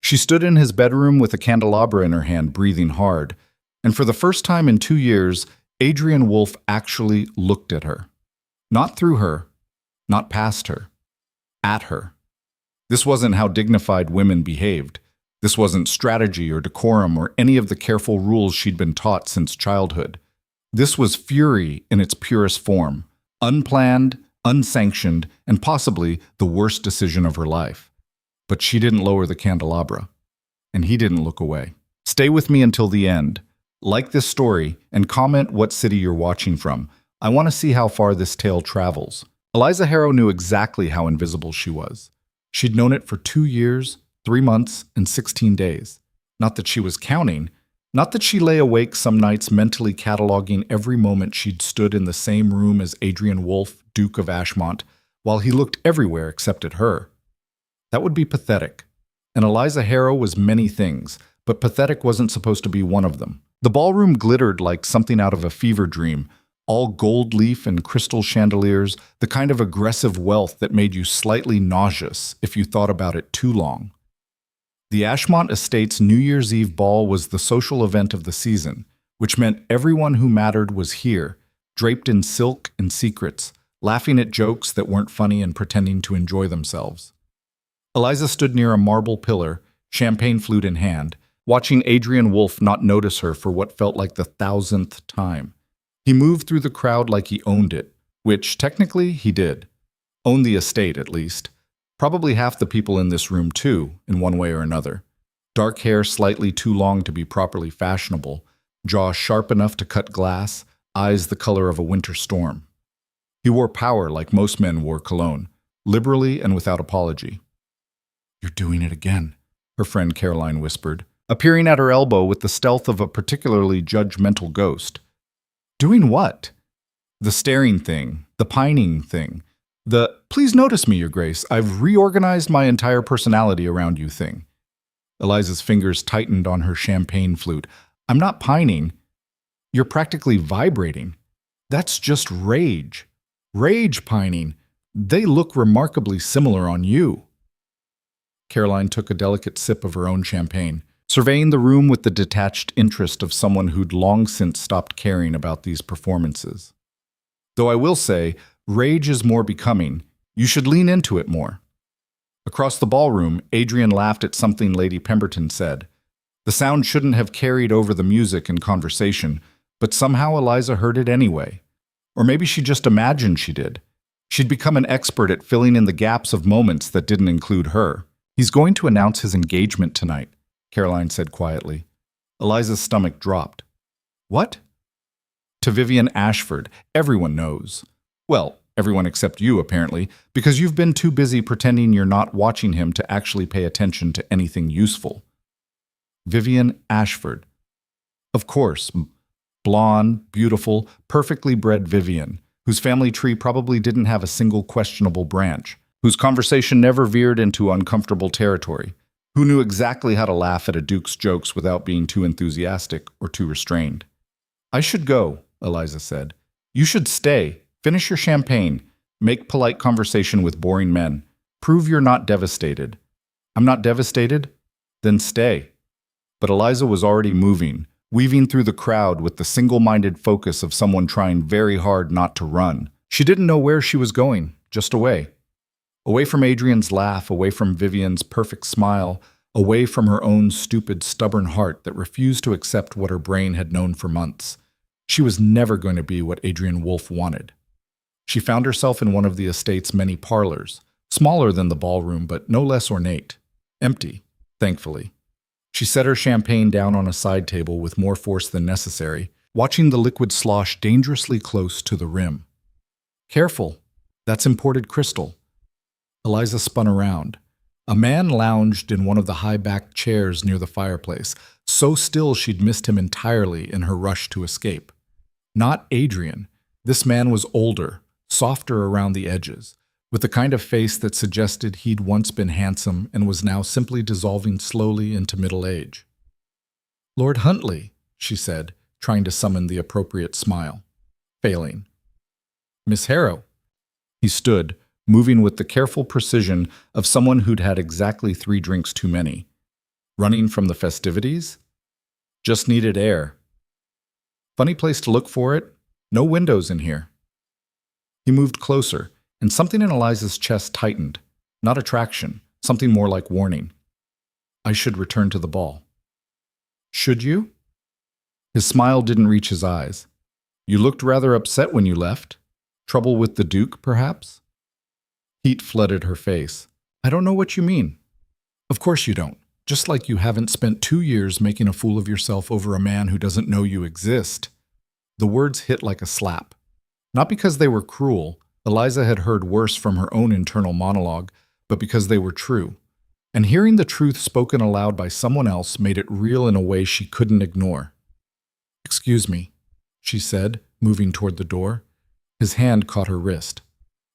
She stood in his bedroom with a candelabra in her hand, breathing hard. And for the first time in 2 years, Adrien Wolfe actually looked at her. Not through her, not past her, at her. This wasn't how dignified women behaved. This wasn't strategy or decorum or any of the careful rules she'd been taught since childhood. This was fury in its purest form, unplanned, unsanctioned, and possibly the worst decision of her life. But she didn't lower the candelabra, and he didn't look away. Stay with me until the end. Like this story, and comment what city you're watching from. I want to see how far this tale travels. Eliza Harrow knew exactly how invisible she was. She'd known it for 2 years, 3 months, and 16 days. Not that she was counting, not that she lay awake some nights mentally cataloging every moment she'd stood in the same room as Adrien Wolfe, Duke of Ashmont, while he looked everywhere except at her. That would be pathetic. And Eliza Harrow was many things, but pathetic wasn't supposed to be one of them. The ballroom glittered like something out of a fever dream, all gold leaf and crystal chandeliers, the kind of aggressive wealth that made you slightly nauseous if you thought about it too long. The Ashmont Estate's New Year's Eve ball was the social event of the season, which meant everyone who mattered was here, draped in silk and secrets, laughing at jokes that weren't funny and pretending to enjoy themselves. Eliza stood near a marble pillar, champagne flute in hand, watching Adrien Wolfe not notice her for what felt like the 1,000th time. He moved through the crowd like he owned it, which technically he did. Owned the estate, at least. Probably half the people in this room, too, in one way or another. Dark hair slightly too long to be properly fashionable, jaw sharp enough to cut glass, eyes the color of a winter storm. He wore power like most men wore cologne, liberally and without apology. "You're doing it again," her friend Caroline whispered, appearing at her elbow with the stealth of a particularly judgmental ghost. "Doing what?" "The staring thing, the pining thing, the 'please notice me, Your Grace, I've reorganized my entire personality around you' thing." Eliza's fingers tightened on her champagne flute. "I'm not pining. You're practically vibrating. That's just rage. Rage pining. They look remarkably similar on you." Caroline took a delicate sip of her own champagne, surveying the room with the detached interest of someone who'd long since stopped caring about these performances. "Though I will say, rage is more becoming. You should lean into it more." Across the ballroom, Adrien laughed at something Lady Pemberton said. The sound shouldn't have carried over the music and conversation, but somehow Eliza heard it anyway. Or maybe she just imagined she did. She'd become an expert at filling in the gaps of moments that didn't include her. "He's going to announce his engagement tonight," Caroline said quietly. Eliza's stomach dropped. "What?" "To Vivian Ashford. Everyone knows. Well, everyone except you, apparently, because you've been too busy pretending you're not watching him to actually pay attention to anything useful." Vivian Ashford. Of course. Blonde, beautiful, perfectly bred Vivian, whose family tree probably didn't have a single questionable branch, whose conversation never veered into uncomfortable territory, who knew exactly how to laugh at a duke's jokes without being too enthusiastic or too restrained. "I should go," Eliza said. "You should stay. Finish your champagne. Make polite conversation with boring men. Prove you're not devastated." "I'm not devastated?" "Then stay." But Eliza was already moving, weaving through the crowd with the single-minded focus of someone trying very hard not to run. She didn't know where she was going, just away. Away from Adrien's laugh, away from Vivian's perfect smile, away from her own stupid, stubborn heart that refused to accept what her brain had known for months. She was never going to be what Adrien Wolfe wanted. She found herself in one of the estate's many parlors, smaller than the ballroom but no less ornate. Empty, thankfully. She set her champagne down on a side table with more force than necessary, watching the liquid slosh dangerously close to the rim. "Careful, that's imported crystal." Eliza spun around. A man lounged in one of the high-backed chairs near the fireplace, so still she'd missed him entirely in her rush to escape. Not Adrien. This man was older, softer around the edges, with the kind of face that suggested he'd once been handsome and was now simply dissolving slowly into middle age. "Lord Huntley," she said, trying to summon the appropriate smile. Failing. "Miss Harrow." He stood, moving with the careful precision of someone who'd had exactly 3 drinks too many. Running from the festivities? Just needed air. Funny place to look for it. No windows in here. He moved closer, and something in Eliza's chest tightened. Not attraction, something more like warning. I should return to the ball. Should you? His smile didn't reach his eyes. You looked rather upset when you left. Trouble with the Duke, perhaps? Heat flooded her face. I don't know what you mean. Of course you don't. Just like you haven't spent 2 years making a fool of yourself over a man who doesn't know you exist. The words hit like a slap. Not because they were cruel. Eliza had heard worse from her own internal monologue, but because they were true. And hearing the truth spoken aloud by someone else made it real in a way she couldn't ignore. Excuse me, she said, moving toward the door. His hand caught her wrist.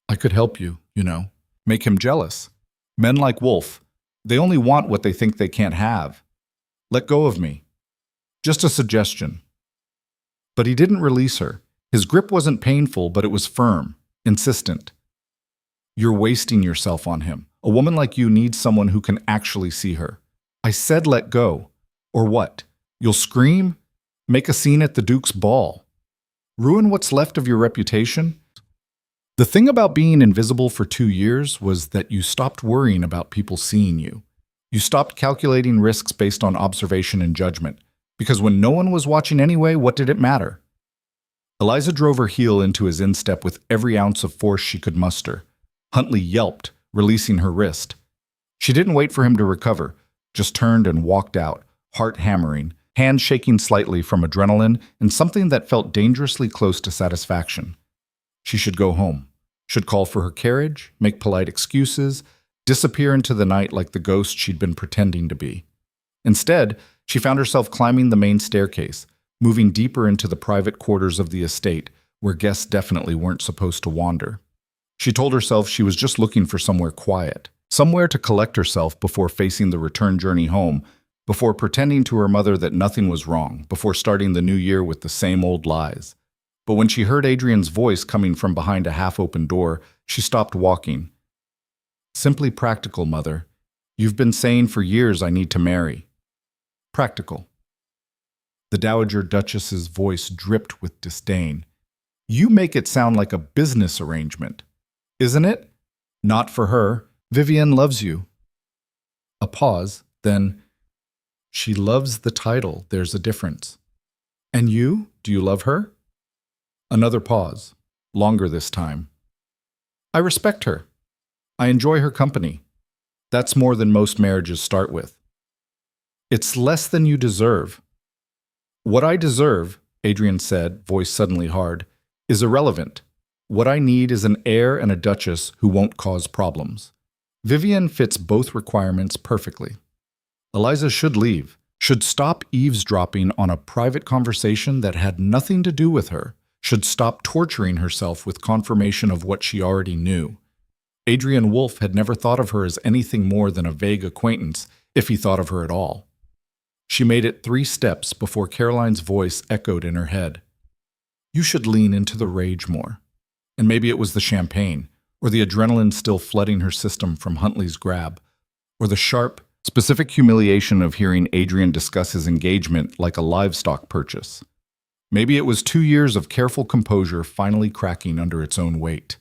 I could help you, you know. Make him jealous. Men like Wolf, they only want what they think they can't have. Let go of me. Just a suggestion. But he didn't release her. His grip wasn't painful, but it was firm, insistent. You're wasting yourself on him. A woman like you needs someone who can actually see her. I said let go. Or what? You'll scream? Make a scene at the Duke's ball? Ruin what's left of your reputation? The thing about being invisible for 2 years was that you stopped worrying about people seeing you. You stopped calculating risks based on observation and judgment. Because when no one was watching anyway, what did it matter? Eliza drove her heel into his instep with every ounce of force she could muster. Huntley yelped, releasing her wrist. She didn't wait for him to recover, just turned and walked out, heart hammering, hands shaking slightly from adrenaline and something that felt dangerously close to satisfaction. She should go home, should call for her carriage, make polite excuses, disappear into the night like the ghost she'd been pretending to be. Instead, she found herself climbing the main staircase, moving deeper into the private quarters of the estate, where guests definitely weren't supposed to wander. She told herself she was just looking for somewhere quiet, somewhere to collect herself before facing the return journey home, before pretending to her mother that nothing was wrong, before starting the new year with the same old lies. But when she heard Adrien's voice coming from behind a half-open door, she stopped walking. Simply practical, Mother. You've been saying for years I need to marry. Practical. The Dowager Duchess's voice dripped with disdain. You make it sound like a business arrangement. Isn't it? Not for her. Vivienne loves you. A pause, then, she loves the title, there's a difference. And you? Do you love her? Another pause, longer this time. I respect her. I enjoy her company. That's more than most marriages start with. It's less than you deserve. What I deserve, Adrien said, voice suddenly hard, is irrelevant. What I need is an heir and a duchess who won't cause problems. Vivienne fits both requirements perfectly. Eliza should leave, should stop eavesdropping on a private conversation that had nothing to do with her, should stop torturing herself with confirmation of what she already knew. Adrien Wolf had never thought of her as anything more than a vague acquaintance, if he thought of her at all. She made it 3 steps before Caroline's voice echoed in her head. You should lean into the rage more. And maybe it was the champagne, or the adrenaline still flooding her system from Huntley's grab, or the sharp, specific humiliation of hearing Adrien discuss his engagement like a livestock purchase. Maybe it was 2 years of careful composure finally cracking under its own weight.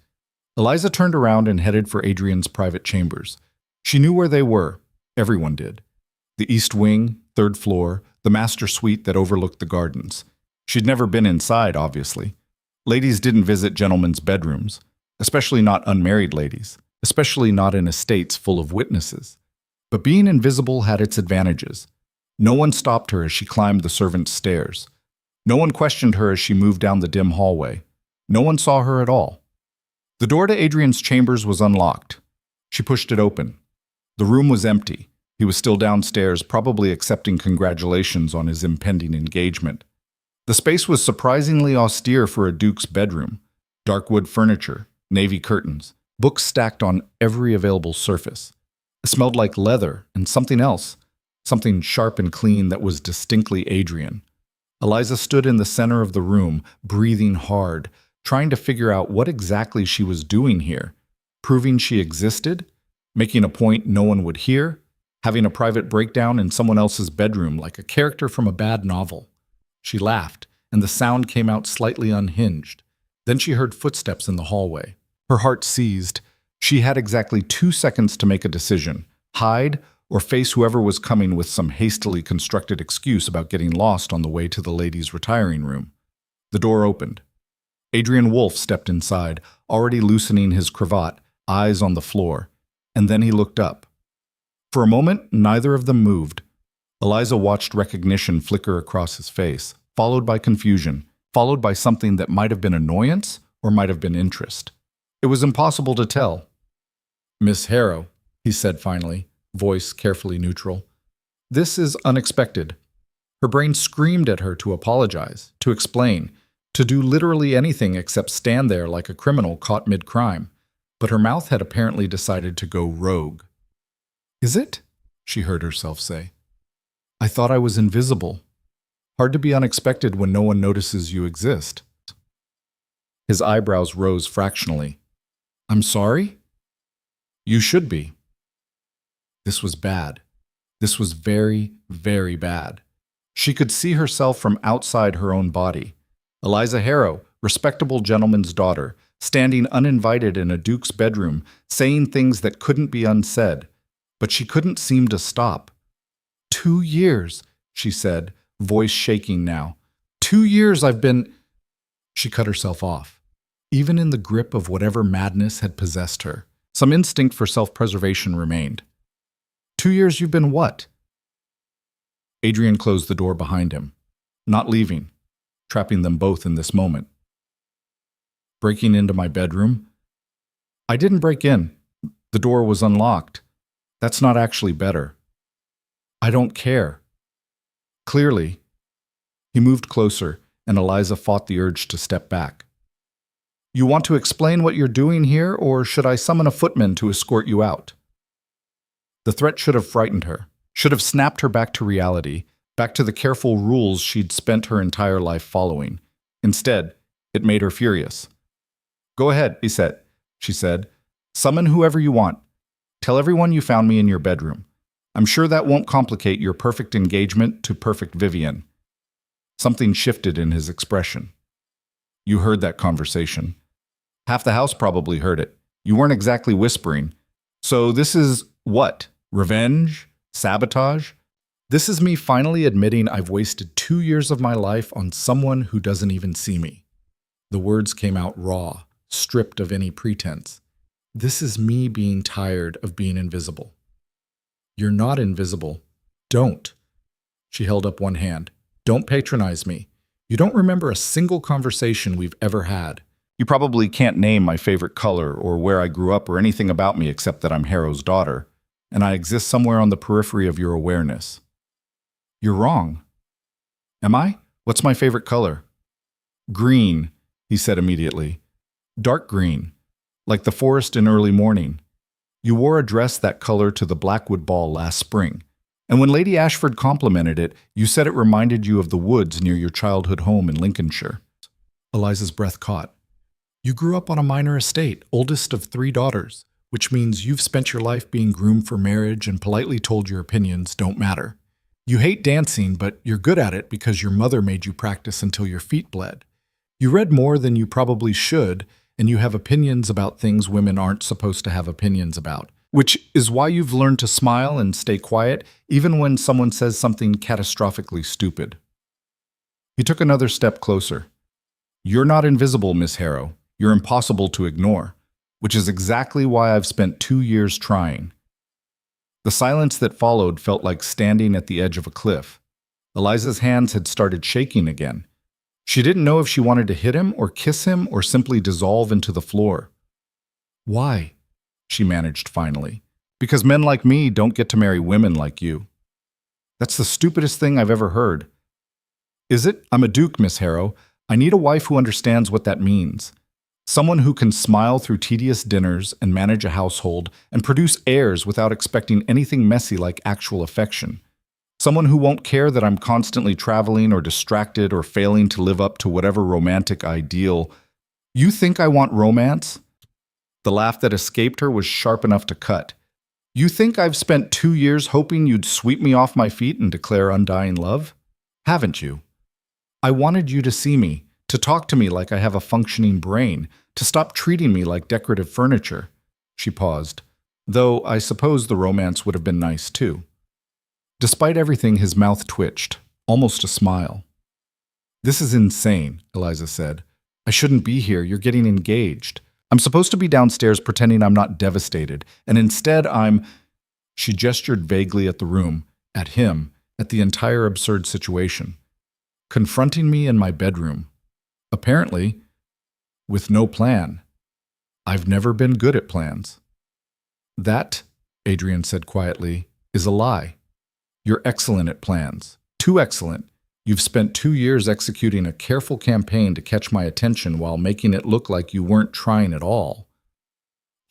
Eliza turned around and headed for Adrien's private chambers. She knew where they were. Everyone did. The east wing, 3rd floor, the master suite that overlooked the gardens. She'd never been inside, obviously. Ladies didn't visit gentlemen's bedrooms, especially not unmarried ladies, especially not in estates full of witnesses. But being invisible had its advantages. No one stopped her as she climbed the servants' stairs. No one questioned her as she moved down the dim hallway. No one saw her at all. The door to Adrien's chambers was unlocked. She pushed it open. The room was empty. He was still downstairs, probably accepting congratulations on his impending engagement. The space was surprisingly austere for a duke's bedroom. Dark wood furniture, navy curtains, books stacked on every available surface. It smelled like leather and something else, something sharp and clean that was distinctly Adrien. Eliza stood in the center of the room, breathing hard, trying to figure out what exactly she was doing here. Proving she existed? Making a point no one would hear? having a private breakdown in someone else's bedroom like a character from a bad novel. She laughed, and the sound came out slightly unhinged. Then she heard footsteps in the hallway. Her heart seized. She had exactly 2 seconds to make a decision: hide or face whoever was coming with some hastily constructed excuse about getting lost on the way to the ladies' retiring room. The door opened. Adrien Wolfe stepped inside, already loosening his cravat, eyes on the floor, and then he looked up. For a moment, neither of them moved. Eliza watched recognition flicker across his face, followed by confusion, followed by something that might have been annoyance or might have been interest. It was impossible to tell. "Miss Harrow," he said finally, voice carefully neutral. "This is unexpected." Her brain screamed at her to apologize, to explain, to do literally anything except stand there like a criminal caught mid-crime. But her mouth had apparently decided to go rogue. "Is it?" she heard herself say. "I thought I was invisible. Hard to be unexpected when no one notices you exist." His eyebrows rose fractionally. "I'm sorry?" "You should be." This was bad. This was very, very bad. She could see herself from outside her own body. Eliza Harrow, respectable gentleman's daughter, standing uninvited in a duke's bedroom, saying things that couldn't be unsaid. But she couldn't seem to stop. 2 years, she said, voice shaking now. 2 years I've been... She cut herself off. Even in the grip of whatever madness had possessed her, some instinct for self-preservation remained. 2 years you've been what? Adrien closed the door behind him, not leaving, trapping them both in this moment. Breaking into my bedroom? I didn't break in. The door was unlocked. That's not actually better. I don't care. Clearly. He moved closer, and Eliza fought the urge to step back. You want to explain what you're doing here, or should I summon a footman to escort you out? The threat should have frightened her, should have snapped her back to reality, back to the careful rules she'd spent her entire life following. Instead, it made her furious. Go ahead, she said. Summon whoever you want. Tell everyone you found me in your bedroom. I'm sure that won't complicate your perfect engagement to perfect Vivian. Something shifted in his expression. You heard that conversation. Half the house probably heard it. You weren't exactly whispering. So this is what? Revenge? Sabotage? This is me finally admitting I've wasted 2 years of my life on someone who doesn't even see me. The words came out raw, stripped of any pretense. This is me being tired of being invisible. You're not invisible. Don't. She held up one hand. Don't patronize me. You don't remember a single conversation we've ever had. You probably can't name my favorite color or where I grew up or anything about me except that I'm Harrow's daughter, and I exist somewhere on the periphery of your awareness. You're wrong. Am I? What's my favorite color? Green, he said immediately. Dark green, like the forest in early morning. You wore a dress that color to the Blackwood Ball last spring, and when Lady Ashford complimented it, you said it reminded you of the woods near your childhood home in Lincolnshire. Eliza's breath caught. You grew up on a minor estate, oldest of 3 daughters, which means you've spent your life being groomed for marriage and politely told your opinions don't matter. You hate dancing, but you're good at it because your mother made you practice until your feet bled. You read more than you probably should, and you have opinions about things women aren't supposed to have opinions about, which is why you've learned to smile and stay quiet even when someone says something catastrophically stupid. He took another step closer. You're not invisible, Miss Harrow. You're impossible to ignore, which is exactly why I've spent 2 years trying. The silence that followed felt like standing at the edge of a cliff. Eliza's hands had started shaking again. She didn't know if she wanted to hit him or kiss him or simply dissolve into the floor. Why? She managed finally. Because men like me don't get to marry women like you. That's the stupidest thing I've ever heard. Is it? I'm a duke, Miss Harrow. I need a wife who understands what that means. Someone who can smile through tedious dinners and manage a household and produce heirs without expecting anything messy like actual affection. Someone who won't care that I'm constantly traveling or distracted or failing to live up to whatever romantic ideal. You think I want romance? The laugh that escaped her was sharp enough to cut. You think I've spent 2 years hoping you'd sweep me off my feet and declare undying love? Haven't you? I wanted you to see me, to talk to me like I have a functioning brain, to stop treating me like decorative furniture. She paused, though I suppose the romance would have been nice too. Despite everything, his mouth twitched, almost a smile. This is insane, Eliza said. I shouldn't be here. You're getting engaged. I'm supposed to be downstairs pretending I'm not devastated, and instead I'm... She gestured vaguely at the room, at him, at the entire absurd situation. Confronting me in my bedroom. Apparently, with no plan. I've never been good at plans. That, Adrien said quietly, is a lie. You're excellent at plans. Too excellent. You've spent 2 years executing a careful campaign to catch my attention while making it look like you weren't trying at all.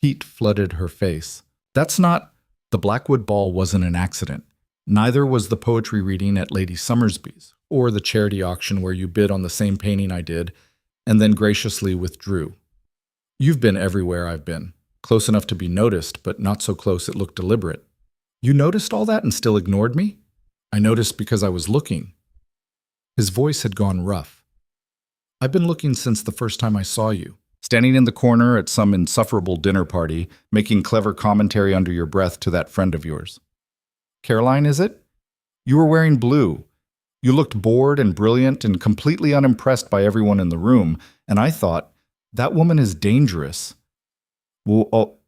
Heat flooded her face. That's not... The Blackwood Ball wasn't an accident. Neither was the poetry reading at Lady Summersby's, or the charity auction where you bid on the same painting I did, and then graciously withdrew. You've been everywhere I've been. Close enough to be noticed, but not so close it looked deliberate. You noticed all that and still ignored me? I noticed because I was looking. His voice had gone rough. I've been looking since the first time I saw you, standing in the corner at some insufferable dinner party, making clever commentary under your breath to that friend of yours. Caroline, is it? You were wearing blue. You looked bored and brilliant and completely unimpressed by everyone in the room, and I thought, that woman is dangerous. Well,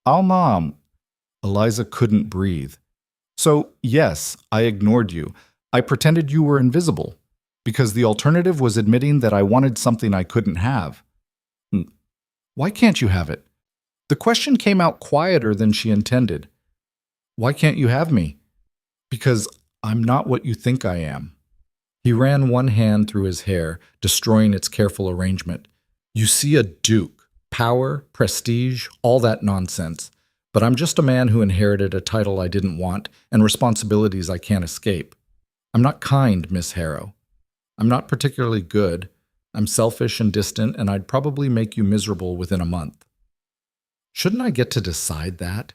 oh, Mom. Eliza couldn't breathe. So, yes, I ignored you. I pretended you were invisible, because the alternative was admitting that I wanted something I couldn't have. Why can't you have it? The question came out quieter than she intended. Why can't you have me? Because I'm not what you think I am. He ran one hand through his hair, destroying its careful arrangement. You see a duke, power, prestige, all that nonsense. But I'm just a man who inherited a title I didn't want and responsibilities I can't escape. I'm not kind, Miss Harrow. I'm not particularly good. I'm selfish and distant, and I'd probably make you miserable within a month. Shouldn't I get to decide that?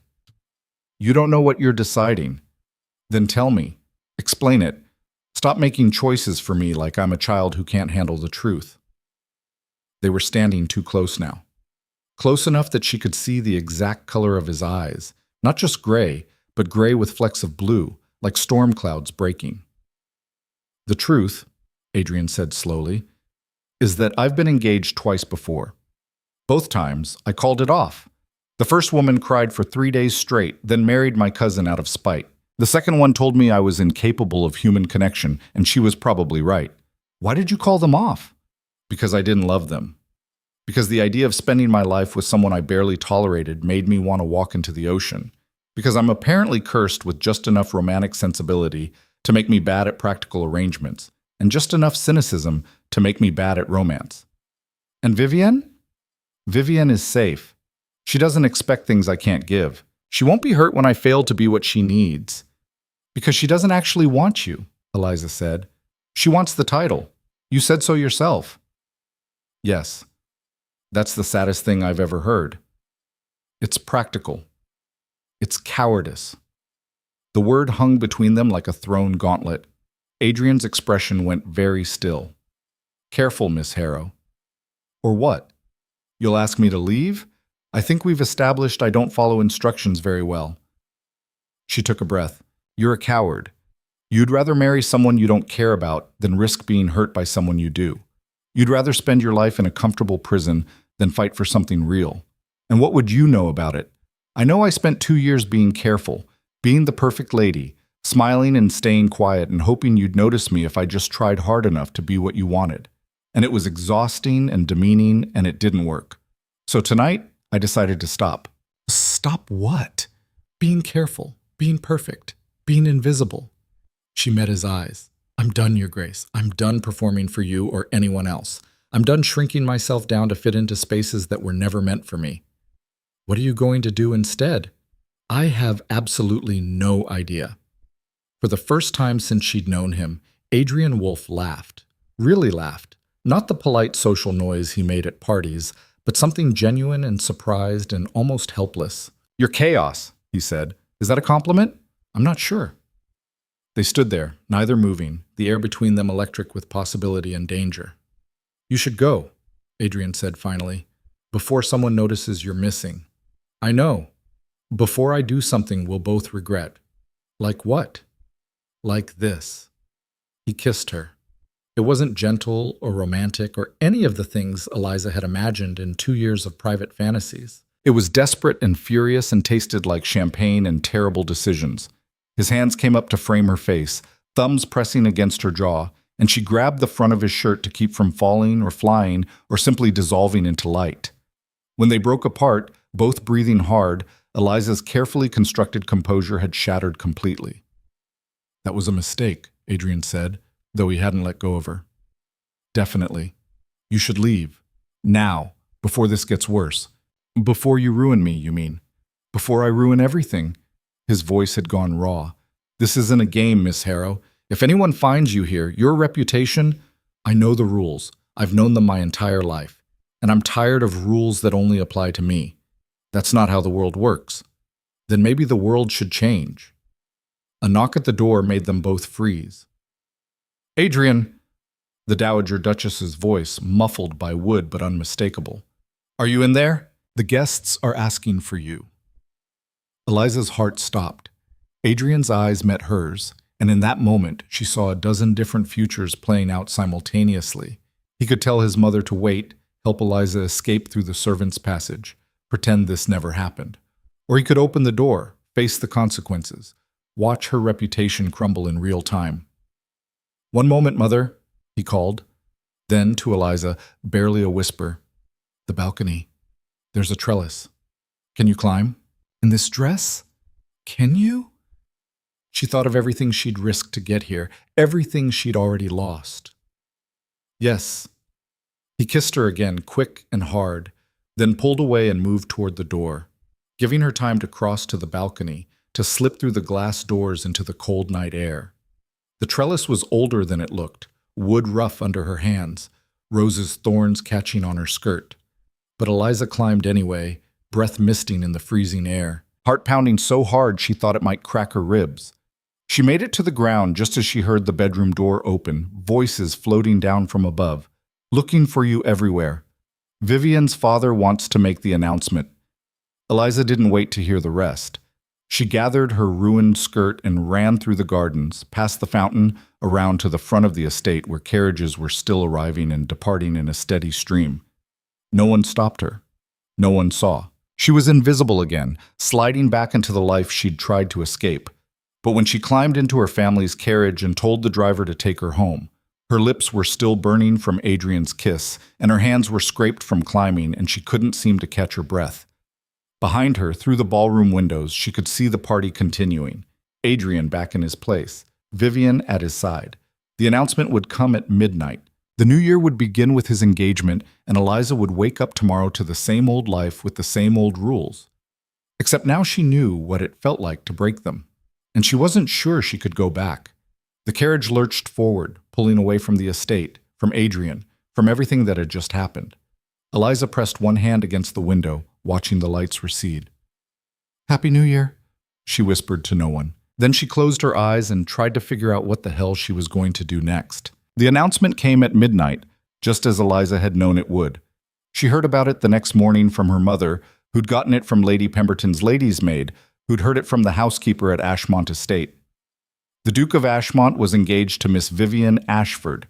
You don't know what you're deciding. Then tell me. Explain it. Stop making choices for me like I'm a child who can't handle the truth. They were standing too close now. Close enough that she could see the exact color of his eyes, not just gray, but gray with flecks of blue, like storm clouds breaking. The truth, Adrien said slowly, is that I've been engaged twice before. Both times, I called it off. The first woman cried for 3 days straight, then married my cousin out of spite. The second one told me I was incapable of human connection, and she was probably right. Why did you call them off? Because I didn't love them. Because the idea of spending my life with someone I barely tolerated made me want to walk into the ocean. Because I'm apparently cursed with just enough romantic sensibility to make me bad at practical arrangements, and just enough cynicism to make me bad at romance. And Vivienne? Vivienne is safe. She doesn't expect things I can't give. She won't be hurt when I fail to be what she needs. Because she doesn't actually want you, Eliza said. She wants the title. You said so yourself. Yes. That's the saddest thing I've ever heard. It's practical. It's cowardice. The word hung between them like a thrown gauntlet. Adrien's expression went very still. Careful, Miss Harrow. Or what? You'll ask me to leave? I think we've established I don't follow instructions very well. She took a breath. You're a coward. You'd rather marry someone you don't care about than risk being hurt by someone you do. You'd rather spend your life in a comfortable prison than fight for something real. And what would you know about it? I know I spent 2 years being careful, being the perfect lady, smiling and staying quiet and hoping you'd notice me if I just tried hard enough to be what you wanted. And it was exhausting and demeaning, and it didn't work. So tonight, I decided to stop. Stop what? Being careful, being perfect, being invisible. She met his eyes. I'm done, Your Grace. I'm done performing for you or anyone else. I'm done shrinking myself down to fit into spaces that were never meant for me. What are you going to do instead? I have absolutely no idea. For the first time since she'd known him, Adrien Wolfe laughed. Really laughed. Not the polite social noise he made at parties, but something genuine and surprised and almost helpless. You're chaos, he said. Is that a compliment? I'm not sure. They stood there, neither moving, the air between them electric with possibility and danger. You should go, Adrien said finally, before someone notices you're missing. I know. Before I do something we'll both regret. Like what? Like this. He kissed her. It wasn't gentle or romantic or any of the things Eliza had imagined in 2 years of private fantasies. It was desperate and furious and tasted like champagne and terrible decisions. His hands came up to frame her face, thumbs pressing against her jaw, and she grabbed the front of his shirt to keep from falling or flying or simply dissolving into light. When they broke apart, both breathing hard, Eliza's carefully constructed composure had shattered completely. That was a mistake, Adrien said, though he hadn't let go of her. Definitely. You should leave. Now, before this gets worse. Before you ruin me, you mean? Before I ruin everything? His voice had gone raw. This isn't a game, Miss Harrow. If anyone finds you here, your reputation... I know the rules. I've known them my entire life. And I'm tired of rules that only apply to me. That's not how the world works. Then maybe the world should change. A knock at the door made them both freeze. Adrien, the Dowager Duchess's voice, muffled by wood but unmistakable. Are you in there? The guests are asking for you. Eliza's heart stopped. Adrien's eyes met hers, and in that moment she saw a dozen different futures playing out simultaneously. He could tell his mother to wait, help Eliza escape through the servants' passage, pretend this never happened. Or he could open the door, face the consequences, watch her reputation crumble in real time. One moment, Mother, he called. Then, to Eliza, barely a whisper. The balcony. There's a trellis. Can you climb? In this dress? Can you? She thought of everything she'd risked to get here, everything she'd already lost. Yes. He kissed her again, quick and hard, then pulled away and moved toward the door, giving her time to cross to the balcony, to slip through the glass doors into the cold night air. The trellis was older than it looked, wood rough under her hands, Rose's thorns catching on her skirt. But Eliza climbed anyway, breath misting in the freezing air, heart pounding so hard she thought it might crack her ribs. She made it to the ground just as she heard the bedroom door open, voices floating down from above. Looking for you everywhere. Vivian's father wants to make the announcement. Eliza didn't wait to hear the rest. She gathered her ruined skirt and ran through the gardens, past the fountain, around to the front of the estate where carriages were still arriving and departing in a steady stream. No one stopped her. No one saw. She was invisible again, sliding back into the life she'd tried to escape. But when she climbed into her family's carriage and told the driver to take her home, her lips were still burning from Adrien's kiss, and her hands were scraped from climbing, and she couldn't seem to catch her breath. Behind her, through the ballroom windows, she could see the party continuing. Adrien back in his place, Vivian at his side. The announcement would come at midnight. The new year would begin with his engagement, and Eliza would wake up tomorrow to the same old life with the same old rules. Except now she knew what it felt like to break them, and she wasn't sure she could go back. The carriage lurched forward, pulling away from the estate, from Adrien, from everything that had just happened. Eliza pressed one hand against the window, watching the lights recede. "Happy New Year," she whispered to no one. Then she closed her eyes and tried to figure out what the hell she was going to do next. The announcement came at midnight, just as Eliza had known it would. She heard about it the next morning from her mother, who'd gotten it from Lady Pemberton's lady's maid, who'd heard it from the housekeeper at Ashmont Estate. The Duke of Ashmont was engaged to Miss Vivian Ashford.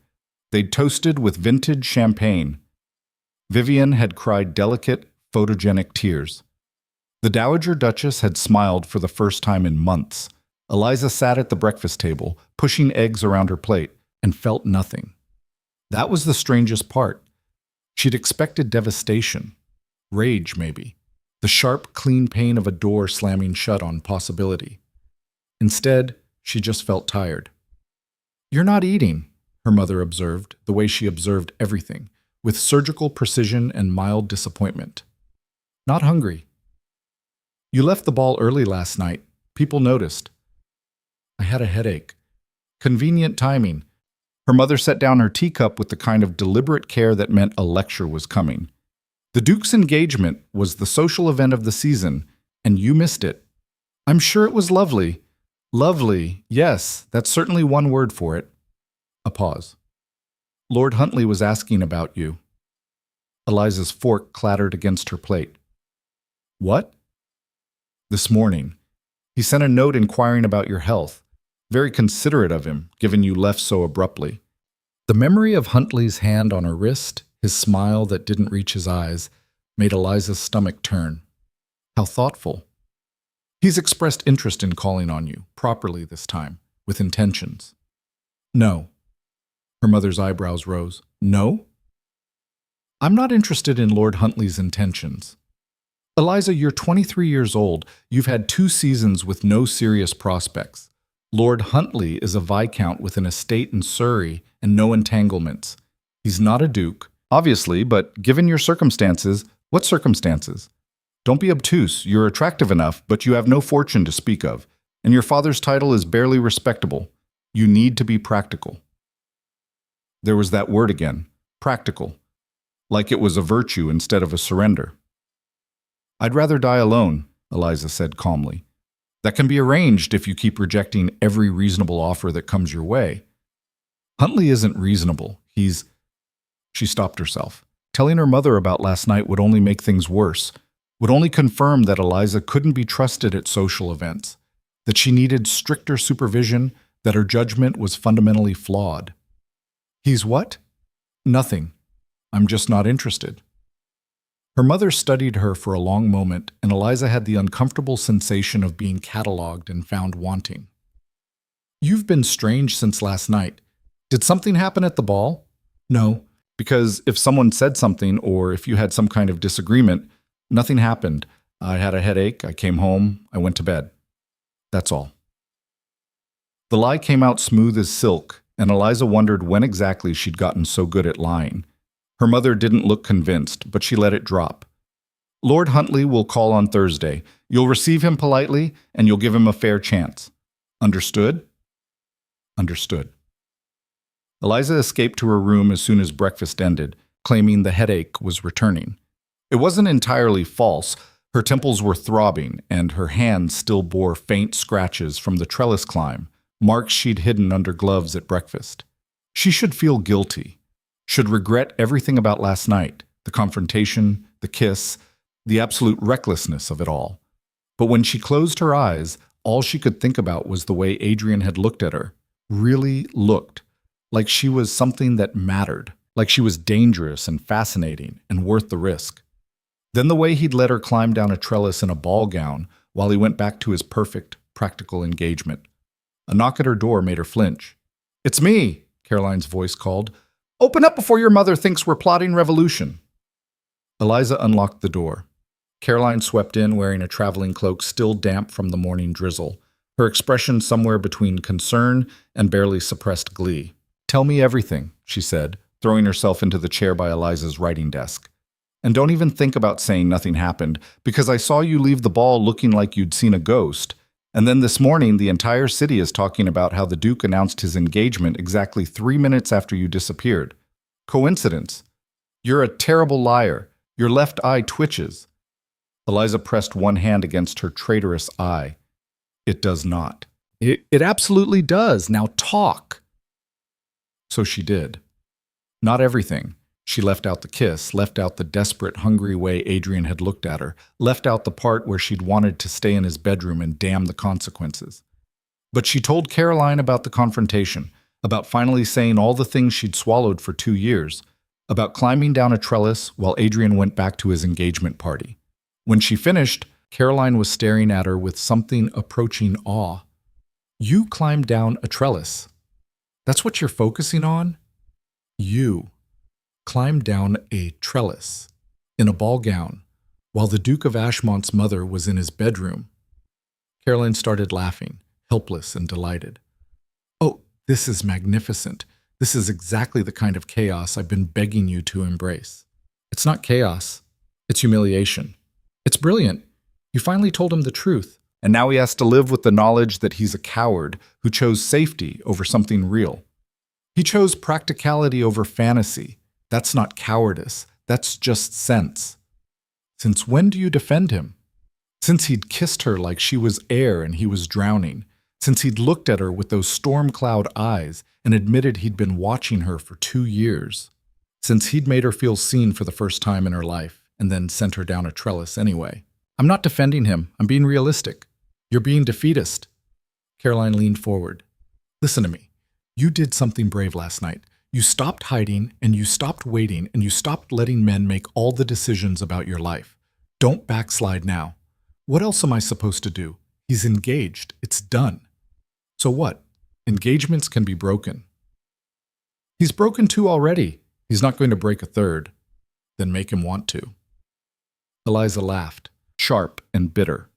They'd toasted with vintage champagne. Vivian had cried delicate, photogenic tears. The Dowager Duchess had smiled for the first time in months. Eliza sat at the breakfast table, pushing eggs around her plate, and felt nothing. That was the strangest part. She'd expected devastation, rage maybe, the sharp, clean pain of a door slamming shut on possibility. Instead, she just felt tired. "You're not eating," her mother observed, the way she observed everything, with surgical precision and mild disappointment. "Not hungry." "You left the ball early last night. People noticed." "I had a headache." Convenient timing. Her mother set down her teacup with the kind of deliberate care that meant a lecture was coming. "The Duke's engagement was the social event of the season, and you missed it." I'm sure it was lovely. Lovely, yes, that's certainly one word for it. A pause. Lord Huntley was asking about you. Eliza's fork clattered against her plate. What? This morning. He sent a note inquiring about your health. Very considerate of him, given you left so abruptly. The memory of Huntley's hand on her wrist, his smile that didn't reach his eyes, made Eliza's stomach turn. How thoughtful. He's expressed interest in calling on you, properly this time, with intentions. No. Her mother's eyebrows rose. No? I'm not interested in Lord Huntley's intentions. Eliza, you're 23 years old. You've had 2 seasons with no serious prospects. Lord Huntley is a viscount with an estate in Surrey and no entanglements. He's not a duke, obviously, but given your circumstances, what circumstances? Don't be obtuse. You're attractive enough, but you have no fortune to speak of, and your father's title is barely respectable. You need to be practical. There was that word again, practical, like it was a virtue instead of a surrender. I'd rather die alone, Eliza said calmly. That can be arranged if you keep rejecting every reasonable offer that comes your way. Huntley isn't reasonable. He's... She stopped herself. Telling her mother about last night would only make things worse, would only confirm that Eliza couldn't be trusted at social events, that she needed stricter supervision, that her judgment was fundamentally flawed. He's what? Nothing. I'm just not interested. Her mother studied her for a long moment, and Eliza had the uncomfortable sensation of being catalogued and found wanting. You've been strange since last night. Did something happen at the ball? No, because if someone said something or if you had some kind of disagreement, nothing happened. I had a headache, I came home, I went to bed. That's all. The lie came out smooth as silk, and Eliza wondered when exactly she'd gotten so good at lying. Her mother didn't look convinced, but she let it drop. Lord Huntley will call on Thursday. You'll receive him politely, and you'll give him a fair chance. Understood? Understood. Eliza escaped to her room as soon as breakfast ended, claiming the headache was returning. It wasn't entirely false. Her temples were throbbing, and her hands still bore faint scratches from the trellis climb, marks she'd hidden under gloves at breakfast. She should feel guilty, should regret everything about last night, the confrontation, the kiss, the absolute recklessness of it all. But when she closed her eyes, all she could think about was the way Adrien had looked at her, really looked, like she was something that mattered, like she was dangerous and fascinating and worth the risk. Then the way he'd let her climb down a trellis in a ball gown while he went back to his perfect, practical engagement. A knock at her door made her flinch. "It's me," Caroline's voice called. "Open up before your mother thinks we're plotting revolution." Eliza unlocked the door. Caroline swept in wearing a traveling cloak still damp from the morning drizzle, her expression somewhere between concern and barely suppressed glee. "Tell me everything," she said, throwing herself into the chair by Eliza's writing desk. "And don't even think about saying nothing happened, because I saw you leave the ball looking like you'd seen a ghost. And then this morning, the entire city is talking about how the Duke announced his engagement exactly 3 minutes after you disappeared. Coincidence? You're a terrible liar. Your left eye twitches." Eliza pressed one hand against her traitorous eye. "It does not." It absolutely does. Now talk." So she did. Not everything. She left out the kiss, left out the desperate, hungry way Adrien had looked at her, left out the part where she'd wanted to stay in his bedroom and damn the consequences. But she told Caroline about the confrontation, about finally saying all the things she'd swallowed for 2 years, about climbing down a trellis while Adrien went back to his engagement party. When she finished, Caroline was staring at her with something approaching awe. "You climbed down a trellis. That's what you're focusing on? You climbed down a trellis in a ball gown while the Duke of Ashmont's mother was in his bedroom." Caroline started laughing, helpless and delighted. "Oh, this is magnificent. This is exactly the kind of chaos I've been begging you to embrace." "It's not chaos. It's humiliation." "It's brilliant. You finally told him the truth. And now he has to live with the knowledge that he's a coward who chose safety over something real. He chose practicality over fantasy. That's not cowardice. That's just sense." "Since when do you defend him?" Since he'd kissed her like she was air and he was drowning. Since he'd looked at her with those storm cloud eyes and admitted he'd been watching her for 2 years. Since he'd made her feel seen for the first time in her life and then sent her down a trellis anyway. I'm not defending him. I'm being realistic. You're being defeatist. Caroline leaned forward. Listen to me. You did something brave last night. You stopped hiding and you stopped waiting and you stopped letting men make all the decisions about your life. Don't backslide now. What else am I supposed to do? He's engaged. It's done. So what? Engagements can be broken. He's broken 2 already. He's not going to break a 3rd. Then make him want to. Eliza laughed, sharp and bitter.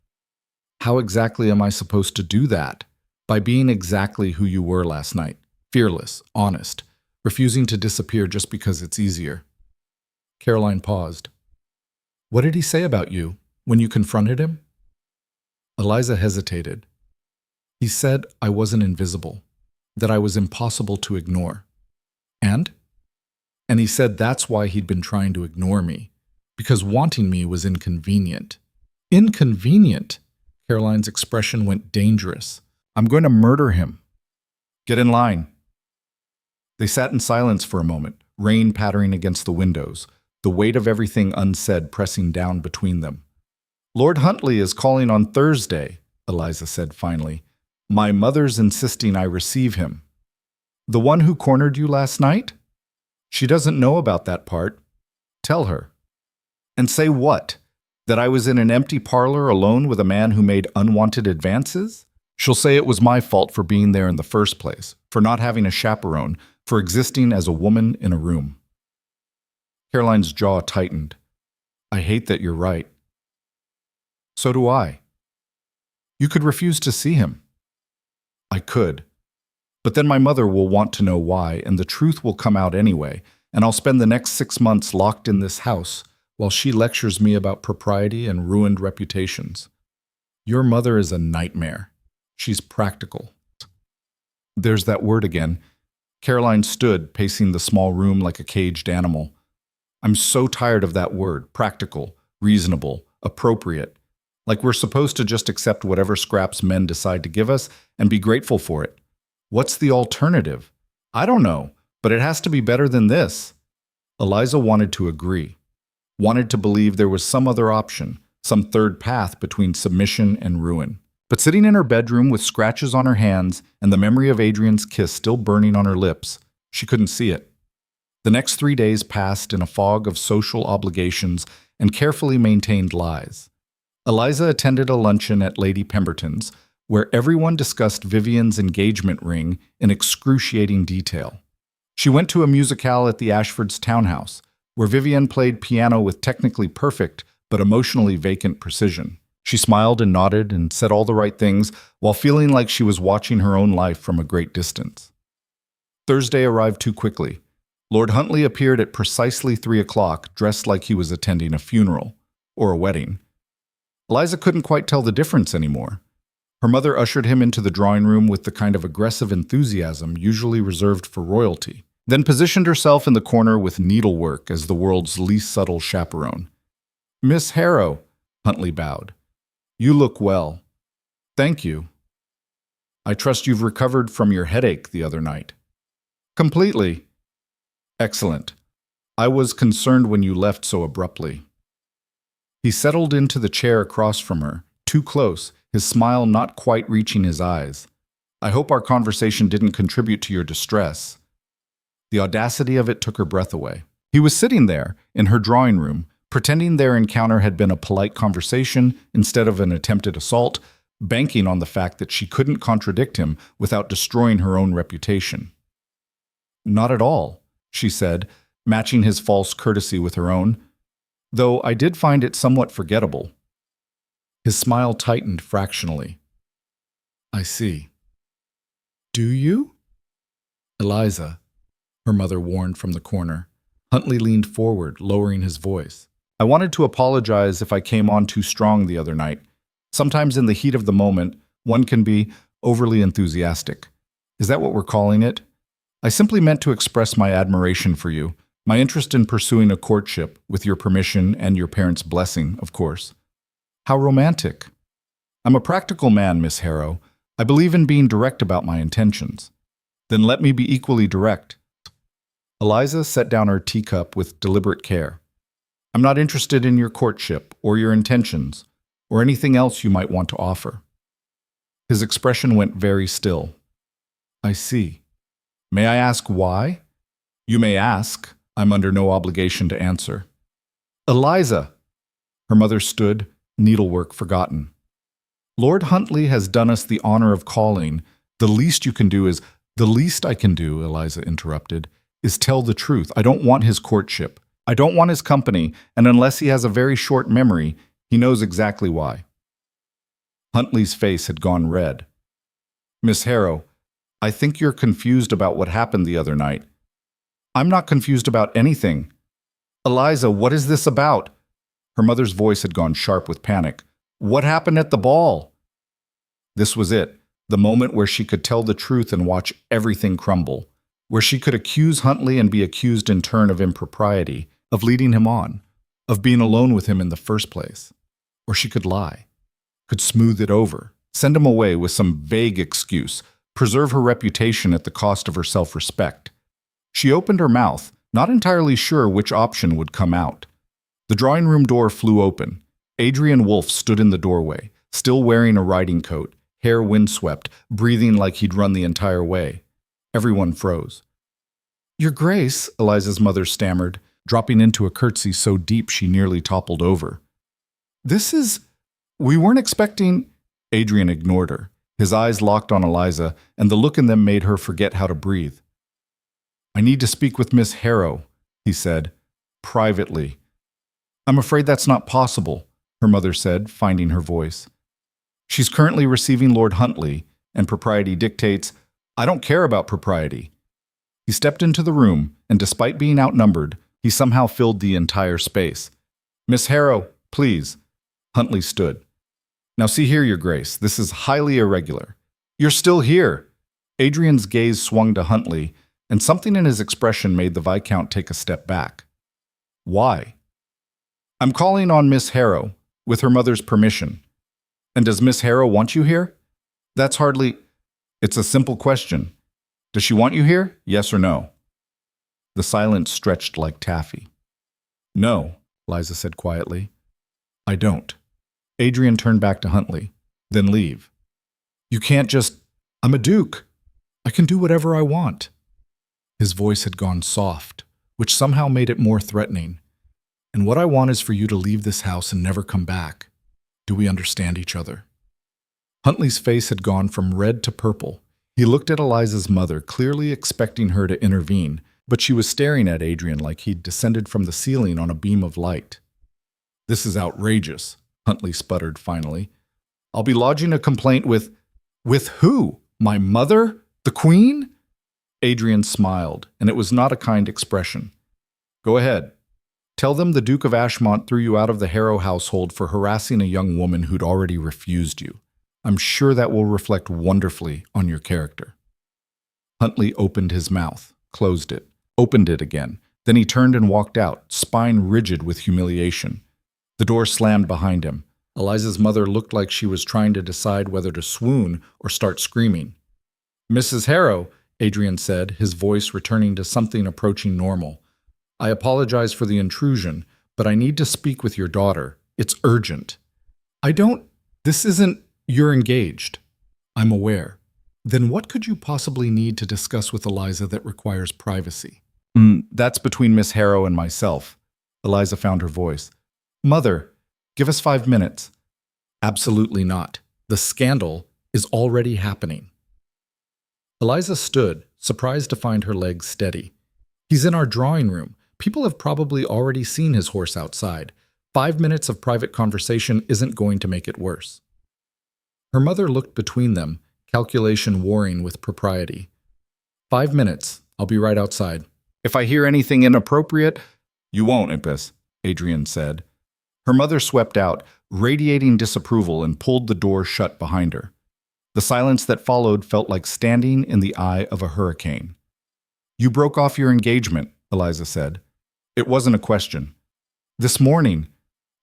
How exactly am I supposed to do that? By being exactly who you were last night. Fearless, honest, refusing to disappear just because it's easier. Caroline paused. What did he say about you when you confronted him? Eliza hesitated. He said I wasn't invisible, that I was impossible to ignore. And he said that's why he'd been trying to ignore me, because wanting me was inconvenient. Inconvenient? Caroline's expression went dangerous. I'm going to murder him. Get in line. They sat in silence for a moment, rain pattering against the windows, the weight of everything unsaid pressing down between them. Lord Huntley is calling on Thursday, Eliza said finally. My mother's insisting I receive him. The one who cornered you last night? She doesn't know about that part. Tell her. And say what? That I was in an empty parlor alone with a man who made unwanted advances? She'll say it was my fault for being there in the first place, for not having a chaperone, for existing as a woman in a room. Caroline's jaw tightened. I hate that you're right. So do I. You could refuse to see him. I could. But then my mother will want to know why, and the truth will come out anyway, and I'll spend the next 6 months locked in this house while she lectures me about propriety and ruined reputations. Your mother is a nightmare. She's practical. There's that word again. Caroline stood, pacing the small room like a caged animal. I'm so tired of that word, practical, reasonable, appropriate. Like we're supposed to just accept whatever scraps men decide to give us and be grateful for it. What's the alternative? I don't know, but it has to be better than this. Eliza wanted to agree, wanted to believe there was some other option, some third path between submission and ruin. But sitting in her bedroom with scratches on her hands and the memory of Adrien's kiss still burning on her lips, she couldn't see it. The next 3 days passed in a fog of social obligations and carefully maintained lies. Eliza attended a luncheon at Lady Pemberton's, where everyone discussed Vivian's engagement ring in excruciating detail. She went to a musicale at the Ashford's townhouse, where Vivian played piano with technically perfect but emotionally vacant precision. She smiled and nodded and said all the right things while feeling like she was watching her own life from a great distance. Thursday arrived too quickly. Lord Huntley appeared at precisely 3 o'clock, dressed like he was attending a funeral or a wedding. Eliza couldn't quite tell the difference anymore. Her mother ushered him into the drawing room with the kind of aggressive enthusiasm usually reserved for royalty, then positioned herself in the corner with needlework as the world's least subtle chaperone. Miss Harrow, Huntley bowed. You look well. Thank you. I trust you've recovered from your headache the other night. Completely. Excellent. I was concerned when you left so abruptly. He settled into the chair across from her, too close, his smile not quite reaching his eyes. I hope our conversation didn't contribute to your distress. The audacity of it took her breath away. He was sitting there, in her drawing room, pretending their encounter had been a polite conversation instead of an attempted assault, banking on the fact that she couldn't contradict him without destroying her own reputation. Not at all, she said, matching his false courtesy with her own, though I did find it somewhat forgettable. His smile tightened fractionally. I see. Do you? Eliza, her mother warned from the corner. Huntley leaned forward, lowering his voice. I wanted to apologize if I came on too strong the other night. Sometimes in the heat of the moment, one can be overly enthusiastic. Is that what we're calling it? I simply meant to express my admiration for you, my interest in pursuing a courtship, with your permission and your parents' blessing, of course. How romantic. I'm a practical man, Miss Harrow. I believe in being direct about my intentions. Then let me be equally direct. Eliza set down her teacup with deliberate care. I'm not interested in your courtship or your intentions or anything else you might want to offer. His expression went very still. I see. May I ask why? You may ask. I'm under no obligation to answer. Eliza! Her mother stood, needlework forgotten. Lord Huntley has done us the honor of calling. The least you can do is— The least I can do, Eliza interrupted, is tell the truth. I don't want his courtship. I don't want his company, and unless he has a very short memory, he knows exactly why. Huntley's face had gone red. Miss Harrow, I think you're confused about what happened the other night. I'm not confused about anything. Eliza, what is this about? Her mother's voice had gone sharp with panic. What happened at the ball? This was it, the moment where she could tell the truth and watch everything crumble, where she could accuse Huntley and be accused in turn of impropriety, of leading him on, of being alone with him in the first place. Or she could lie, could smooth it over, send him away with some vague excuse, preserve her reputation at the cost of her self-respect. She opened her mouth, not entirely sure which option would come out. The drawing room door flew open. Adrien Wolfe stood in the doorway, still wearing a riding coat, hair windswept, breathing like he'd run the entire way. Everyone froze. Your Grace, Eliza's mother stammered, dropping into a curtsy so deep she nearly toppled over. We weren't expecting— Adrien ignored her. His eyes locked on Eliza, and the look in them made her forget how to breathe. I need to speak with Miss Harrow, he said, privately. I'm afraid that's not possible, her mother said, finding her voice. She's currently receiving Lord Huntley, and propriety dictates— I don't care about propriety. He stepped into the room, and despite being outnumbered, he somehow filled the entire space. Miss Harrow, please. Huntley stood. Now see here, Your Grace, this is highly irregular. You're still here. Adrien's gaze swung to Huntley, and something in his expression made the Viscount take a step back. Why? I'm calling on Miss Harrow, with her mother's permission. And does Miss Harrow want you here? That's hardly— It's a simple question. Does she want you here? Yes or no? The silence stretched like taffy. No, Eliza said quietly. I don't. Adrien turned back to Huntley. Then leave. You can't just— I'm a duke. I can do whatever I want. His voice had gone soft, which somehow made it more threatening. And what I want is for you to leave this house and never come back. Do we understand each other? Huntley's face had gone from red to purple. He looked at Eliza's mother, clearly expecting her to intervene, but she was staring at Adrien like he'd descended from the ceiling on a beam of light. This is outrageous, Huntley sputtered finally. I'll be lodging a complaint with— With who? My mother? The Queen? Adrien smiled, and it was not a kind expression. Go ahead. Tell them the Duke of Ashmont threw you out of the Harrow household for harassing a young woman who'd already refused you. I'm sure that will reflect wonderfully on your character. Huntley opened his mouth, closed it, opened it again. Then he turned and walked out, spine rigid with humiliation. The door slammed behind him. Eliza's mother looked like she was trying to decide whether to swoon or start screaming. Mrs. Harrow, Adrien said, his voice returning to something approaching normal. I apologize for the intrusion, but I need to speak with your daughter. It's urgent. This isn't— You're engaged. I'm aware. Then what could you possibly need to discuss with Eliza that requires privacy? That's between Miss Harrow and myself. Eliza found her voice. Mother, give us 5 minutes. Absolutely not. The scandal is already happening. Eliza stood, surprised to find her legs steady. He's in our drawing room. People have probably already seen his horse outside. 5 minutes of private conversation isn't going to make it worse. Her mother looked between them, calculation warring with propriety. 5 minutes. I'll be right outside. If I hear anything inappropriate— You won't, Impus, Adrien said. Her mother swept out, radiating disapproval, and pulled the door shut behind her. The silence that followed felt like standing in the eye of a hurricane. You broke off your engagement, Eliza said. It wasn't a question. This morning.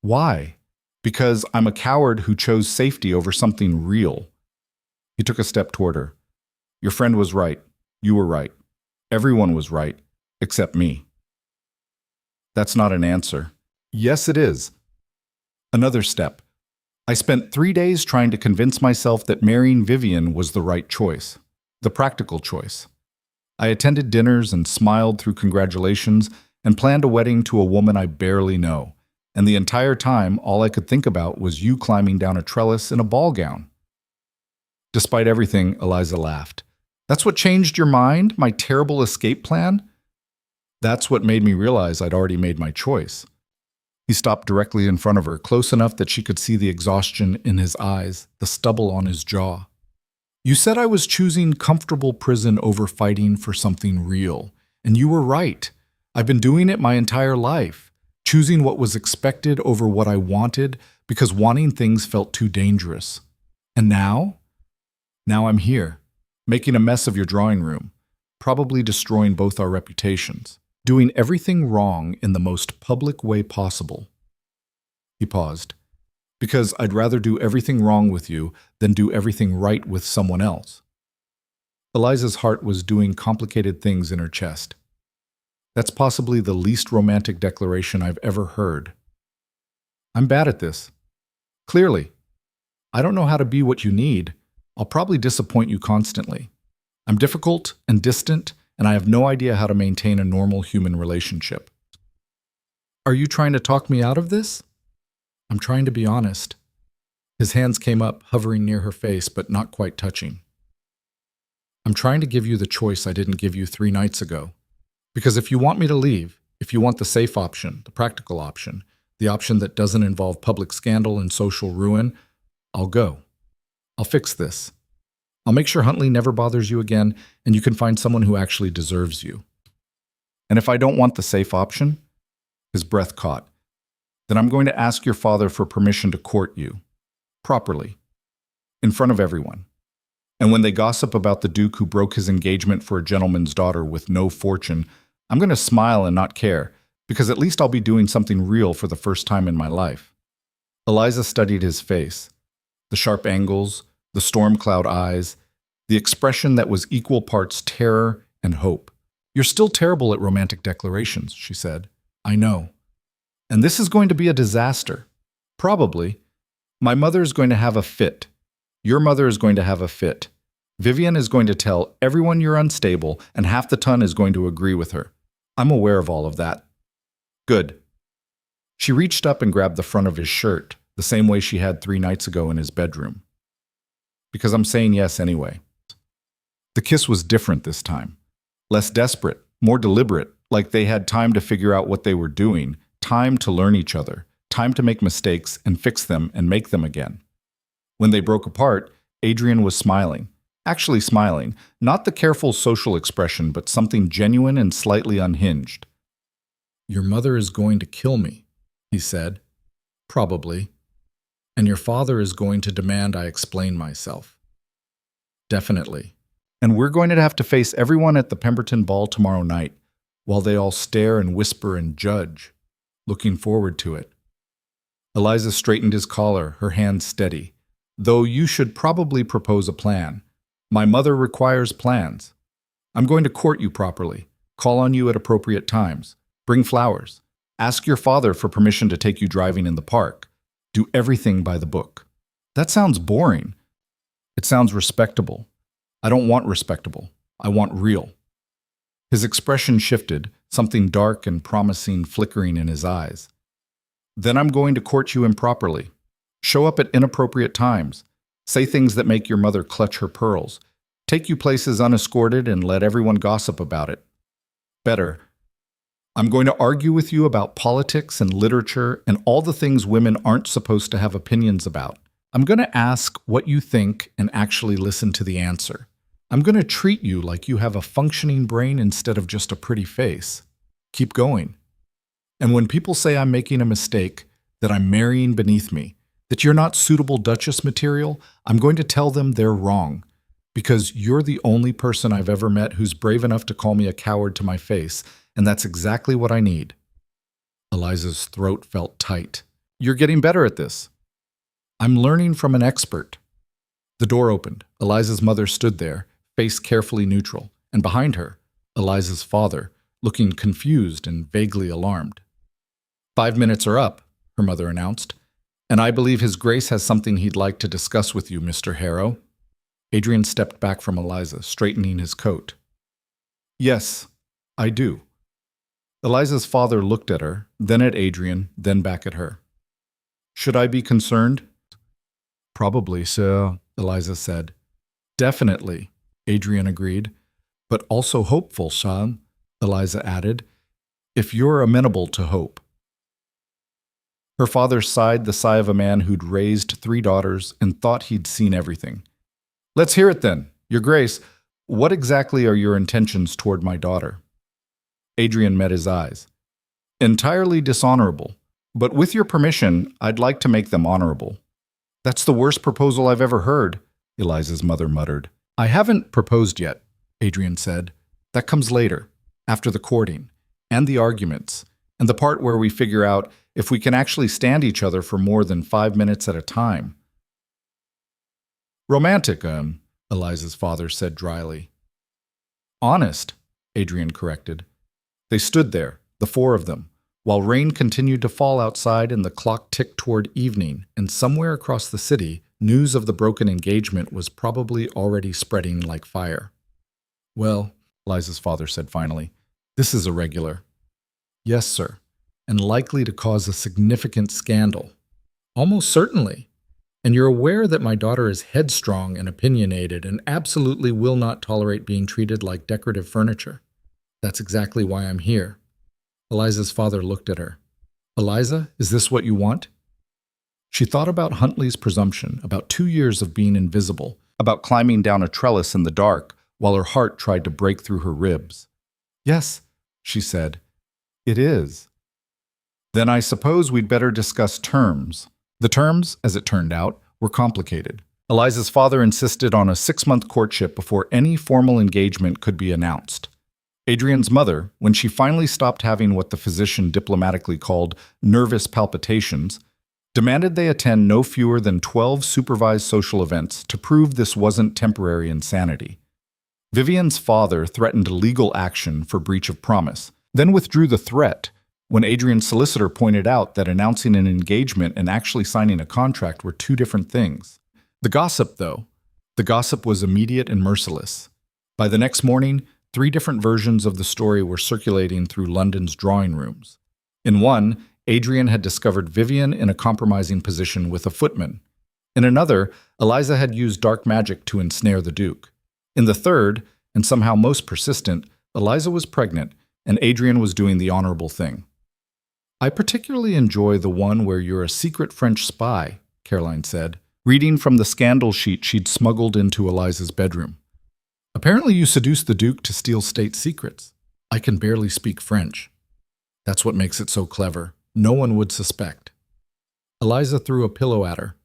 Why? Because I'm a coward who chose safety over something real. He took a step toward her. Your friend was right. You were right. Everyone was right, except me. That's not an answer. Yes, it is. Another step. I spent 3 days trying to convince myself that marrying Vivian was the right choice, the practical choice. I attended dinners and smiled through congratulations and planned a wedding to a woman I barely know. And the entire time, all I could think about was you climbing down a trellis in a ball gown. Despite everything, Eliza laughed. That's what changed your mind? My terrible escape plan? That's what made me realize I'd already made my choice. He stopped directly in front of her, close enough that she could see the exhaustion in his eyes, the stubble on his jaw. You said I was choosing comfortable prison over fighting for something real, and you were right. I've been doing it my entire life, choosing what was expected over what I wanted because wanting things felt too dangerous. And now? Now I'm here, making a mess of your drawing room, probably destroying both our reputations, doing everything wrong in the most public way possible. He paused. Because I'd rather do everything wrong with you than do everything right with someone else. Eliza's heart was doing complicated things in her chest. That's possibly the least romantic declaration I've ever heard. I'm bad at this. Clearly. I don't know how to be what you need. I'll probably disappoint you constantly. I'm difficult and distant, and I have no idea how to maintain a normal human relationship. Are you trying to talk me out of this? I'm trying to be honest. His hands came up, hovering near her face, but not quite touching. I'm trying to give you the choice I didn't give you 3 nights ago. Because if you want me to leave, if you want the safe option, the practical option, the option that doesn't involve public scandal and social ruin, I'll go. I'll fix this. I'll make sure Huntley never bothers you again, and you can find someone who actually deserves you. And if I don't want the safe option, his breath caught, then I'm going to ask your father for permission to court you, properly, in front of everyone. And when they gossip about the Duke who broke his engagement for a gentleman's daughter with no fortune, I'm going to smile and not care, because at least I'll be doing something real for the first time in my life. Eliza studied his face, the sharp angles, the storm cloud eyes, the expression that was equal parts terror and hope. You're still terrible at romantic declarations, she said. I know. And this is going to be a disaster. Probably. My mother is going to have a fit. Your mother is going to have a fit. Vivian is going to tell everyone you're unstable, and half the ton is going to agree with her. I'm aware of all of that. Good. She reached up and grabbed the front of his shirt, the same way she had 3 nights ago in his bedroom. Because I'm saying yes anyway. The kiss was different this time. Less desperate, more deliberate, like they had time to figure out what they were doing, time to learn each other, time to make mistakes and fix them and make them again. When they broke apart, Adrien was smiling. Actually smiling, not the careful social expression, but something genuine and slightly unhinged. Your mother is going to kill me, he said. Probably. And your father is going to demand I explain myself. Definitely. And we're going to have to face everyone at the Pemberton Ball tomorrow night, while they all stare and whisper and judge. Looking forward to it. Eliza straightened his collar, her hands steady. Though you should probably propose a plan. My mother requires plans. I'm going to court you properly, call on you at appropriate times, bring flowers, ask your father for permission to take you driving in the park. Do everything by the book. That sounds boring. It sounds respectable. I don't want respectable. I want real. His expression shifted, something dark and promising flickering in his eyes. Then I'm going to court you improperly. Show up at inappropriate times. Say things that make your mother clutch her pearls. Take you places unescorted and let everyone gossip about it. Better, I'm going to argue with you about politics and literature and all the things women aren't supposed to have opinions about. I'm going to ask what you think and actually listen to the answer. I'm going to treat you like you have a functioning brain instead of just a pretty face. Keep going. And when people say I'm making a mistake, that I'm marrying beneath me, that you're not suitable Duchess material, I'm going to tell them they're wrong. Because you're the only person I've ever met who's brave enough to call me a coward to my face, and that's exactly what I need. Eliza's throat felt tight. You're getting better at this. I'm learning from an expert. The door opened. Eliza's mother stood there, face carefully neutral, and behind her, Eliza's father, looking confused and vaguely alarmed. 5 minutes are up, her mother announced, and I believe His Grace has something he'd like to discuss with you, Mr. Harrow. Adrien stepped back from Eliza, straightening his coat. Yes, I do. Eliza's father looked at her, then at Adrien, then back at her. Should I be concerned? Probably, sir, Eliza said. Definitely, Adrien agreed. But also hopeful, Sean, Eliza added, if you're amenable to hope. Her father sighed the sigh of a man who'd raised 3 daughters and thought he'd seen everything. Let's hear it then. Your Grace, what exactly are your intentions toward my daughter? Adrien met his eyes. Entirely dishonorable, but with your permission, I'd like to make them honorable. That's the worst proposal I've ever heard, Eliza's mother muttered. I haven't proposed yet, Adrien said. That comes later, after the courting, and the arguments, and the part where we figure out if we can actually stand each other for more than 5 minutes at a time. Romantic, Eliza's father said dryly. Honest, Adrien corrected. They stood there, the 4 of them, while rain continued to fall outside and the clock ticked toward evening, and somewhere across the city, news of the broken engagement was probably already spreading like fire. Well, Eliza's father said finally, this is irregular. Yes, sir, and likely to cause a significant scandal. Almost certainly. And you're aware that my daughter is headstrong and opinionated and absolutely will not tolerate being treated like decorative furniture. That's exactly why I'm here. Eliza's father looked at her. Eliza, is this what you want? She thought about Huntley's presumption, about 2 years of being invisible, about climbing down a trellis in the dark while her heart tried to break through her ribs. Yes, she said. It is. Then I suppose we'd better discuss terms. The terms, as it turned out, were complicated. Eliza's father insisted on a 6-month courtship before any formal engagement could be announced. Adrien's mother, when she finally stopped having what the physician diplomatically called nervous palpitations, demanded they attend no fewer than 12 supervised social events to prove this wasn't temporary insanity. Vivian's father threatened legal action for breach of promise, then withdrew the threat when Adrien's solicitor pointed out that announcing an engagement and actually signing a contract were 2 different things. The gossip was immediate and merciless. By the next morning, 3 different versions of the story were circulating through London's drawing rooms. In one, Adrien had discovered Vivian in a compromising position with a footman. In another, Eliza had used dark magic to ensnare the Duke. In the third, and somehow most persistent, Eliza was pregnant, and Adrien was doing the honorable thing. I particularly enjoy the one where you're a secret French spy, Caroline said, reading from the scandal sheet she'd smuggled into Eliza's bedroom. Apparently you seduced the Duke to steal state secrets. I can barely speak French. That's what makes it so clever. No one would suspect. Eliza threw a pillow at her.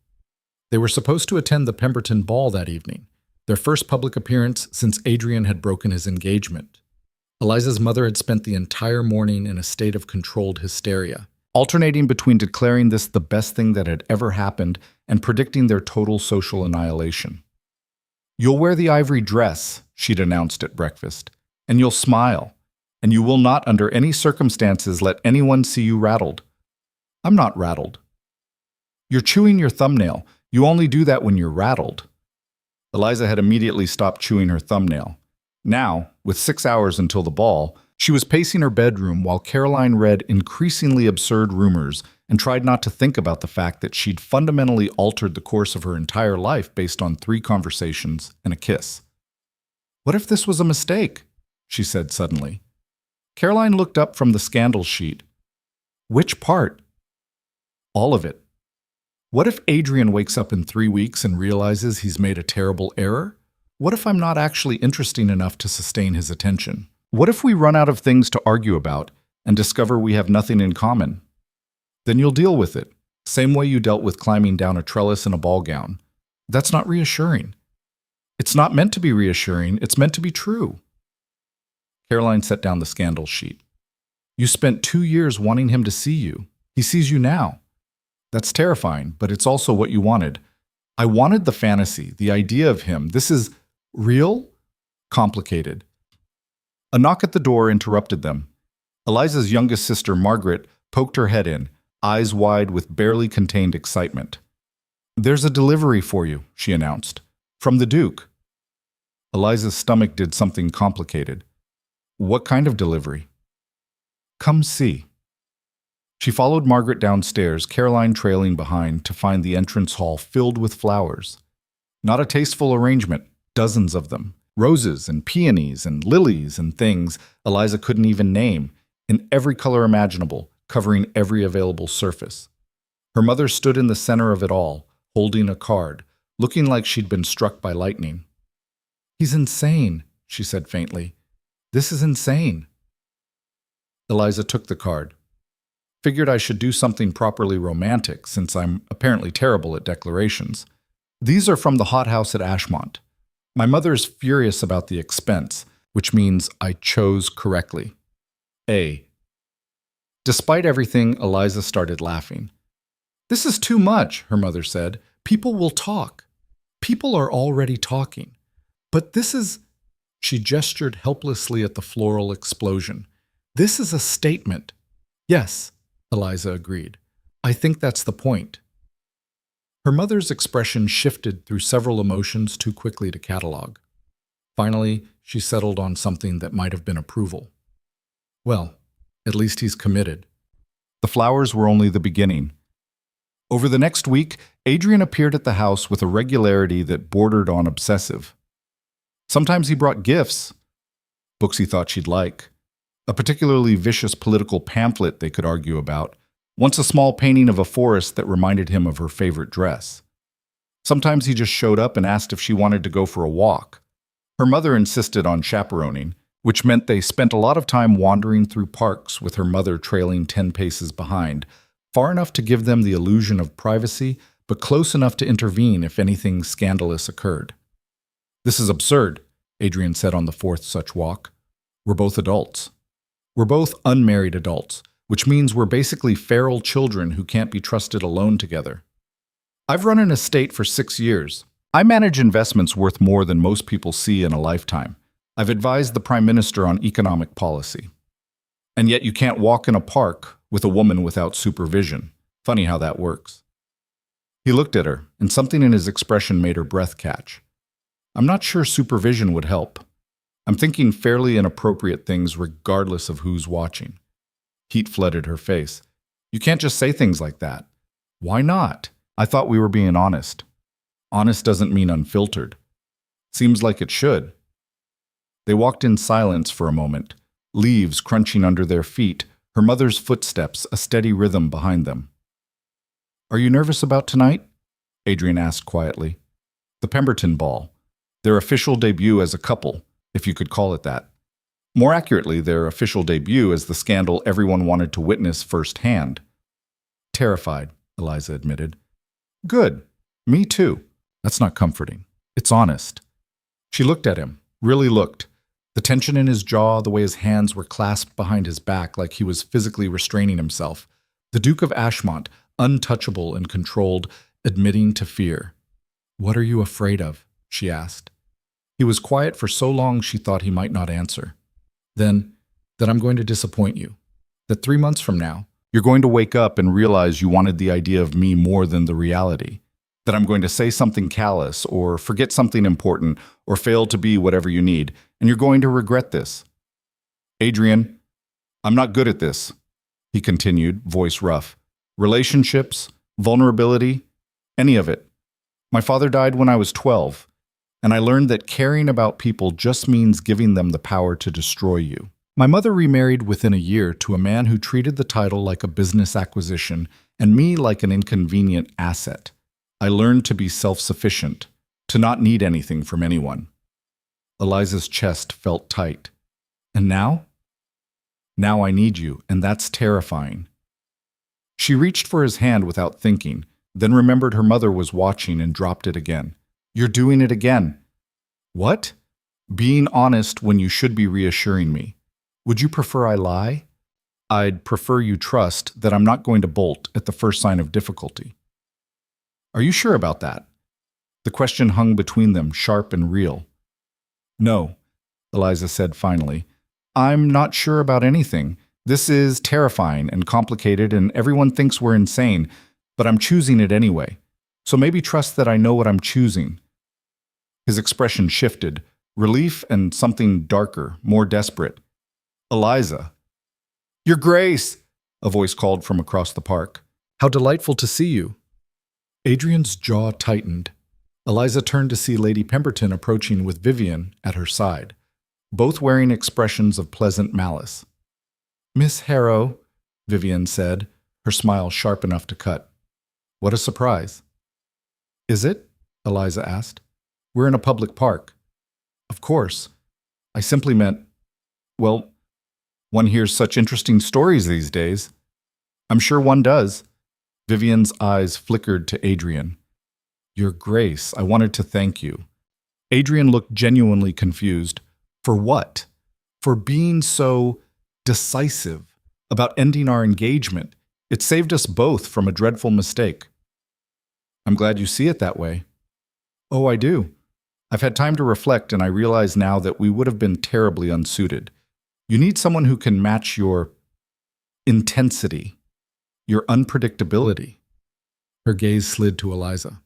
They were supposed to attend the Pemberton Ball that evening, their first public appearance since Adrien had broken his engagement. Eliza's mother had spent the entire morning in a state of controlled hysteria, alternating between declaring this the best thing that had ever happened and predicting their total social annihilation. You'll wear the ivory dress, she'd announced at breakfast, and you'll smile, and you will not under any circumstances let anyone see you rattled. I'm not rattled. You're chewing your thumbnail. You only do that when you're rattled. Eliza had immediately stopped chewing her thumbnail. Now, with 6 hours until the ball, she was pacing her bedroom while Caroline read increasingly absurd rumors and tried not to think about the fact that she'd fundamentally altered the course of her entire life based on 3 conversations and a kiss. What if this was a mistake? She said suddenly. Caroline looked up from the scandal sheet. Which part? All of it. What if Adrien wakes up in 3 weeks and realizes he's made a terrible error? What if I'm not actually interesting enough to sustain his attention? What if we run out of things to argue about and discover we have nothing in common? Then you'll deal with it, same way you dealt with climbing down a trellis in a ball gown. That's not reassuring. It's not meant to be reassuring, it's meant to be true. Caroline set down the scandal sheet. You spent 2 years wanting him to see you. He sees you now. That's terrifying, but it's also what you wanted. I wanted the fantasy, the idea of him. This is real? Complicated. A knock at the door interrupted them. Eliza's youngest sister, Margaret, poked her head in, eyes wide with barely contained excitement. "There's a delivery for you," she announced. "From the Duke." Eliza's stomach did something complicated. "What kind of delivery?" "Come see." She followed Margaret downstairs, Caroline trailing behind, to find the entrance hall filled with flowers. Not a tasteful arrangement, dozens of them. Roses and peonies and lilies and things Eliza couldn't even name, in every color imaginable, covering every available surface. Her mother stood in the center of it all, holding a card, looking like she'd been struck by lightning. "He's insane," she said faintly. "This is insane." Eliza took the card. Figured I should do something properly romantic, since I'm apparently terrible at declarations. "These are from the hothouse at Ashmont. My mother is furious about the expense, which means I chose correctly. A." Despite everything, Eliza started laughing. "This is too much," her mother said. "People will talk. People are already talking. But this is—" She gestured helplessly at the floral explosion. "This is a statement." "Yes," Eliza agreed. "I think that's the point." Her mother's expression shifted through several emotions too quickly to catalog. Finally, she settled on something that might have been approval. "Well, at least he's committed." The flowers were only the beginning. Over the next week, Adrien appeared at the house with a regularity that bordered on obsessive. Sometimes he brought gifts, books he thought she'd like, a particularly vicious political pamphlet they could argue about, once a small painting of a forest that reminded him of her favorite dress. Sometimes he just showed up and asked if she wanted to go for a walk. Her mother insisted on chaperoning, which meant they spent a lot of time wandering through parks with her mother trailing 10 paces behind, far enough to give them the illusion of privacy, but close enough to intervene if anything scandalous occurred. "This is absurd," Adrien said on the fourth such walk. "We're both adults. We're both unmarried adults, which means we're basically feral children who can't be trusted alone together. I've run an estate for 6 years. I manage investments worth more than most people see in a lifetime. I've advised the Prime Minister on economic policy. And yet you can't walk in a park with a woman without supervision. Funny how that works." He looked at her, and something in his expression made her breath catch. "I'm not sure supervision would help. I'm thinking fairly inappropriate things regardless of who's watching." Heat flooded her face. "You can't just say things like that." "Why not? I thought we were being honest." "Honest doesn't mean unfiltered." "Seems like it should." They walked in silence for a moment, leaves crunching under their feet, her mother's footsteps a steady rhythm behind them. "Are you nervous about tonight?" Adrien asked quietly. "The Pemberton Ball. Their official debut as a couple, if you could call it that. More accurately, their official debut as the scandal everyone wanted to witness firsthand." "Terrified," Eliza admitted. "Good. Me too." "That's not comforting. It's honest." She looked at him, really looked. The tension in his jaw, the way his hands were clasped behind his back like he was physically restraining himself. The Duke of Ashmont, untouchable and controlled, admitting to fear. "What are you afraid of?" she asked. He was quiet for so long she thought he might not answer. "Then, that I'm going to disappoint you. That 3 months from now, you're going to wake up and realize you wanted the idea of me more than the reality. That I'm going to say something callous, or forget something important, or fail to be whatever you need, and you're going to regret this." "Adrien, I'm not good at this," he continued, voice rough. "Relationships, vulnerability, any of it. My father died when I was 12. And I learned that caring about people just means giving them the power to destroy you. My mother remarried within a year to a man who treated the title like a business acquisition and me like an inconvenient asset. I learned to be self-sufficient, to not need anything from anyone." Eliza's chest felt tight. "And now?" "Now I need you, and that's terrifying." She reached for his hand without thinking, then remembered her mother was watching and dropped it again. "You're doing it again." "What?" "Being honest when you should be reassuring me. Would you prefer I lie?" I'd prefer you trust that I'm not going to bolt at the first sign of difficulty. Are you sure about that? The question hung between them, sharp and real. No, Eliza said finally. I'm not sure about anything. This is terrifying and complicated, and everyone thinks we're insane, but I'm choosing it anyway. So maybe trust that I know what I'm choosing. His expression shifted, relief and something darker, more desperate. Eliza. Your Grace, a voice called from across the park. How delightful to see you. Adrien's jaw tightened. Eliza turned to see Lady Pemberton approaching with Vivian at her side, both wearing expressions of pleasant malice. Miss Harrow, Vivian said, her smile sharp enough to cut. What a surprise. Is it? Eliza asked. We're in a public park. Of course. I simply meant, well, one hears such interesting stories these days. I'm sure one does. Vivian's eyes flickered to Adrien. Your Grace, I wanted to thank you. Adrien looked genuinely confused. For what? For being so decisive about ending our engagement. It saved us both from a dreadful mistake. I'm glad you see it that way. Oh, I do. I've had time to reflect, and I realize now that we would have been terribly unsuited. You need someone who can match your intensity, your unpredictability. Her gaze slid to Eliza.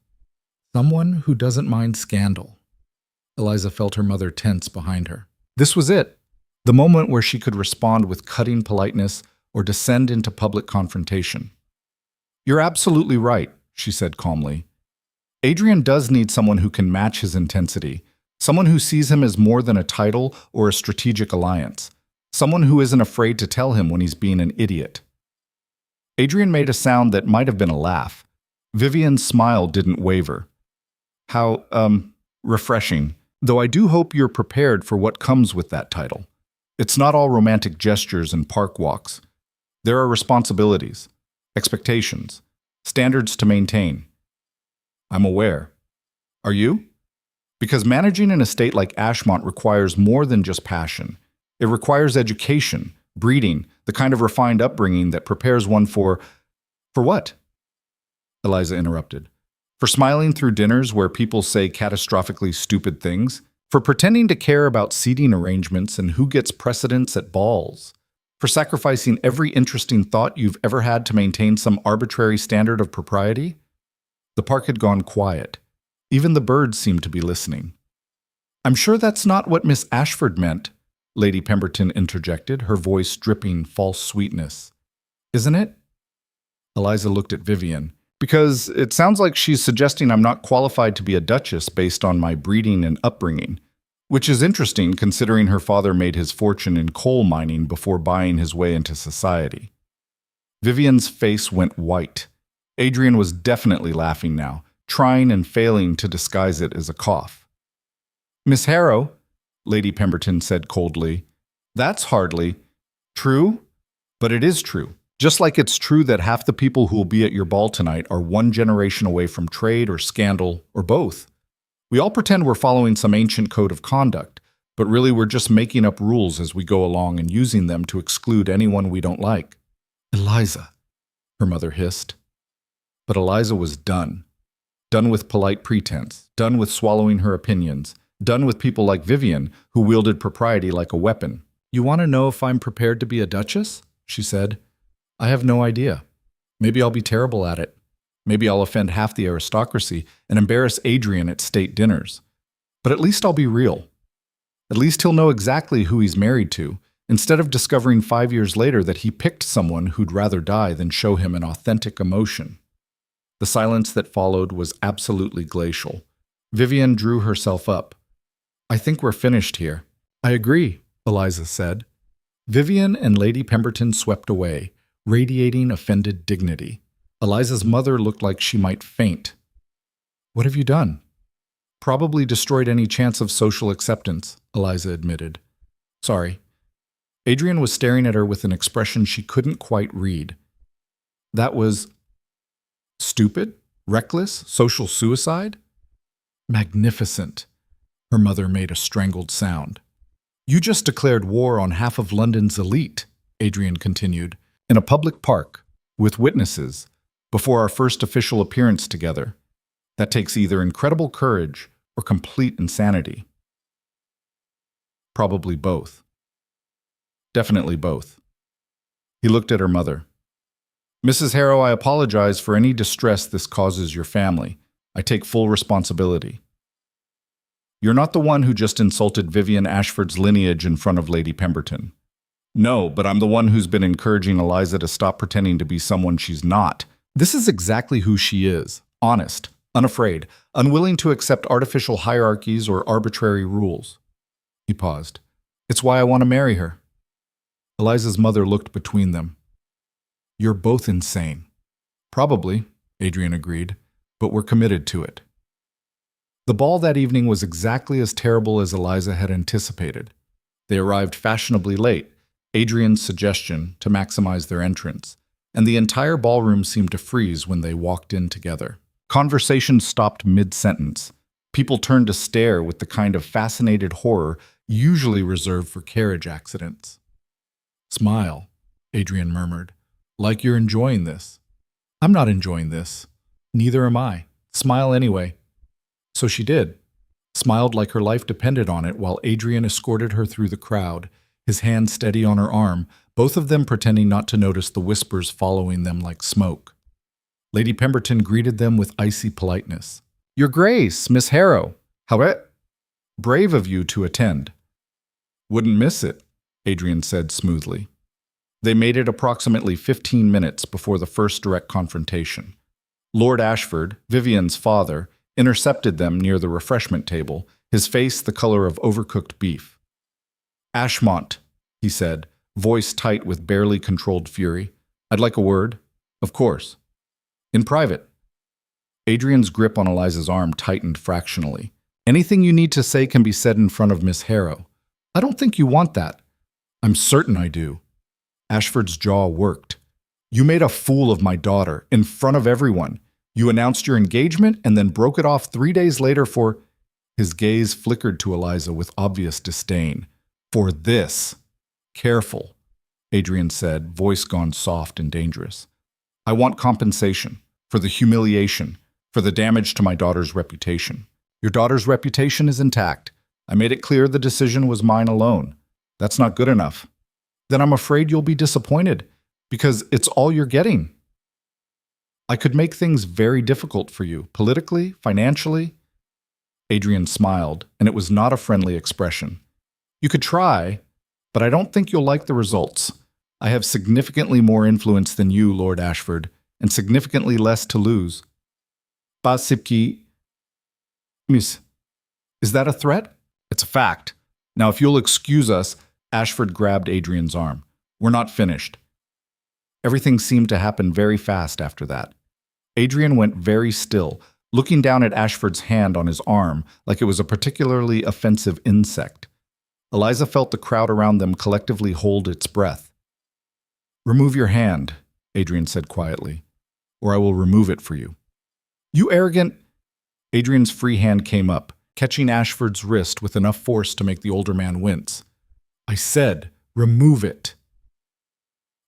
Someone who doesn't mind scandal. Eliza felt her mother tense behind her. This was it, the moment where she could respond with cutting politeness or descend into public confrontation. You're absolutely right, she said calmly. Adrien does need someone who can match his intensity, someone who sees him as more than a title or a strategic alliance, someone who isn't afraid to tell him when he's being an idiot. Adrien made a sound that might have been a laugh. Vivian's smile didn't waver. How, refreshing. Though I do hope you're prepared for what comes with that title. It's not all romantic gestures and park walks. There are responsibilities, expectations, standards to maintain. I'm aware. Are you? Because managing an estate like Ashmont requires more than just passion. It requires education, breeding, the kind of refined upbringing that prepares one for what? Eliza interrupted. For smiling through dinners where people say catastrophically stupid things, for pretending to care about seating arrangements and who gets precedence at balls, for sacrificing every interesting thought you've ever had to maintain some arbitrary standard of propriety? The park had gone quiet. Even the birds seemed to be listening. I'm sure that's not what Miss Ashford meant, Lady Pemberton interjected, her voice dripping false sweetness. Isn't it? Eliza looked at Vivian. Because it sounds like she's suggesting I'm not qualified to be a duchess based on my breeding and upbringing, which is interesting considering her father made his fortune in coal mining before buying his way into society. Vivian's face went white. Adrien was definitely laughing now, trying and failing to disguise it as a cough. Miss Harrow, Lady Pemberton said coldly, that's hardly true, but it is true. Just like it's true that half the people who will be at your ball tonight are one generation away from trade or scandal or both. We all pretend we're following some ancient code of conduct, but really we're just making up rules as we go along and using them to exclude anyone we don't like. Eliza, her mother hissed. But Eliza was done. Done with polite pretense, done with swallowing her opinions, done with people like Vivian who wielded propriety like a weapon. You want to know if I'm prepared to be a duchess? She said. I have no idea. Maybe I'll be terrible at it. Maybe I'll offend half the aristocracy and embarrass Adrien at state dinners. But at least I'll be real. At least he'll know exactly who he's married to, instead of discovering 5 years later that he picked someone who'd rather die than show him an authentic emotion. The silence that followed was absolutely glacial. Vivian drew herself up. I think we're finished here. I agree, Eliza said. Vivian and Lady Pemberton swept away, radiating offended dignity. Eliza's mother looked like she might faint. What have you done? Probably destroyed any chance of social acceptance, Eliza admitted. Sorry. Adrien was staring at her with an expression she couldn't quite read. That was stupid? Reckless? Social suicide? Magnificent. Her mother made a strangled sound. You just declared war on half of London's elite, Adrien continued, in a public park, with witnesses, before our first official appearance together. That takes either incredible courage or complete insanity. Probably both. Definitely both. He looked at her mother. Mrs. Harrow, I apologize for any distress this causes your family. I take full responsibility. You're not the one who just insulted Vivian Ashford's lineage in front of Lady Pemberton. No, but I'm the one who's been encouraging Eliza to stop pretending to be someone she's not. This is exactly who she is. Honest, unafraid, unwilling to accept artificial hierarchies or arbitrary rules. He paused. It's why I want to marry her. Eliza's mother looked between them. You're both insane. Probably, Adrien agreed, but we're committed to it. The ball that evening was exactly as terrible as Eliza had anticipated. They arrived fashionably late, Adrien's suggestion to maximize their entrance, and the entire ballroom seemed to freeze when they walked in together. Conversation stopped mid-sentence. People turned to stare with the kind of fascinated horror usually reserved for carriage accidents. Smile, Adrien murmured, like you're enjoying this. I'm not enjoying this. Neither am I. Smile anyway. So she did. Smiled like her life depended on it while Adrien escorted her through the crowd, his hand steady on her arm, both of them pretending not to notice the whispers following them like smoke. Lady Pemberton greeted them with icy politeness. Your Grace, Miss Harrow. However, brave of you to attend. Wouldn't miss it, Adrien said smoothly. They made it approximately 15 minutes before the first direct confrontation. Lord Ashford, Vivian's father, intercepted them near the refreshment table, his face the color of overcooked beef. Ashmont, he said, voice tight with barely controlled fury. I'd like a word. Of course. In private. Adrien's grip on Eliza's arm tightened fractionally. Anything you need to say can be said in front of Miss Harrow. I don't think you want that. I'm certain I do. Ashford's jaw worked. You made a fool of my daughter, in front of everyone. You announced your engagement and then broke it off 3 days later for... His gaze flickered to Eliza with obvious disdain. For this. Careful, Adrien said, voice gone soft and dangerous. I want compensation. For the humiliation. For the damage to my daughter's reputation. Your daughter's reputation is intact. I made it clear the decision was mine alone. That's not good enough. Then I'm afraid you'll be disappointed, because it's all you're getting. I could make things very difficult for you, politically, financially. Adrien smiled, and it was not a friendly expression. You could try, but I don't think you'll like the results. I have significantly more influence than you, Lord Ashford, and significantly less to lose. Basipki... Miss, is that a threat? It's a fact. Now, if you'll excuse us, Ashford grabbed Adrien's arm. We're not finished. Everything seemed to happen very fast after that. Adrien went very still, looking down at Ashford's hand on his arm like it was a particularly offensive insect. Eliza felt the crowd around them collectively hold its breath. Remove your hand, Adrien said quietly, or I will remove it for you. You arrogant... Adrien's free hand came up, catching Ashford's wrist with enough force to make the older man wince. I said, remove it.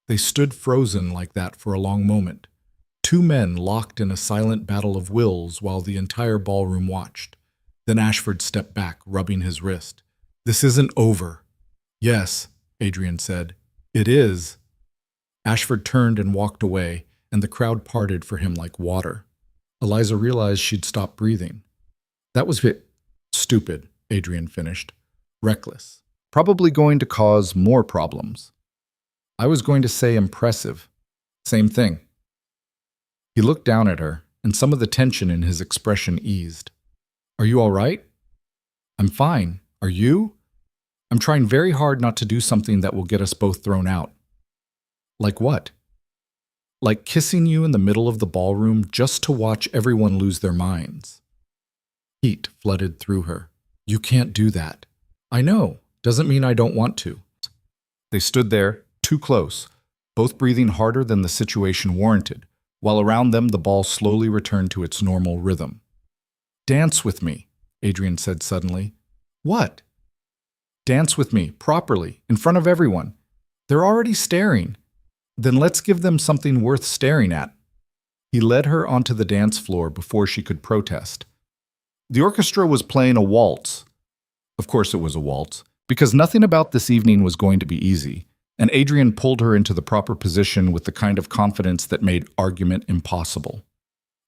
They stood frozen like that for a long moment. Two men locked in a silent battle of wills while the entire ballroom watched. Then Ashford stepped back, rubbing his wrist. This isn't over. Yes, Adrien said. It is. Ashford turned and walked away, and the crowd parted for him like water. Eliza realized she'd stopped breathing. That was stupid, Adrien finished. Reckless. Probably going to cause more problems. I was going to say impressive. Same thing. He looked down at her, and some of the tension in his expression eased. Are you all right? I'm fine. Are you? I'm trying very hard not to do something that will get us both thrown out. Like what? Like kissing you in the middle of the ballroom just to watch everyone lose their minds. Heat flooded through her. You can't do that. I know. Doesn't mean I don't want to. They stood there, too close, both breathing harder than the situation warranted, while around them the ball slowly returned to its normal rhythm. Dance with me, Adrien said suddenly. What? Dance with me, properly, in front of everyone. They're already staring. Then let's give them something worth staring at. He led her onto the dance floor before she could protest. The orchestra was playing a waltz. Of course it was a waltz, because nothing about this evening was going to be easy, and Adrien pulled her into the proper position with the kind of confidence that made argument impossible.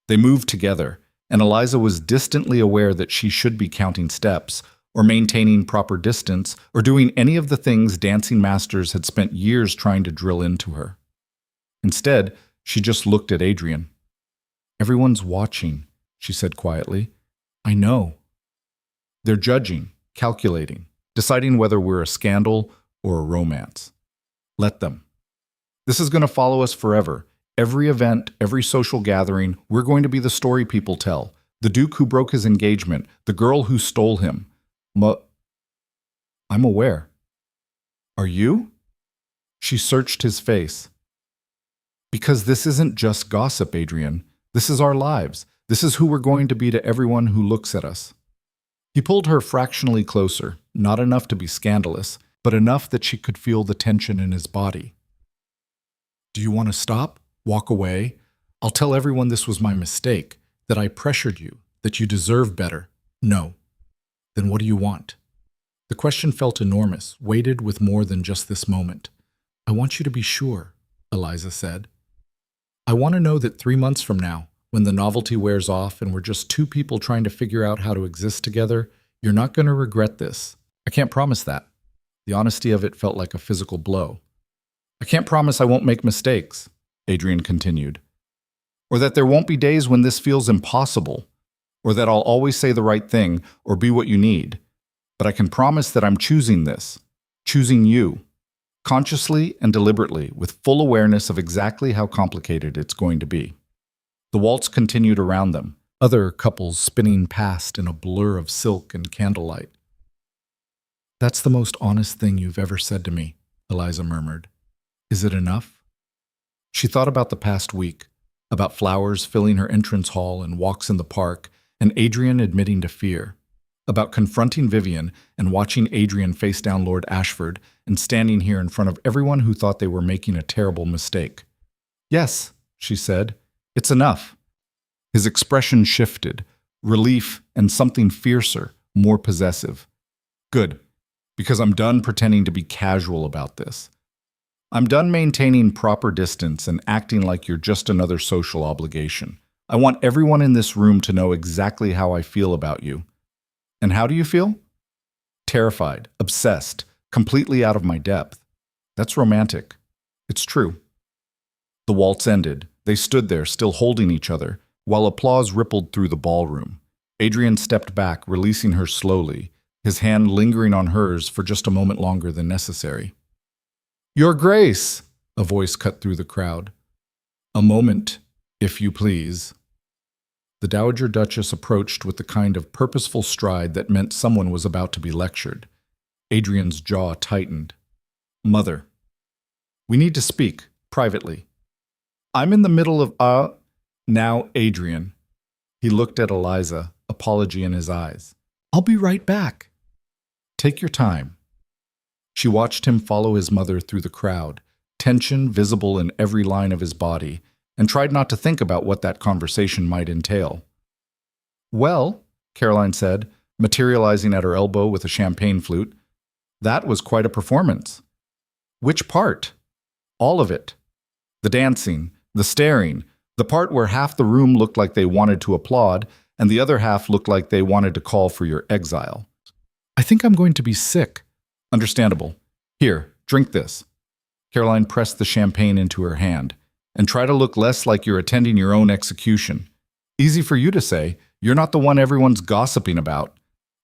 They moved together, and Eliza was distantly aware that she should be counting steps, or maintaining proper distance, or doing any of the things dancing masters had spent years trying to drill into her. Instead, she just looked at Adrien. "Everyone's watching," she said quietly. "I know. They're judging, calculating, deciding whether we're a scandal or a romance. Let them. This is going to follow us forever. Every event, every social gathering, we're going to be the story people tell. The Duke who broke his engagement, the girl who stole him. I'm aware. Are you?" She searched his face. "Because this isn't just gossip, Adrien. This is our lives. This is who we're going to be to everyone who looks at us." He pulled her fractionally closer, not enough to be scandalous, but enough that she could feel the tension in his body. "Do you want to stop? Walk away? I'll tell everyone this was my mistake, that I pressured you, that you deserve better. No. Then what do you want?" The question felt enormous, weighted with more than just this moment. "I want you to be sure," Eliza said. "I want to know that 3 months from now, when the novelty wears off and we're just two people trying to figure out how to exist together, you're not going to regret this. I can't promise that." The honesty of it felt like a physical blow. "I can't promise I won't make mistakes," Adrien continued. "Or that there won't be days when this feels impossible. Or that I'll always say the right thing or be what you need. But I can promise that I'm choosing this. Choosing you. Consciously and deliberately, with full awareness of exactly how complicated it's going to be." The waltz continued around them, other couples spinning past in a blur of silk and candlelight. "That's the most honest thing you've ever said to me," Eliza murmured. "Is it enough?" She thought about the past week, about flowers filling her entrance hall and walks in the park, and Adrien admitting to fear, about confronting Vivian and watching Adrien face down Lord Ashford and standing here in front of everyone who thought they were making a terrible mistake. "Yes," she said, "it's enough." His expression shifted, relief and something fiercer, more possessive. "Good, because I'm done pretending to be casual about this. I'm done maintaining proper distance and acting like you're just another social obligation. I want everyone in this room to know exactly how I feel about you." "And how do you feel?" "Terrified, obsessed, completely out of my depth." "That's romantic." "It's true." The waltz ended. They stood there, still holding each other, while applause rippled through the ballroom. Adrien stepped back, releasing her slowly, his hand lingering on hers for just a moment longer than necessary. "Your Grace!" a voice cut through the crowd. "A moment, if you please." The Dowager Duchess approached with the kind of purposeful stride that meant someone was about to be lectured. Adrien's jaw tightened. "Mother, we need to speak, privately. I'm in the middle of Now, Adrien." He looked at Eliza, apology in his eyes. "I'll be right back." "Take your time." She watched him follow his mother through the crowd, tension visible in every line of his body, and tried not to think about what that conversation might entail. "Well," Caroline said, materializing at her elbow with a champagne flute, "that was quite a performance." "Which part?" "All of it. The dancing, the staring, the part where half the room looked like they wanted to applaud, and the other half looked like they wanted to call for your exile." "I think I'm going to be sick." "Understandable. Here, drink this." Caroline pressed the champagne into her hand. "And try to look less like you're attending your own execution. Easy for you to say, you're not the one everyone's gossiping about.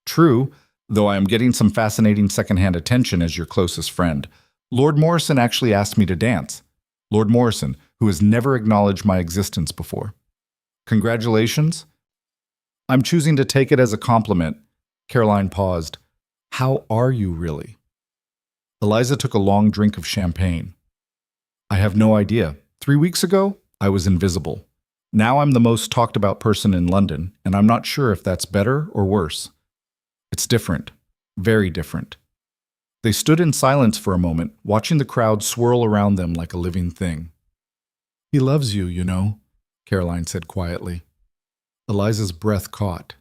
True, though I am getting some fascinating secondhand attention as your closest friend. Lord Morrison actually asked me to dance. Lord Morrison, who has never acknowledged my existence before. Congratulations." "I'm choosing to take it as a compliment." Caroline paused. "How are you really?" Eliza took a long drink of champagne. "I have no idea. 3 weeks ago, I was invisible. Now I'm the most talked about person in London, and I'm not sure if that's better or worse. It's different. Very different." They stood in silence for a moment, watching the crowd swirl around them like a living thing. "He loves you, you know," Caroline said quietly. Eliza's breath caught.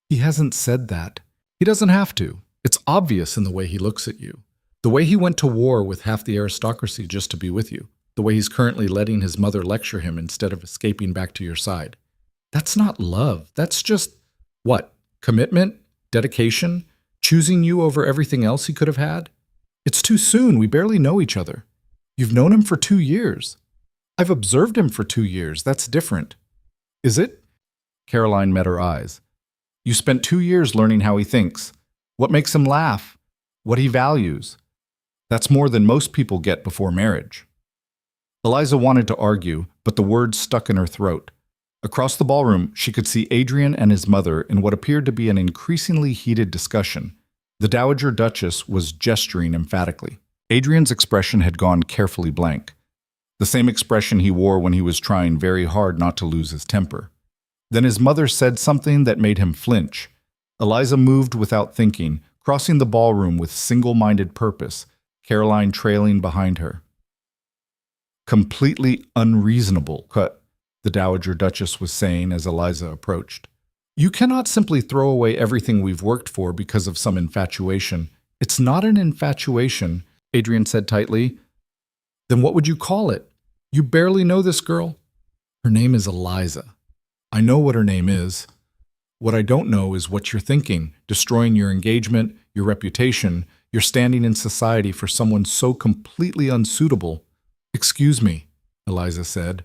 "He hasn't said that. He doesn't have to. It's obvious in the way he looks at you. The way he went to war with half the aristocracy just to be with you. The way he's currently letting his mother lecture him instead of escaping back to your side. That's not love. That's just, what, commitment? Dedication? Choosing you over everything else he could have had? It's too soon. We barely know each other. You've known him for 2 years. I've observed him for 2 years. That's different." "Is it?" Caroline met her eyes. "You spent 2 years learning how he thinks, what makes him laugh, what he values. That's more than most people get before marriage." Eliza wanted to argue, but the words stuck in her throat. Across the ballroom, she could see Adrien and his mother in what appeared to be an increasingly heated discussion. The Dowager Duchess was gesturing emphatically. Adrien's expression had gone carefully blank, the same expression he wore when he was trying very hard not to lose his temper. Then his mother said something that made him flinch. Eliza moved without thinking, crossing the ballroom with single-minded purpose, Caroline trailing behind her. "Completely unreasonable," the Dowager Duchess was saying as Eliza approached. "You cannot simply throw away everything we've worked for because of some infatuation." "It's not an infatuation," Adrien said tightly. "Then what would you call it? You barely know this girl." "Her name is Eliza. I know what her name is. What I don't know is what you're thinking, destroying your engagement, your reputation, your standing in society for someone so completely unsuitable." "Excuse me," Eliza said.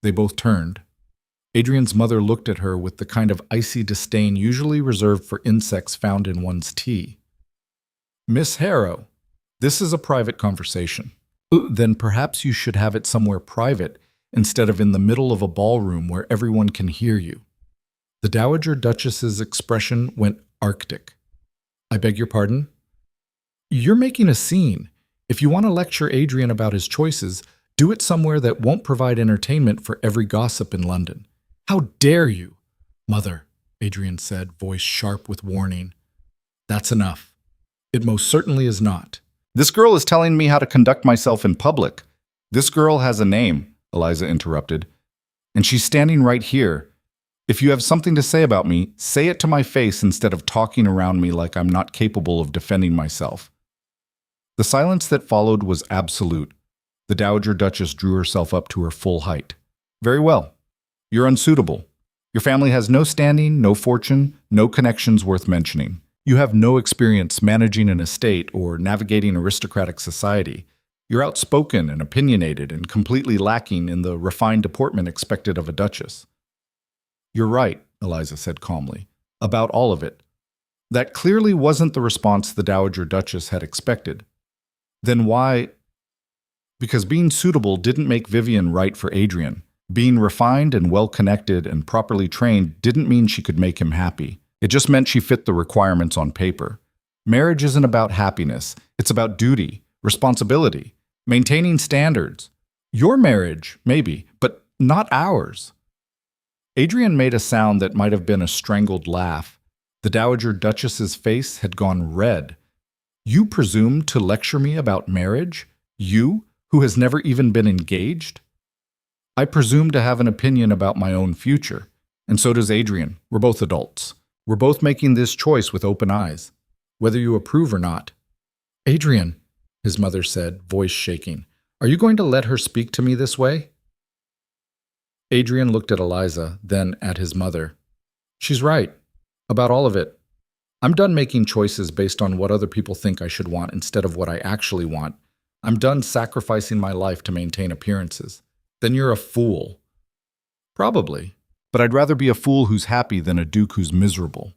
They both turned. Adrien's mother looked at her with the kind of icy disdain usually reserved for insects found in one's tea. "Miss Harrow, this is a private conversation." "Then perhaps you should have it somewhere private instead of in the middle of a ballroom where everyone can hear you." The Dowager Duchess's expression went arctic. "I beg your pardon?" "You're making a scene. If you want to lecture Adrien about his choices, do it somewhere that won't provide entertainment for every gossip in London." "How dare you?" "Mother," Adrien said, voice sharp with warning. "That's enough." "It most certainly is not." "This girl is telling me how to conduct myself in public." "This girl has a name," Eliza interrupted, "and she's standing right here. If you have something to say about me, say it to my face instead of talking around me like I'm not capable of defending myself." The silence that followed was absolute. The Dowager Duchess drew herself up to her full height. "Very well. You're unsuitable. Your family has no standing, no fortune, no connections worth mentioning. You have no experience managing an estate or navigating aristocratic society. You're outspoken and opinionated and completely lacking in the refined deportment expected of a duchess." "You're right," Eliza said calmly, "about all of it." That clearly wasn't the response the Dowager Duchess had expected. Then why? Because being suitable didn't make Vivian right for Adrien. Being refined and well-connected and properly trained didn't mean she could make him happy. It just meant she fit the requirements on paper. Marriage isn't about happiness. It's about duty, responsibility, maintaining standards. Your marriage, maybe, but not ours. Adrien made a sound that might have been a strangled laugh. The Dowager Duchess's face had gone red. "You presume to lecture me about marriage? You, who has never even been engaged?" "I presume to have an opinion about my own future. And so does Adrien. We're both adults. We're both making this choice with open eyes, whether you approve or not." "Adrien," his mother said, voice shaking, "are you going to let her speak to me this way?" Adrien looked at Eliza, then at his mother. "She's right. About all of it. I'm done making choices based on what other people think I should want instead of what I actually want. I'm done sacrificing my life to maintain appearances." "Then you're a fool." "Probably. But I'd rather be a fool who's happy than a duke who's miserable."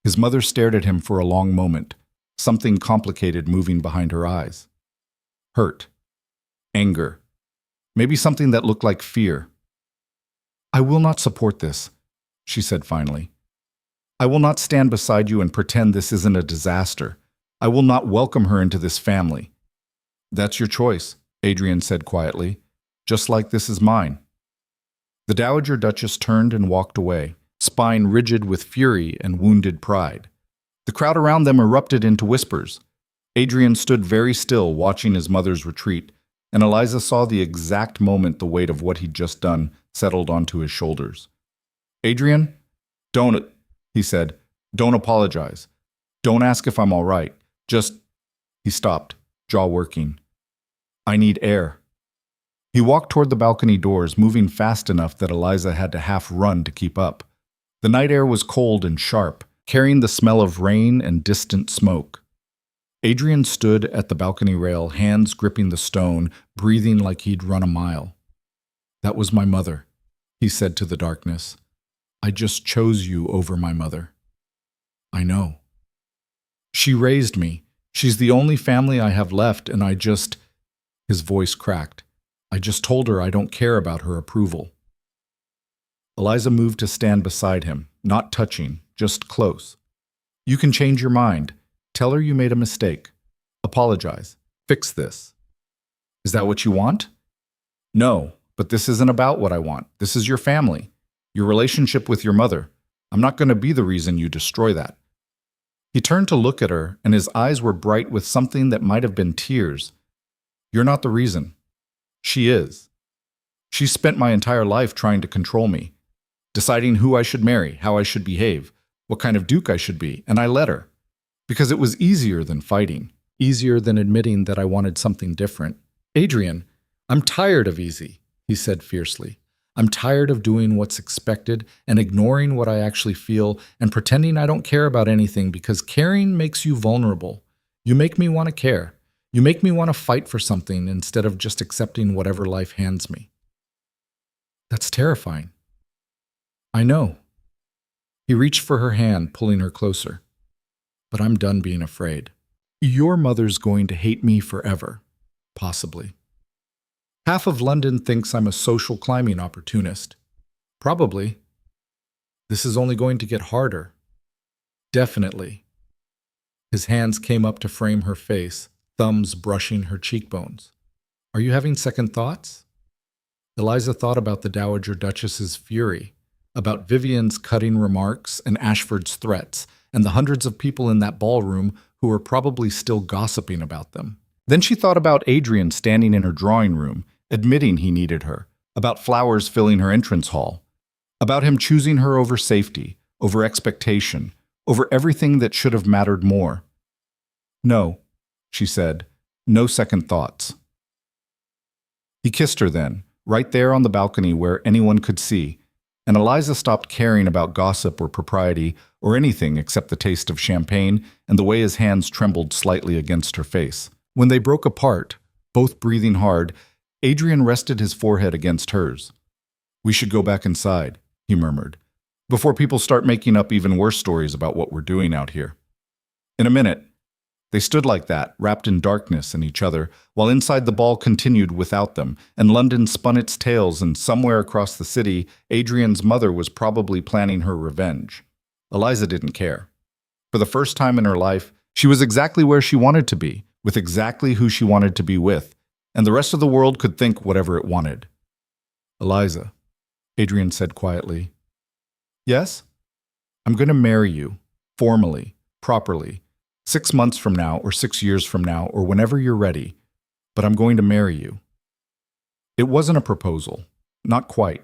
His mother stared at him for a long moment, something complicated moving behind her eyes. Hurt. Anger. Maybe something that looked like fear. "I will not support this," she said finally. "I will not stand beside you and pretend this isn't a disaster. I will not welcome her into this family." "That's your choice," Adrien said quietly, "just like this is mine." The Dowager Duchess turned and walked away, spine rigid with fury and wounded pride. The crowd around them erupted into whispers. Adrien stood very still, watching his mother's retreat, and Eliza saw the exact moment the weight of what he'd just done settled onto his shoulders. Adrien, don't, he said, don't apologize. Don't ask if I'm all right. Just, he stopped, jaw working. I need air. He walked toward the balcony doors, moving fast enough that Eliza had to half run to keep up. The night air was cold and sharp, carrying the smell of rain and distant smoke. Adrien stood at the balcony rail, hands gripping the stone, breathing like he'd run a mile. That was my mother, he said to the darkness. I just chose you over my mother. I know. She raised me. She's the only family I have left, and his voice cracked. I just told her I don't care about her approval. Eliza moved to stand beside him, not touching, just close. You can change your mind. Tell her you made a mistake. Apologize. Fix this. Is that what you want? No, but this isn't about what I want. This is your family, your relationship with your mother. I'm not going to be the reason you destroy that. He turned to look at her, and his eyes were bright with something that might have been tears. You're not the reason. She is. She spent my entire life trying to control me, deciding who I should marry, how I should behave, what kind of duke I should be, and I let her. Because it was easier than fighting, easier than admitting that I wanted something different. Adrien, I'm tired of easy, he said fiercely. I'm tired of doing what's expected and ignoring what I actually feel and pretending I don't care about anything because caring makes you vulnerable. You make me want to care. You make me want to fight for something instead of just accepting whatever life hands me. That's terrifying. I know. He reached for her hand, pulling her closer. But I'm done being afraid. Your mother's going to hate me forever, possibly. Half of London thinks I'm a social climbing opportunist. Probably. This is only going to get harder. Definitely. His hands came up to frame her face, thumbs brushing her cheekbones. Are you having second thoughts? Eliza thought about the Dowager Duchess's fury, about Vivian's cutting remarks and Ashford's threats, and the hundreds of people in that ballroom who were probably still gossiping about them. Then she thought about Adrien standing in her drawing room, admitting he needed her, about flowers filling her entrance hall, about him choosing her over safety, over expectation, over everything that should have mattered more. No, she said, no second thoughts. He kissed her then, right there on the balcony where anyone could see, and Eliza stopped caring about gossip or propriety or anything except the taste of champagne and the way his hands trembled slightly against her face. When they broke apart, both breathing hard, Adrien rested his forehead against hers. We should go back inside, he murmured, before people start making up even worse stories about what we're doing out here. In a minute, they stood like that, wrapped in darkness and each other, while inside the ball continued without them, and London spun its tales, and somewhere across the city, Adrien's mother was probably planning her revenge. Eliza didn't care. For the first time in her life, she was exactly where she wanted to be, with exactly who she wanted to be with, and the rest of the world could think whatever it wanted. Eliza, Adrien said quietly. Yes? I'm going to marry you, formally, properly, 6 months from now or 6 years from now or whenever you're ready, but I'm going to marry you. It wasn't a proposal, not quite,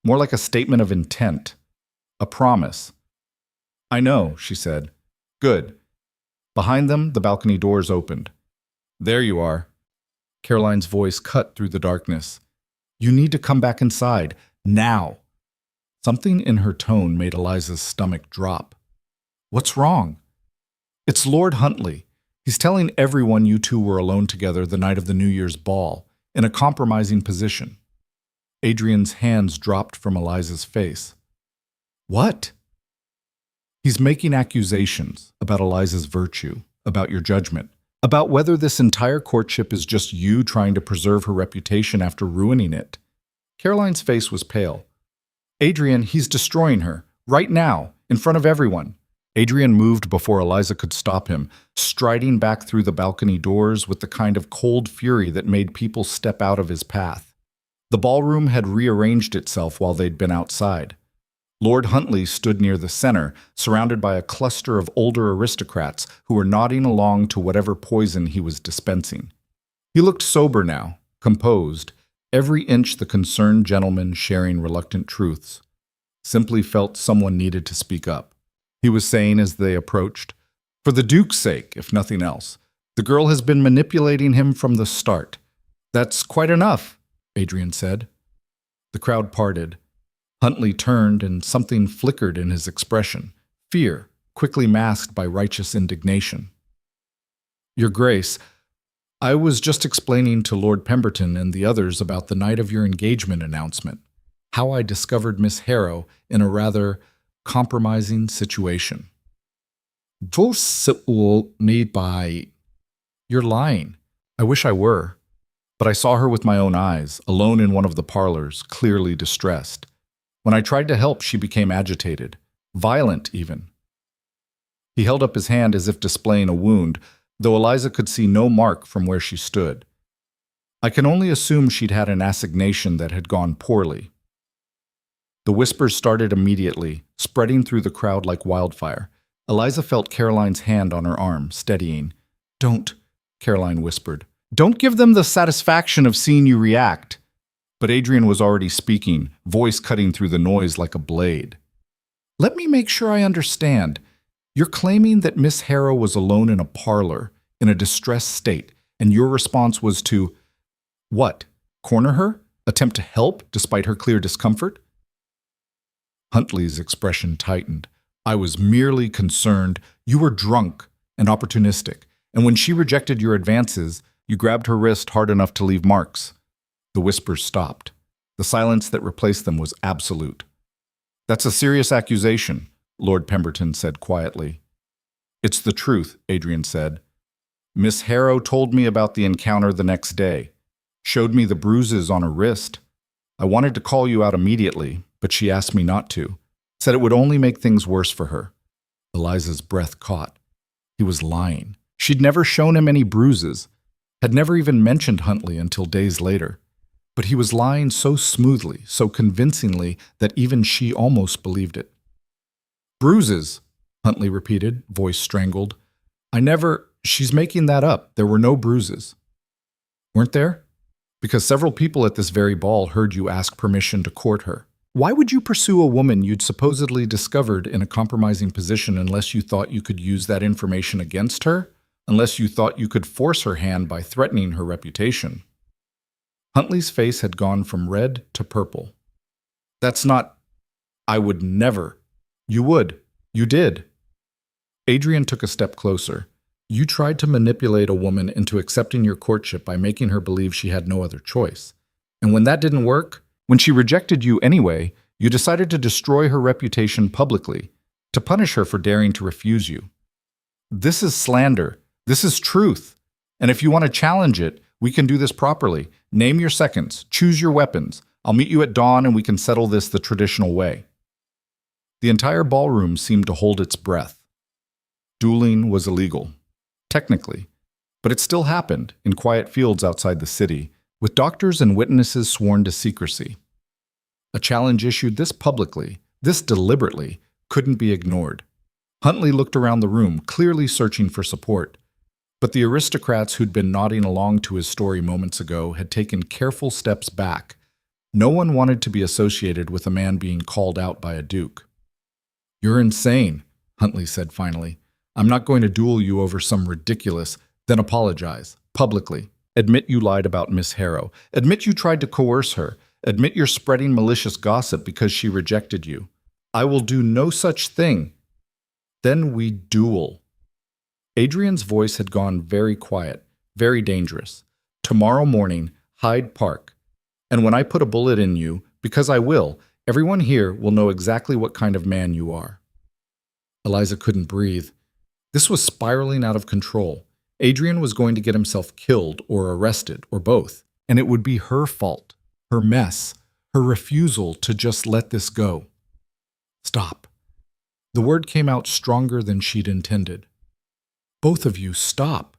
more like a statement of intent, a promise. I know, she said. Good. Behind them, the balcony doors opened. There you are. Caroline's voice cut through the darkness. You need to come back inside, now. Something in her tone made Eliza's stomach drop. What's wrong? It's Lord Huntley. He's telling everyone you two were alone together the night of the New Year's ball, in a compromising position. Adrien's hands dropped from Eliza's face. What? He's making accusations about Eliza's virtue, about your judgment, about whether this entire courtship is just you trying to preserve her reputation after ruining it. Caroline's face was pale. Adrien, he's destroying her, right now, in front of everyone. Adrien moved before Eliza could stop him, striding back through the balcony doors with the kind of cold fury that made people step out of his path. The ballroom had rearranged itself while they'd been outside. Lord Huntley stood near the center, surrounded by a cluster of older aristocrats who were nodding along to whatever poison he was dispensing. He looked sober now, composed, every inch the concerned gentleman sharing reluctant truths. Simply felt someone needed to speak up. He was saying as they approached, "For the Duke's sake, if nothing else. The girl has been manipulating him from the start." "That's quite enough," Adrien said. The crowd parted. Huntley turned, and something flickered in his expression, fear, quickly masked by righteous indignation. "Your Grace, I was just explaining to Lord Pemberton and the others about the night of your engagement announcement, how I discovered Miss Harrow in a rather compromising situation." "You're lying." "I wish I were. But I saw her with my own eyes, alone in one of the parlors, clearly distressed. When I tried to help, she became agitated, violent even." He held up his hand as if displaying a wound, though Eliza could see no mark from where she stood. "I can only assume she'd had an assignation that had gone poorly." The whispers started immediately, spreading through the crowd like wildfire. Eliza felt Caroline's hand on her arm, steadying. "Don't," Caroline whispered. "Don't give them the satisfaction of seeing you react." But Adrien was already speaking, voice cutting through the noise like a blade. "Let me make sure I understand. You're claiming that Miss Harrow was alone in a parlor, in a distressed state, and your response was to, what, corner her? Attempt to help despite her clear discomfort?" Huntley's expression tightened. "I was merely concerned. You were drunk and opportunistic, and when she rejected your advances, you grabbed her wrist hard enough to leave marks." The whispers stopped. The silence that replaced them was absolute. "That's a serious accusation," Lord Pemberton said quietly. "It's the truth," Adrien said. "Miss Harrow told me about the encounter the next day, showed me the bruises on her wrist. I wanted to call you out immediately, but she asked me not to, said it would only make things worse for her." Eliza's breath caught. He was lying. She'd never shown him any bruises, had never even mentioned Huntley until days later. But he was lying so smoothly, so convincingly, that even she almost believed it. "Bruises," Huntley repeated, voice strangled. She's making that up. There were no bruises." "Weren't there?" "Because several people at this very ball heard you ask permission to court her. Why would you pursue a woman you'd supposedly discovered in a compromising position unless you thought you could use that information against her? Unless you thought you could force her hand by threatening her reputation?" Huntley's face had gone from red to purple. "That's not... I would never." "You would. You did." Adrien took a step closer. "You tried to manipulate a woman into accepting your courtship by making her believe she had no other choice. And when that didn't work, when she rejected you anyway, you decided to destroy her reputation publicly, to punish her for daring to refuse you. This is slander. This is truth. And if you want to challenge it, we can do this properly. Name your seconds. Choose your weapons. I'll meet you at dawn and we can settle this the traditional way." The entire ballroom seemed to hold its breath. Dueling was illegal, technically, but it still happened in quiet fields outside the city, with doctors and witnesses sworn to secrecy. A challenge issued this publicly, this deliberately, couldn't be ignored. Huntley looked around the room, clearly searching for support. But the aristocrats who'd been nodding along to his story moments ago had taken careful steps back. No one wanted to be associated with a man being called out by a duke. "You're insane," Huntley said finally. "I'm not going to duel you over some ridiculous..." "Then apologize, publicly. Admit you lied about Miss Harrow. Admit you tried to coerce her. Admit you're spreading malicious gossip because she rejected you." "I will do no such thing." "Then we duel." Adrien's voice had gone very quiet, very dangerous. "Tomorrow morning, Hyde Park. And when I put a bullet in you, because I will, everyone here will know exactly what kind of man you are." Eliza couldn't breathe. This was spiraling out of control. Adrien was going to get himself killed or arrested, or both. And it would be her fault, her mess, her refusal to just let this go. "Stop." The word came out stronger than she'd intended. "Both of you, stop."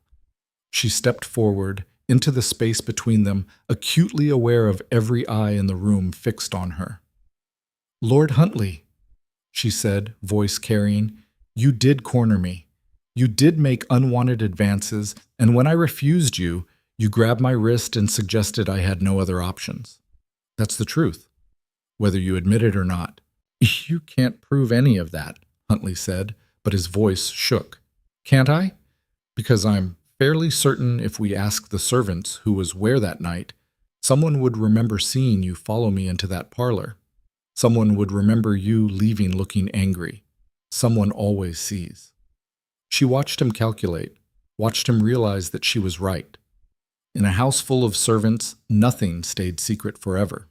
She stepped forward, into the space between them, acutely aware of every eye in the room fixed on her. "Lord Huntley." she said, voice carrying. "You did corner me. You did make unwanted advances, and when I refused you, you grabbed my wrist and suggested I had no other options. That's the truth, whether you admit it or not." "You can't prove any of that," Huntley said, but his voice shook. "Can't I? Because I'm fairly certain if we ask the servants who was where that night, someone would remember seeing you follow me into that parlor. Someone would remember you leaving looking angry. Someone always sees." She watched him calculate, watched him realize that she was right. In a house full of servants, nothing stayed secret forever.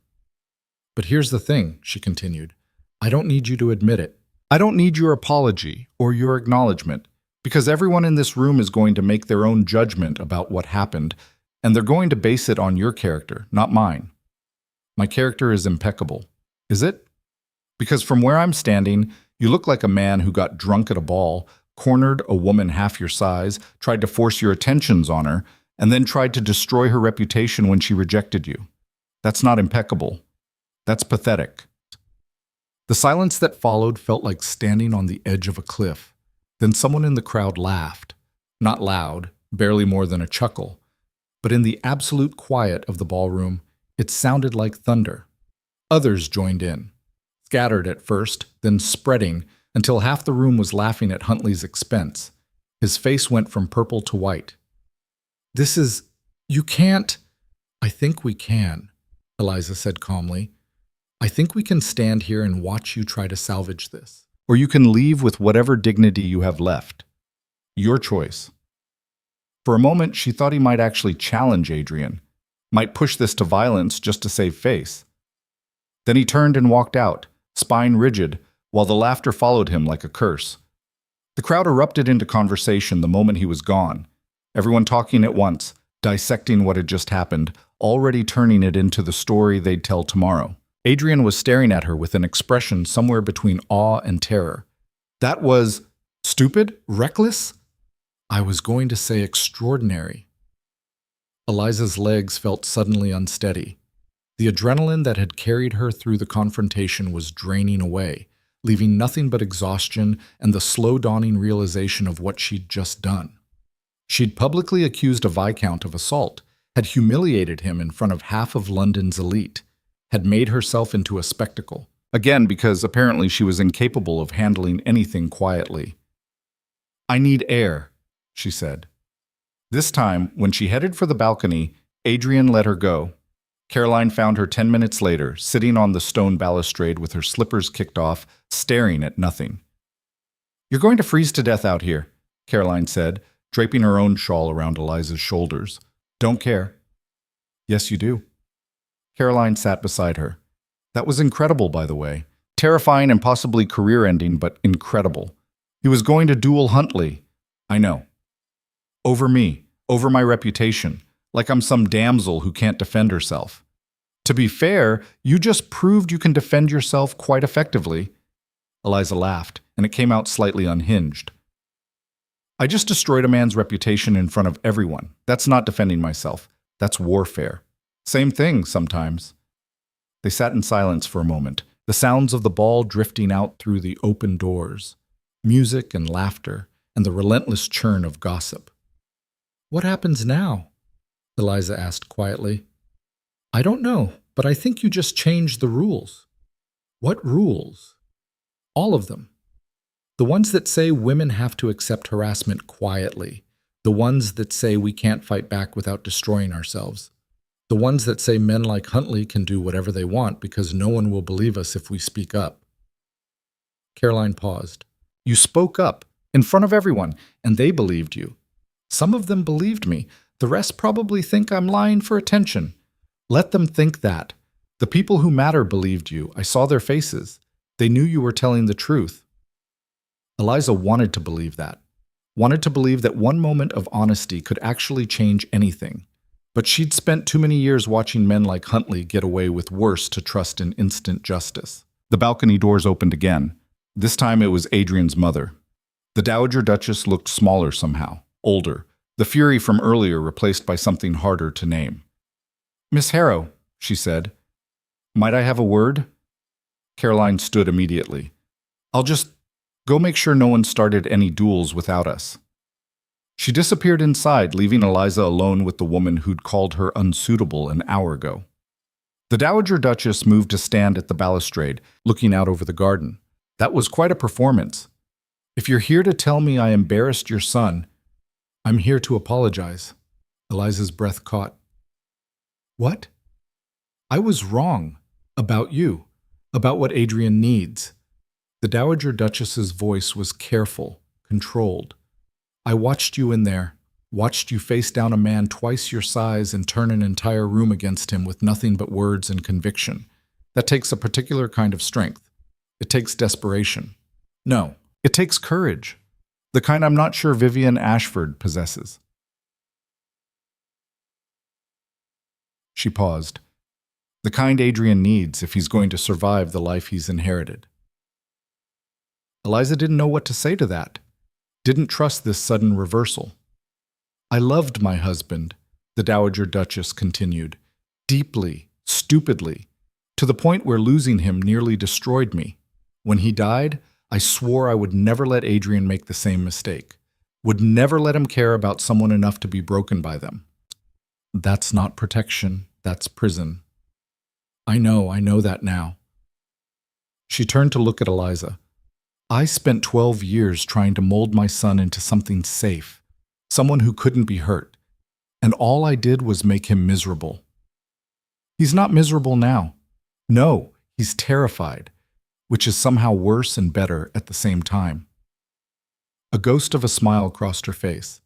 "But here's the thing," she continued. "I don't need you to admit it. I don't need your apology or your acknowledgement, because everyone in this room is going to make their own judgment about what happened, and they're going to base it on your character, not mine. My character is impeccable. Is it? Because from where I'm standing, you look like a man who got drunk at a ball, cornered a woman half your size, tried to force your attentions on her, and then tried to destroy her reputation when she rejected you. That's not impeccable. That's pathetic." The silence that followed felt like standing on the edge of a cliff. Then someone in the crowd laughed. Not loud, barely more than a chuckle, but in the absolute quiet of the ballroom, it sounded like thunder. Others joined in, scattered at first, then spreading until half the room was laughing at Huntley's expense. His face went from purple to white. You can't." "I think we can," Eliza said calmly. "I think we can stand here and watch you try to salvage this. Or you can leave with whatever dignity you have left. Your choice." For a moment, she thought he might actually challenge Adrien, might push this to violence just to save face. Then he turned and walked out, spine rigid, while the laughter followed him like a curse. The crowd erupted into conversation the moment he was gone, everyone talking at once, dissecting what had just happened, already turning it into the story they'd tell tomorrow. Adrien was staring at her with an expression somewhere between awe and terror. That was stupid, reckless? I was going to say extraordinary. Eliza's legs felt suddenly unsteady. The adrenaline that had carried her through the confrontation was draining away, leaving nothing but exhaustion and the slow dawning realization of what she'd just done. She'd publicly accused a viscount of assault, had humiliated him in front of half of London's elite, had made herself into a spectacle. Again, because apparently she was incapable of handling anything quietly. "I need air," she said. This time, when she headed for the balcony, Adrien let her go. Caroline found her 10 minutes later, sitting on the stone balustrade with her slippers kicked off, staring at nothing. "You're going to freeze to death out here," Caroline said, draping her own shawl around Eliza's shoulders. "Don't care." "Yes, you do." Caroline sat beside her. That was incredible, by the way. Terrifying and possibly career-ending, but incredible. He was going to duel Huntley. I know. Over me, over my reputation, like I'm some damsel who can't defend herself. To be fair, you just proved you can defend yourself quite effectively. Eliza laughed, and it came out slightly unhinged. I just destroyed a man's reputation in front of everyone. That's not defending myself. That's warfare. Same thing, sometimes. They sat in silence for a moment, the sounds of the ball drifting out through the open doors, music and laughter, and the relentless churn of gossip. "What happens now?" Eliza asked quietly. "I don't know, but I think you just changed the rules." "What rules?" "All of them. The ones that say women have to accept harassment quietly. The ones that say we can't fight back without destroying ourselves. The ones that say men like Huntley can do whatever they want because no one will believe us if we speak up." Caroline paused. "You spoke up, in front of everyone, and they believed you. Some of them believed me. The rest probably think I'm lying for attention. Let them think that. The people who matter believed you. I saw their faces. They knew you were telling the truth." Eliza wanted to believe that. Wanted to believe that one moment of honesty could actually change anything. But she'd spent too many years watching men like Huntley get away with worse to trust in instant justice. The balcony doors opened again. This time it was Adrien's mother. The Dowager Duchess looked smaller somehow, older, the fury from earlier replaced by something harder to name. "Miss Harrow," she said. "Might I have a word?" Caroline stood immediately. I'll just go make sure no one started any duels without us." She disappeared inside, leaving Eliza alone with the woman who'd called her unsuitable an hour ago. The Dowager Duchess moved to stand at the balustrade, looking out over the garden. That was quite a performance. "If you're here to tell me I embarrassed your son, I'm here to apologize." Eliza's breath caught. "What?" "I was wrong. About you. About what Adrien needs." The Dowager Duchess's voice was careful, controlled. "I watched you in there, watched you face down a man twice your size and turn an entire room against him with nothing but words and conviction. That takes a particular kind of strength. It takes desperation. No, it takes courage. The kind I'm not sure Vivian Ashford possesses." She paused. "The kind Adrien needs if he's going to survive the life he's inherited." Eliza didn't know what to say to that. Didn't trust this sudden reversal. "I loved my husband," the Dowager Duchess continued, "deeply, stupidly, to the point where losing him nearly destroyed me. When he died, I swore I would never let Adrien make the same mistake, would never let him care about someone enough to be broken by them. That's not protection, that's prison. I know that now." She turned to look at Eliza. "I spent 12 years trying to mold my son into something safe, someone who couldn't be hurt, and all I did was make him miserable. He's not miserable now. No, he's terrified, which is somehow worse and better at the same time." A ghost of a smile crossed her face.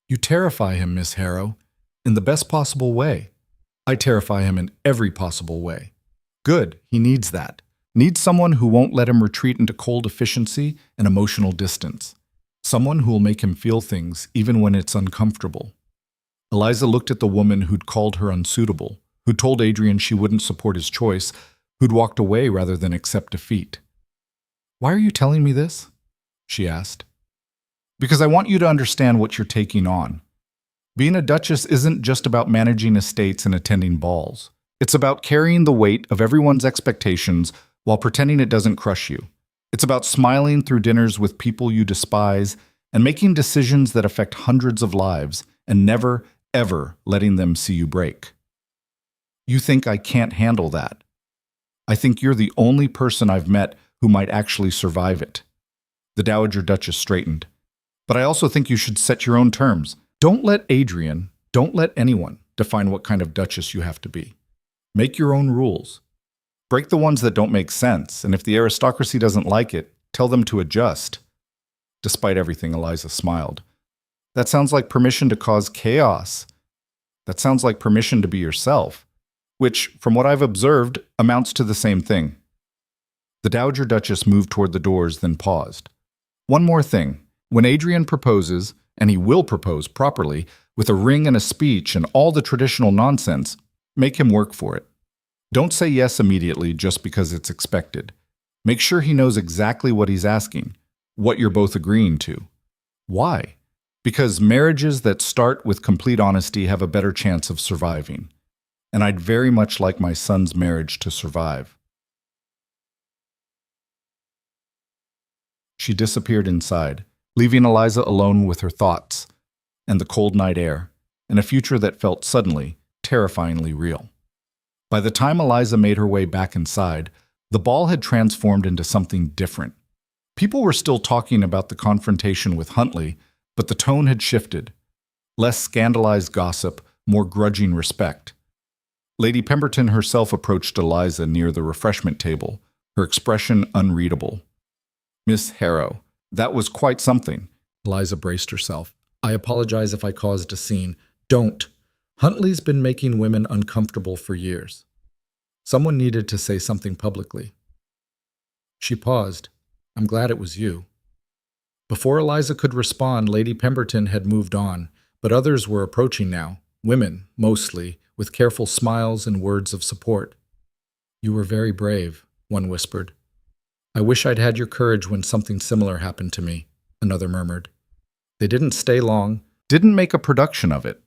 "You terrify him, Miss Harrow, in the best possible way. I terrify him in every possible way. Good, he needs that. Needs someone who won't let him retreat into cold efficiency and emotional distance. Someone who will make him feel things even when it's uncomfortable." Eliza looked at the woman who'd called her unsuitable, who'd told Adrien she wouldn't support his choice, who'd walked away rather than accept defeat. "Why are you telling me this?" she asked. "Because I want you to understand what you're taking on. Being a duchess isn't just about managing estates and attending balls. It's about carrying the weight of everyone's expectations while pretending it doesn't crush you. It's about smiling through dinners with people you despise and making decisions that affect hundreds of lives and never, ever letting them see you break. You think I can't handle that. I think you're the only person I've met who might actually survive it." The Dowager Duchess straightened. "But I also think you should set your own terms. Don't let Adrien, don't let anyone define what kind of duchess you have to be. Make your own rules. Break the ones that don't make sense, and if the aristocracy doesn't like it, tell them to adjust." Despite everything, Eliza smiled. "That sounds like permission to cause chaos. That sounds like permission to be yourself, which, from what I've observed, amounts to the same thing." The Dowager Duchess moved toward the doors, then paused. "One more thing. When Adrien proposes, and he will propose properly, with a ring and a speech and all the traditional nonsense, make him work for it. Don't say yes immediately just because it's expected. Make sure he knows exactly what he's asking, what you're both agreeing to. Why? Because marriages that start with complete honesty have a better chance of surviving. And I'd very much like my son's marriage to survive." She disappeared inside, leaving Eliza alone with her thoughts and the cold night air, and a future that felt suddenly, terrifyingly real. By the time Eliza made her way back inside, the ball had transformed into something different. People were still talking about the confrontation with Huntley, but the tone had shifted. Less scandalized gossip, more grudging respect. Lady Pemberton herself approached Eliza near the refreshment table, her expression unreadable. "Miss Harrow, that was quite something." Eliza braced herself. "I apologize if I caused a scene." "Don't. Huntley's been making women uncomfortable for years. Someone needed to say something publicly." She paused. "I'm glad it was you." Before Eliza could respond, Lady Pemberton had moved on, but others were approaching now, women, mostly, with careful smiles and words of support. "You were very brave," one whispered. "I wish I'd had your courage when something similar happened to me," another murmured. They didn't stay long, didn't make a production of it,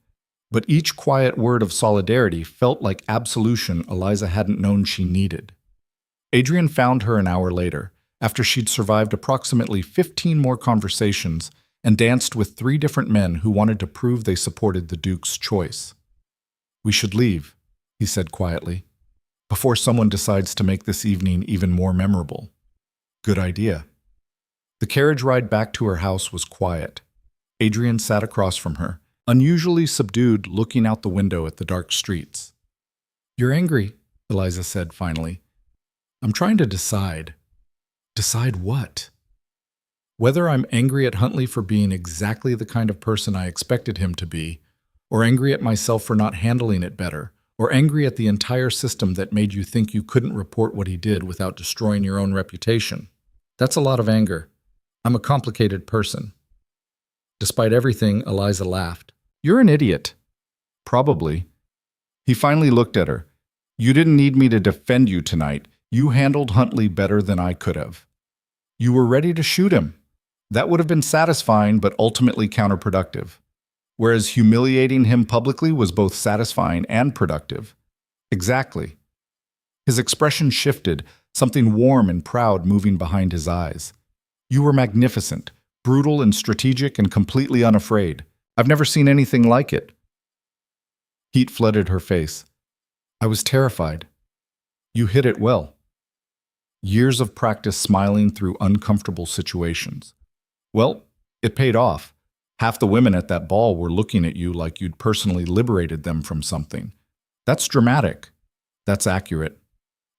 but each quiet word of solidarity felt like absolution Eliza hadn't known she needed. Adrien found her an hour later, after she'd survived approximately 15 more conversations and danced with 3 different men who wanted to prove they supported the Duke's choice. "We should leave," he said quietly, "before someone decides to make this evening even more memorable." "Good idea." The carriage ride back to her house was quiet. Adrien sat across from her, unusually subdued, looking out the window at the dark streets. "You're angry," Eliza said finally. "I'm trying to decide." "Decide what?" "Whether I'm angry at Huntley for being exactly the kind of person I expected him to be, or angry at myself for not handling it better, or angry at the entire system that made you think you couldn't report what he did without destroying your own reputation. That's a lot of anger. I'm a complicated person." Despite everything, Eliza laughed. "You're an idiot." "Probably." He finally looked at her. "You didn't need me to defend you tonight. You handled Huntley better than I could have. You were ready to shoot him. That would have been satisfying but ultimately counterproductive. Whereas humiliating him publicly was both satisfying and productive." "Exactly." His expression shifted, something warm and proud moving behind his eyes. "You were magnificent, brutal and strategic and completely unafraid. I've never seen anything like it." Heat flooded her face. "I was terrified." "You hid it well." Years of practice smiling through uncomfortable situations. "Well, it paid off. Half the women at that ball were looking at you like you'd personally liberated them from something. That's dramatic." "That's accurate."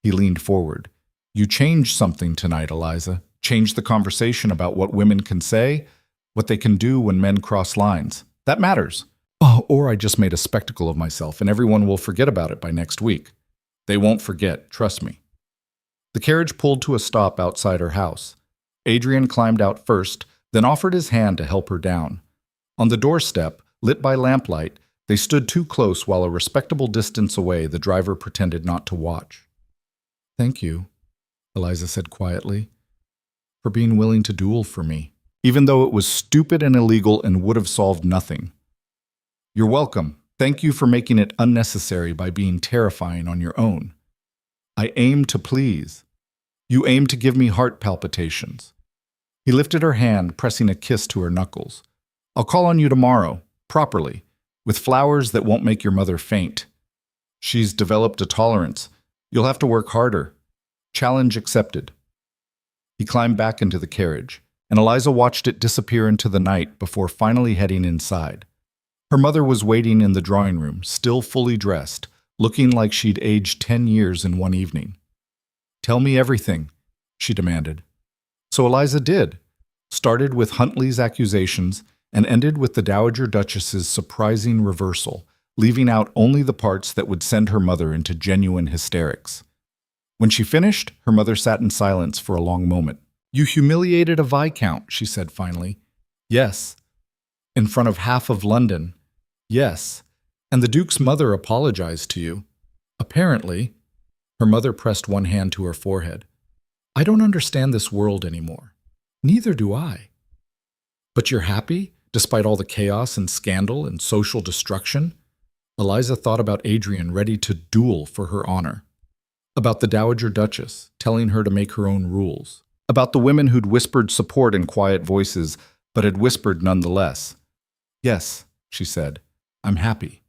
He leaned forward. "You changed something tonight, Eliza. Changed the conversation about what women can say, what they can do when men cross lines. That matters. Oh, or I just made a spectacle of myself and everyone will forget about it by next week." "They won't forget, trust me." The carriage pulled to a stop outside her house. Adrien climbed out first, then offered his hand to help her down. On the doorstep, lit by lamplight, they stood too close while a respectable distance away the driver pretended not to watch. "Thank you," Eliza said quietly, "for being willing to duel for me, even though it was stupid and illegal and would have solved nothing." "You're welcome. Thank you for making it unnecessary by being terrifying on your own. I aim to please. You aim to give me heart palpitations." He lifted her hand, pressing a kiss to her knuckles. "I'll call on you tomorrow, properly, with flowers that won't make your mother faint. She's developed a tolerance. You'll have to work harder. Challenge accepted." He climbed back into the carriage, and Eliza watched it disappear into the night before finally heading inside. Her mother was waiting in the drawing room, still fully dressed, looking like she'd aged 10 years in one evening. "Tell me everything," she demanded. So Eliza did, started with Huntley's accusations and ended with the Dowager Duchess's surprising reversal, leaving out only the parts that would send her mother into genuine hysterics. When she finished, her mother sat in silence for a long moment. "You humiliated a Viscount," she said finally. "Yes." "In front of half of London." "Yes." "And the Duke's mother apologized to you." "Apparently." Her mother pressed one hand to her forehead. "I don't understand this world anymore." "Neither do I." "But you're happy, despite all the chaos and scandal and social destruction?" Eliza thought about Adrien ready to duel for her honor. About the Dowager Duchess, telling her to make her own rules. About the women who'd whispered support in quiet voices, but had whispered nonetheless. "Yes," she said, "I'm happy."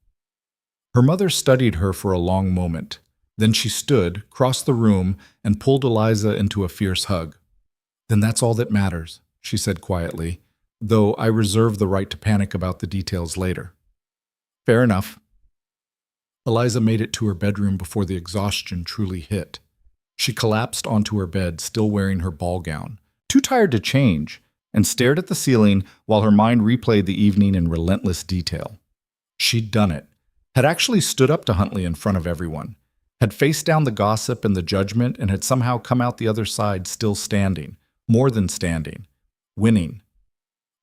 Her mother studied her for a long moment. Then she stood, crossed the room, and pulled Eliza into a fierce hug. "Then that's all that matters," she said quietly, "though I reserve the right to panic about the details later." "Fair enough." Eliza made it to her bedroom before the exhaustion truly hit. She collapsed onto her bed, still wearing her ball gown, too tired to change, and stared at the ceiling while her mind replayed the evening in relentless detail. She'd done it, had actually stood up to Huntley in front of everyone, had faced down the gossip and the judgment, and had somehow come out the other side still standing, more than standing, winning.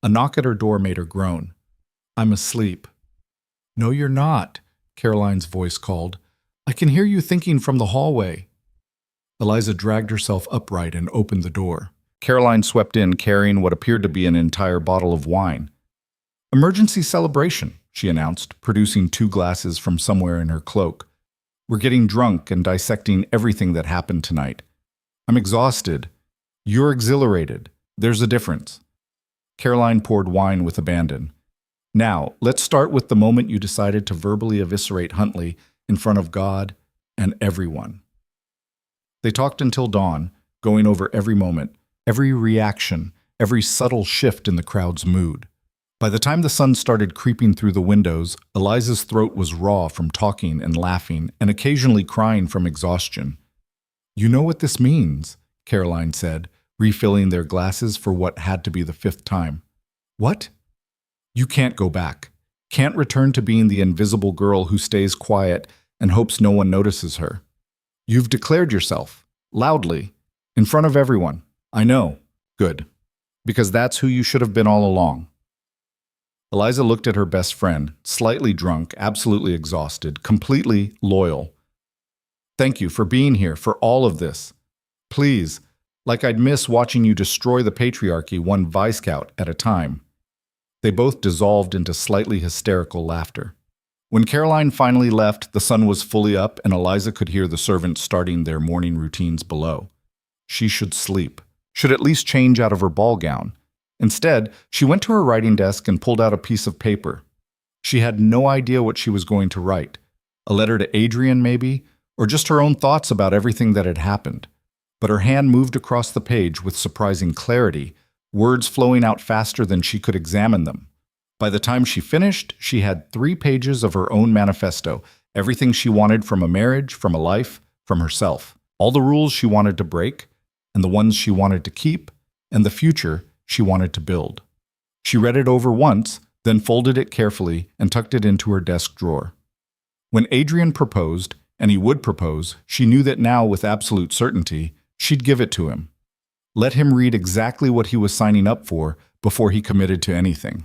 A knock at her door made her groan. "I'm asleep." "No, you're not," Caroline's voice called. "I can hear you thinking from the hallway." Eliza dragged herself upright and opened the door. Caroline swept in carrying what appeared to be an entire bottle of wine. "Emergency celebration," she announced, producing 2 glasses from somewhere in her cloak. "We're getting drunk and dissecting everything that happened tonight. I'm exhausted. You're exhilarated. There's a difference. Caroline poured wine with abandon. Now, let's start with the moment you decided to verbally eviscerate Huntley in front of God and everyone. They talked until dawn, going over every moment, every reaction, every subtle shift in the crowd's mood. By the time the sun started creeping through the windows, Eliza's throat was raw from talking and laughing and occasionally crying from exhaustion. You know what this means, Caroline said, refilling their glasses for what had to be the 5th time. What? You can't go back. Can't return to being the invisible girl who stays quiet and hopes no one notices her. You've declared yourself, loudly, in front of everyone. I know. Good. Because that's who you should have been all along. Eliza looked at her best friend, slightly drunk, absolutely exhausted, completely loyal. Thank you for being here, for all of this. Please, like I'd miss watching you destroy the patriarchy one Viscout at a time. They both dissolved into slightly hysterical laughter. When Caroline finally left, the sun was fully up and Eliza could hear the servants starting their morning routines below. She should sleep, should at least change out of her ball gown. Instead, she went to her writing desk and pulled out a piece of paper. She had no idea what she was going to write. A letter to Adrien, maybe, or just her own thoughts about everything that had happened. But her hand moved across the page with surprising clarity, words flowing out faster than she could examine them. By the time she finished, she had 3 pages of her own manifesto, everything she wanted from a marriage, from a life, from herself. All the rules she wanted to break, and the ones she wanted to keep, and the future she wanted to build. She read it over once, then folded it carefully and tucked it into her desk drawer. When Adrien proposed, and he would propose, she knew that now, with absolute certainty, she'd give it to him. Let him read exactly what he was signing up for before he committed to anything.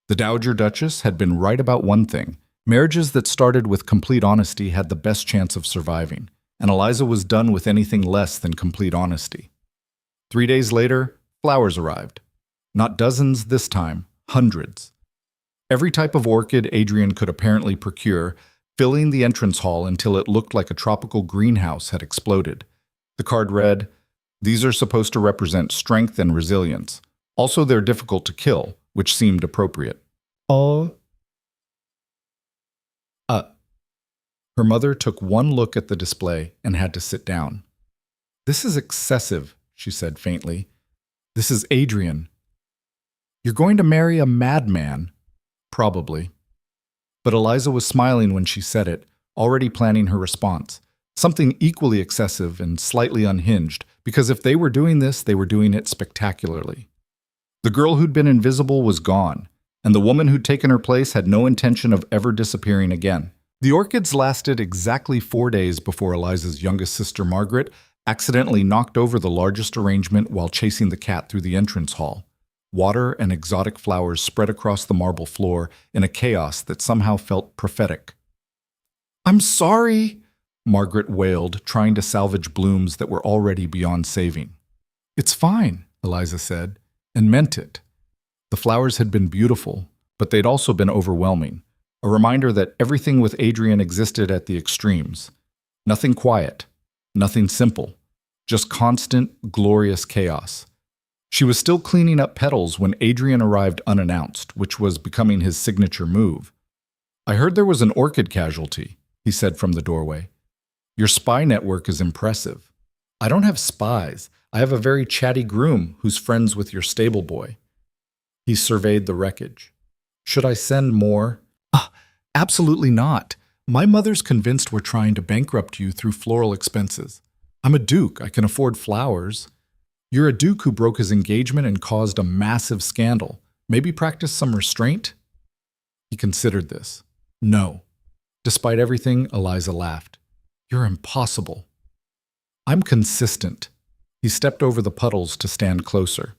The Dowager Duchess had been right about one thing. Marriages that started with complete honesty had the best chance of surviving, and Eliza was done with anything less than complete honesty. 3 days later, flowers arrived. Not dozens this time, hundreds. Every type of orchid Adrien could apparently procure, filling the entrance hall until it looked like a tropical greenhouse had exploded. The card read, "These are supposed to represent strength and resilience. Also, they're difficult to kill," which seemed appropriate. Her mother took one look at the display and had to sit down. "This is excessive," she said faintly. "This is Adrien. You're going to marry a madman." Probably. But Eliza was smiling when she said it, already planning her response. Something equally excessive and slightly unhinged, because if they were doing this, they were doing it spectacularly. The girl who'd been invisible was gone, and the woman who'd taken her place had no intention of ever disappearing again. The orchids lasted exactly 4 days before Eliza's youngest sister, Margaret, accidentally knocked over the largest arrangement while chasing the cat through the entrance hall. Water and exotic flowers spread across the marble floor in a chaos that somehow felt prophetic. "I'm sorry," Margaret wailed, trying to salvage blooms that were already beyond saving. "It's fine," Eliza said, and meant it. The flowers had been beautiful, but they'd also been overwhelming, a reminder that everything with Adrien existed at the extremes. Nothing quiet, nothing simple, just constant, glorious chaos. She was still cleaning up petals when Adrien arrived unannounced, which was becoming his signature move. "I heard there was an orchid casualty," he said from the doorway. "Your spy network is impressive." "I don't have spies. I have a very chatty groom who's friends with your stable boy." He surveyed the wreckage. "Should I send more?" Absolutely not. My mother's convinced we're trying to bankrupt you through floral expenses. I'm a duke. I can afford flowers. You're a duke who broke his engagement and caused a massive scandal. Maybe practice some restraint?" He considered this. "No." Despite everything, Eliza laughed. "You're impossible." "I'm consistent." He stepped over the puddles to stand closer.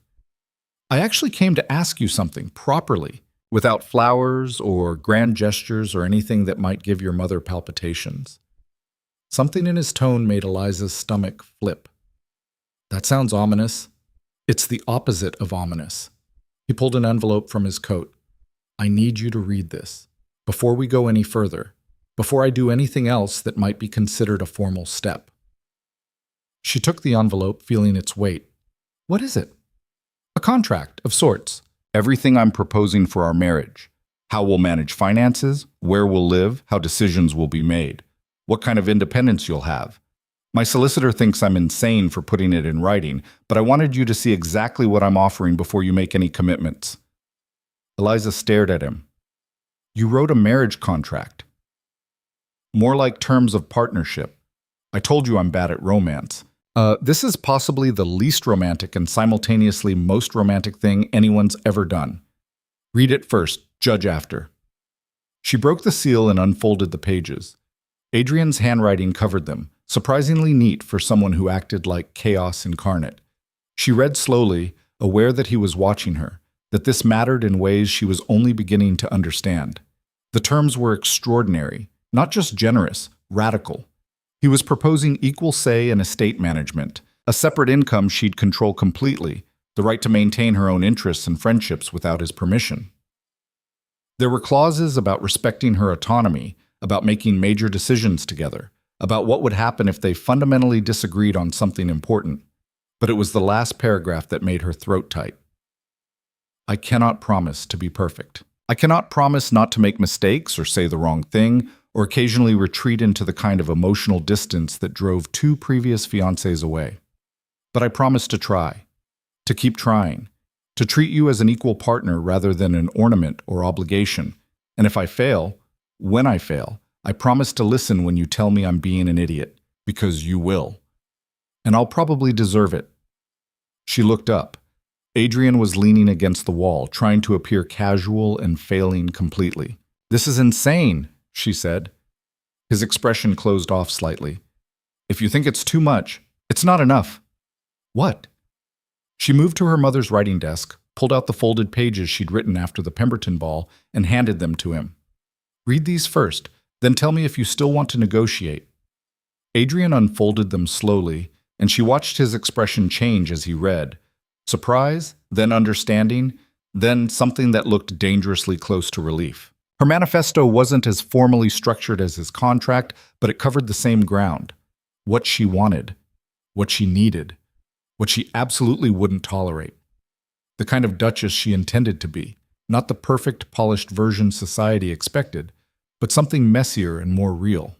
"I actually came to ask you something, properly, without flowers or grand gestures or anything that might give your mother palpitations." Something in his tone made Eliza's stomach flip. "That sounds ominous." "It's the opposite of ominous." He pulled an envelope from his coat. "I need you to read this, before we go any further, before I do anything else that might be considered a formal step." She took the envelope, feeling its weight. What is it? A contract, of sorts. Everything I'm proposing for our marriage. How we'll manage finances, where we'll live, how decisions will be made, what kind of independence you'll have. My solicitor thinks I'm insane for putting it in writing, but I wanted you to see exactly what I'm offering before you make any commitments. Eliza stared at him. You wrote a marriage contract. More like terms of partnership. I told you I'm bad at romance. This is possibly the least romantic and simultaneously most romantic thing anyone's ever done. Read it first, judge after. She broke the seal and unfolded the pages. Adrien's handwriting covered them, surprisingly neat for someone who acted like chaos incarnate. She read slowly, aware that he was watching her, that this mattered in ways she was only beginning to understand. The terms were extraordinary, not just generous, radical. He was proposing equal say in estate management, a separate income she'd control completely, the right to maintain her own interests and friendships without his permission. There were clauses about respecting her autonomy, about making major decisions together, about what would happen if they fundamentally disagreed on something important. But it was the last paragraph that made her throat tight. I cannot promise to be perfect. I cannot promise not to make mistakes or say the wrong thing, or occasionally retreat into the kind of emotional distance that drove 2 previous fiancés away. But I promise to try, to keep trying, to treat you as an equal partner rather than an ornament or obligation. And if I fail, when I fail, I promise to listen when you tell me I'm being an idiot, because you will. And I'll probably deserve it. She looked up. Adrien was leaning against the wall, trying to appear casual and failing completely. This is insane, she said. His expression closed off slightly. If you think it's too much, it's not enough. What? She moved to her mother's writing desk, pulled out the folded pages she'd written after the Pemberton Ball, and handed them to him. Read these first, then tell me if you still want to negotiate. Adrien unfolded them slowly, and she watched his expression change as he read. Surprise, then understanding, then something that looked dangerously close to relief. Her manifesto wasn't as formally structured as his contract, but it covered the same ground. What she wanted, what she needed, what she absolutely wouldn't tolerate. The kind of duchess she intended to be, not the perfect, polished version society expected, but something messier and more real.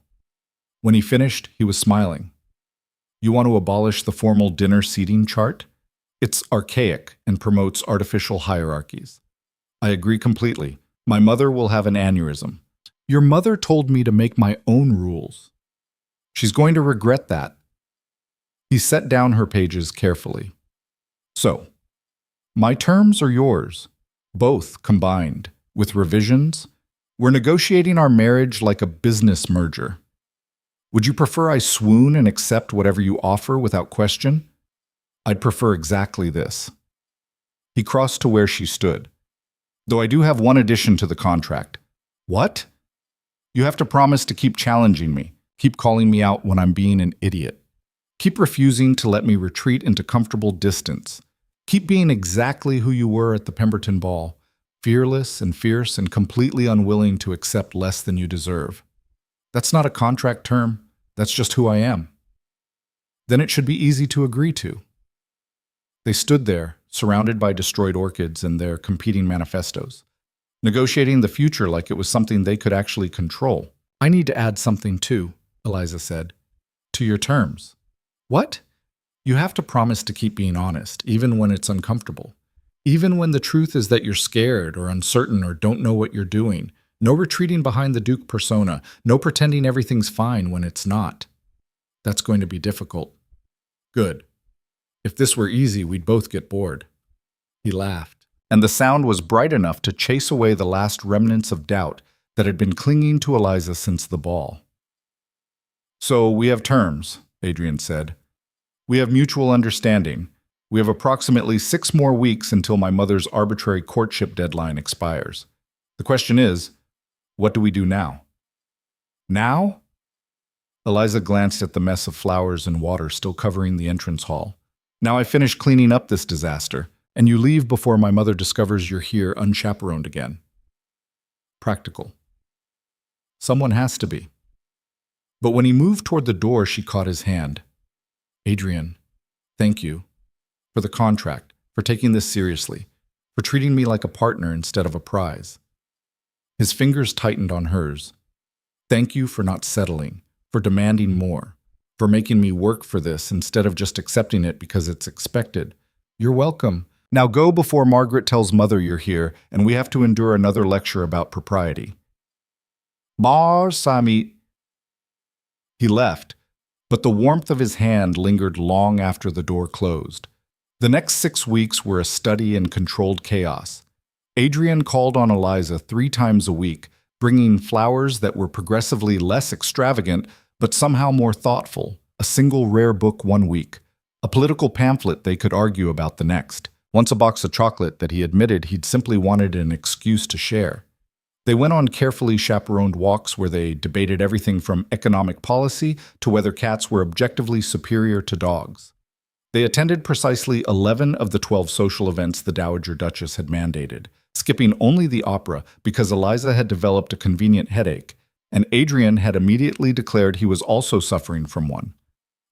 When he finished, he was smiling. You want to abolish the formal dinner seating chart? It's archaic and promotes artificial hierarchies. I agree completely. My mother will have an aneurysm. Your mother told me to make my own rules. She's going to regret that. He set down her pages carefully. So, my terms are yours, both combined, with revisions. We're negotiating our marriage like a business merger. Would you prefer I swoon and accept whatever you offer without question? I'd prefer exactly this. He crossed to where she stood. Though I do have one addition to the contract. What? You have to promise to keep challenging me, keep calling me out when I'm being an idiot. Keep refusing to let me retreat into comfortable distance. Keep being exactly who you were at the Pemberton Ball, fearless and fierce and completely unwilling to accept less than you deserve. That's not a contract term, that's just who I am. Then it should be easy to agree to. They stood there, surrounded by destroyed orchids and their competing manifestos, negotiating the future like it was something they could actually control. I need to add something too, Eliza said, to your terms. What? You have to promise to keep being honest, even when it's uncomfortable. Even when the truth is that you're scared or uncertain or don't know what you're doing. No retreating behind the Duke persona. No pretending everything's fine when it's not. That's going to be difficult. Good. If this were easy, we'd both get bored. He laughed, and the sound was bright enough to chase away the last remnants of doubt that had been clinging to Eliza since the ball. So we have terms, Adrien said. We have mutual understanding. We have approximately 6 more weeks until my mother's arbitrary courtship deadline expires. The question is, what do we do now? Now? Eliza glanced at the mess of flowers and water still covering the entrance hall. Now I finish cleaning up this disaster, and you leave before my mother discovers you're here unchaperoned again. Practical. Someone has to be. But when he moved toward the door, she caught his hand. Adrien, thank you for the contract, for taking this seriously, for treating me like a partner instead of a prize. His fingers tightened on hers. Thank you for not settling, for demanding more, for making me work for this instead of just accepting it because it's expected. You're welcome. Now go before Margaret tells Mother you're here and we have to endure another lecture about propriety. Bar Sami. He left, but the warmth of his hand lingered long after the door closed. The next 6 weeks were a study in controlled chaos. Adrien called on Eliza 3 times a week, bringing flowers that were progressively less extravagant but somehow more thoughtful, a single rare book one week, a political pamphlet they could argue about the next, once a box of chocolate that he admitted he'd simply wanted an excuse to share. They went on carefully chaperoned walks where they debated everything from economic policy to whether cats were objectively superior to dogs. They attended precisely 11 of the 12 social events the Dowager Duchess had mandated, skipping only the opera because Eliza had developed a convenient headache, and Adrien had immediately declared he was also suffering from one.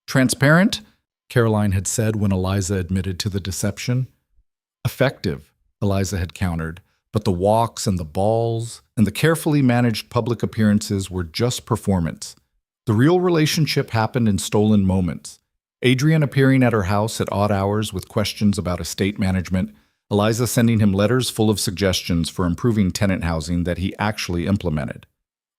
Transparent, Caroline had said when Eliza admitted to the deception. Effective, Eliza had countered, but the walks and the balls and the carefully managed public appearances were just performance. The real relationship happened in stolen moments. Adrien appearing at her house at odd hours with questions about estate management, Eliza sending him letters full of suggestions for improving tenant housing that he actually implemented.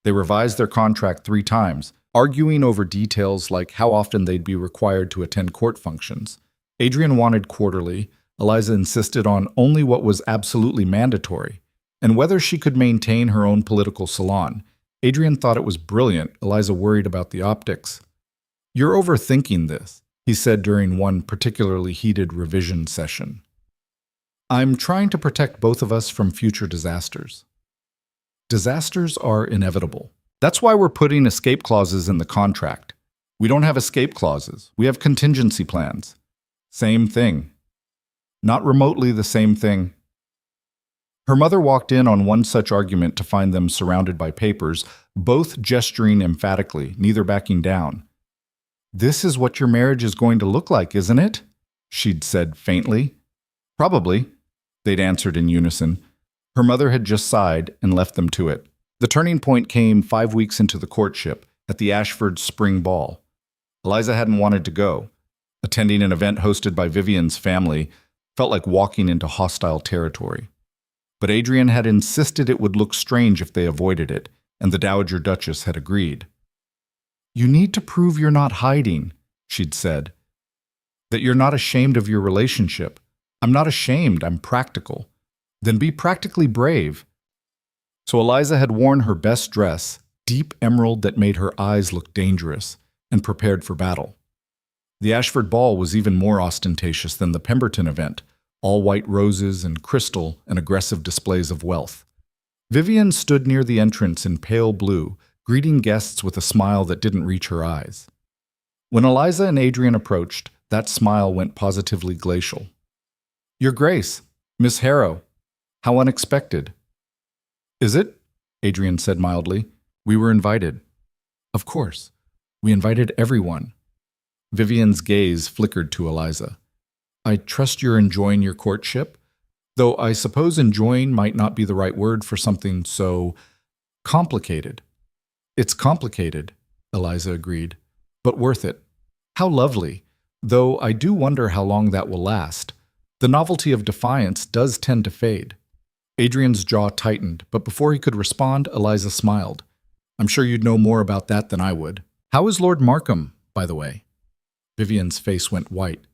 They revised their contract 3 times, arguing over details like how often they'd be required to attend court functions. Adrien wanted quarterly, Eliza insisted on only what was absolutely mandatory, and whether she could maintain her own political salon. Adrien thought it was brilliant, Eliza worried about the optics. You're overthinking this, he said during one particularly heated revision session. I'm trying to protect both of us from future disasters. Disasters are inevitable. That's why we're putting escape clauses in the contract. We don't have escape clauses. We have contingency plans. Same thing. Not remotely the same thing. Her mother walked in on one such argument to find them surrounded by papers, both gesturing emphatically, neither backing down. This is what your marriage is going to look like, isn't it? She'd said faintly. Probably, they'd answered in unison. Her mother had just sighed and left them to it. The turning point came 5 weeks into the courtship, at the Ashford Spring Ball. Eliza hadn't wanted to go. Attending an event hosted by Vivian's family felt like walking into hostile territory. But Adrien had insisted it would look strange if they avoided it, and the Dowager Duchess had agreed. You need to prove you're not hiding, she'd said. That you're not ashamed of your relationship. I'm not ashamed, I'm practical. Then be practically brave. So Eliza had worn her best dress, deep emerald that made her eyes look dangerous, and prepared for battle. The Ashford Ball was even more ostentatious than the Pemberton event, all white roses and crystal and aggressive displays of wealth. Vivian stood near the entrance in pale blue, greeting guests with a smile that didn't reach her eyes. When Eliza and Adrien approached, that smile went positively glacial. Your Grace, Miss Harrow, how unexpected. Is it? Adrien said mildly. We were invited. Of course. We invited everyone. Vivian's gaze flickered to Eliza. I trust you're enjoying your courtship, though I suppose enjoying might not be the right word for something so complicated. It's complicated, Eliza agreed, but worth it. How lovely, though I do wonder how long that will last. The novelty of defiance does tend to fade. Adrien's jaw tightened, but before he could respond, Eliza smiled. I'm sure you'd know more about that than I would. How is Lord Markham, by the way? Vivian's face went white.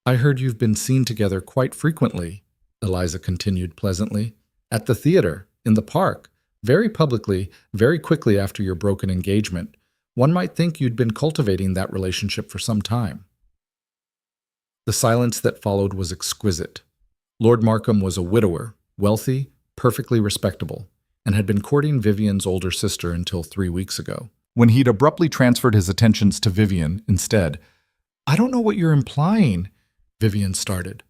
I heard you've been seen together quite frequently, Eliza continued pleasantly. At the theater, in the park, very publicly, very quickly after your broken engagement. One might think you'd been cultivating that relationship for some time. The silence that followed was exquisite. Lord Markham was a widower, wealthy, perfectly respectable, and had been courting Vivian's older sister until 3 weeks ago, when he'd abruptly transferred his attentions to Vivian instead. I don't know what you're implying, Vivian started.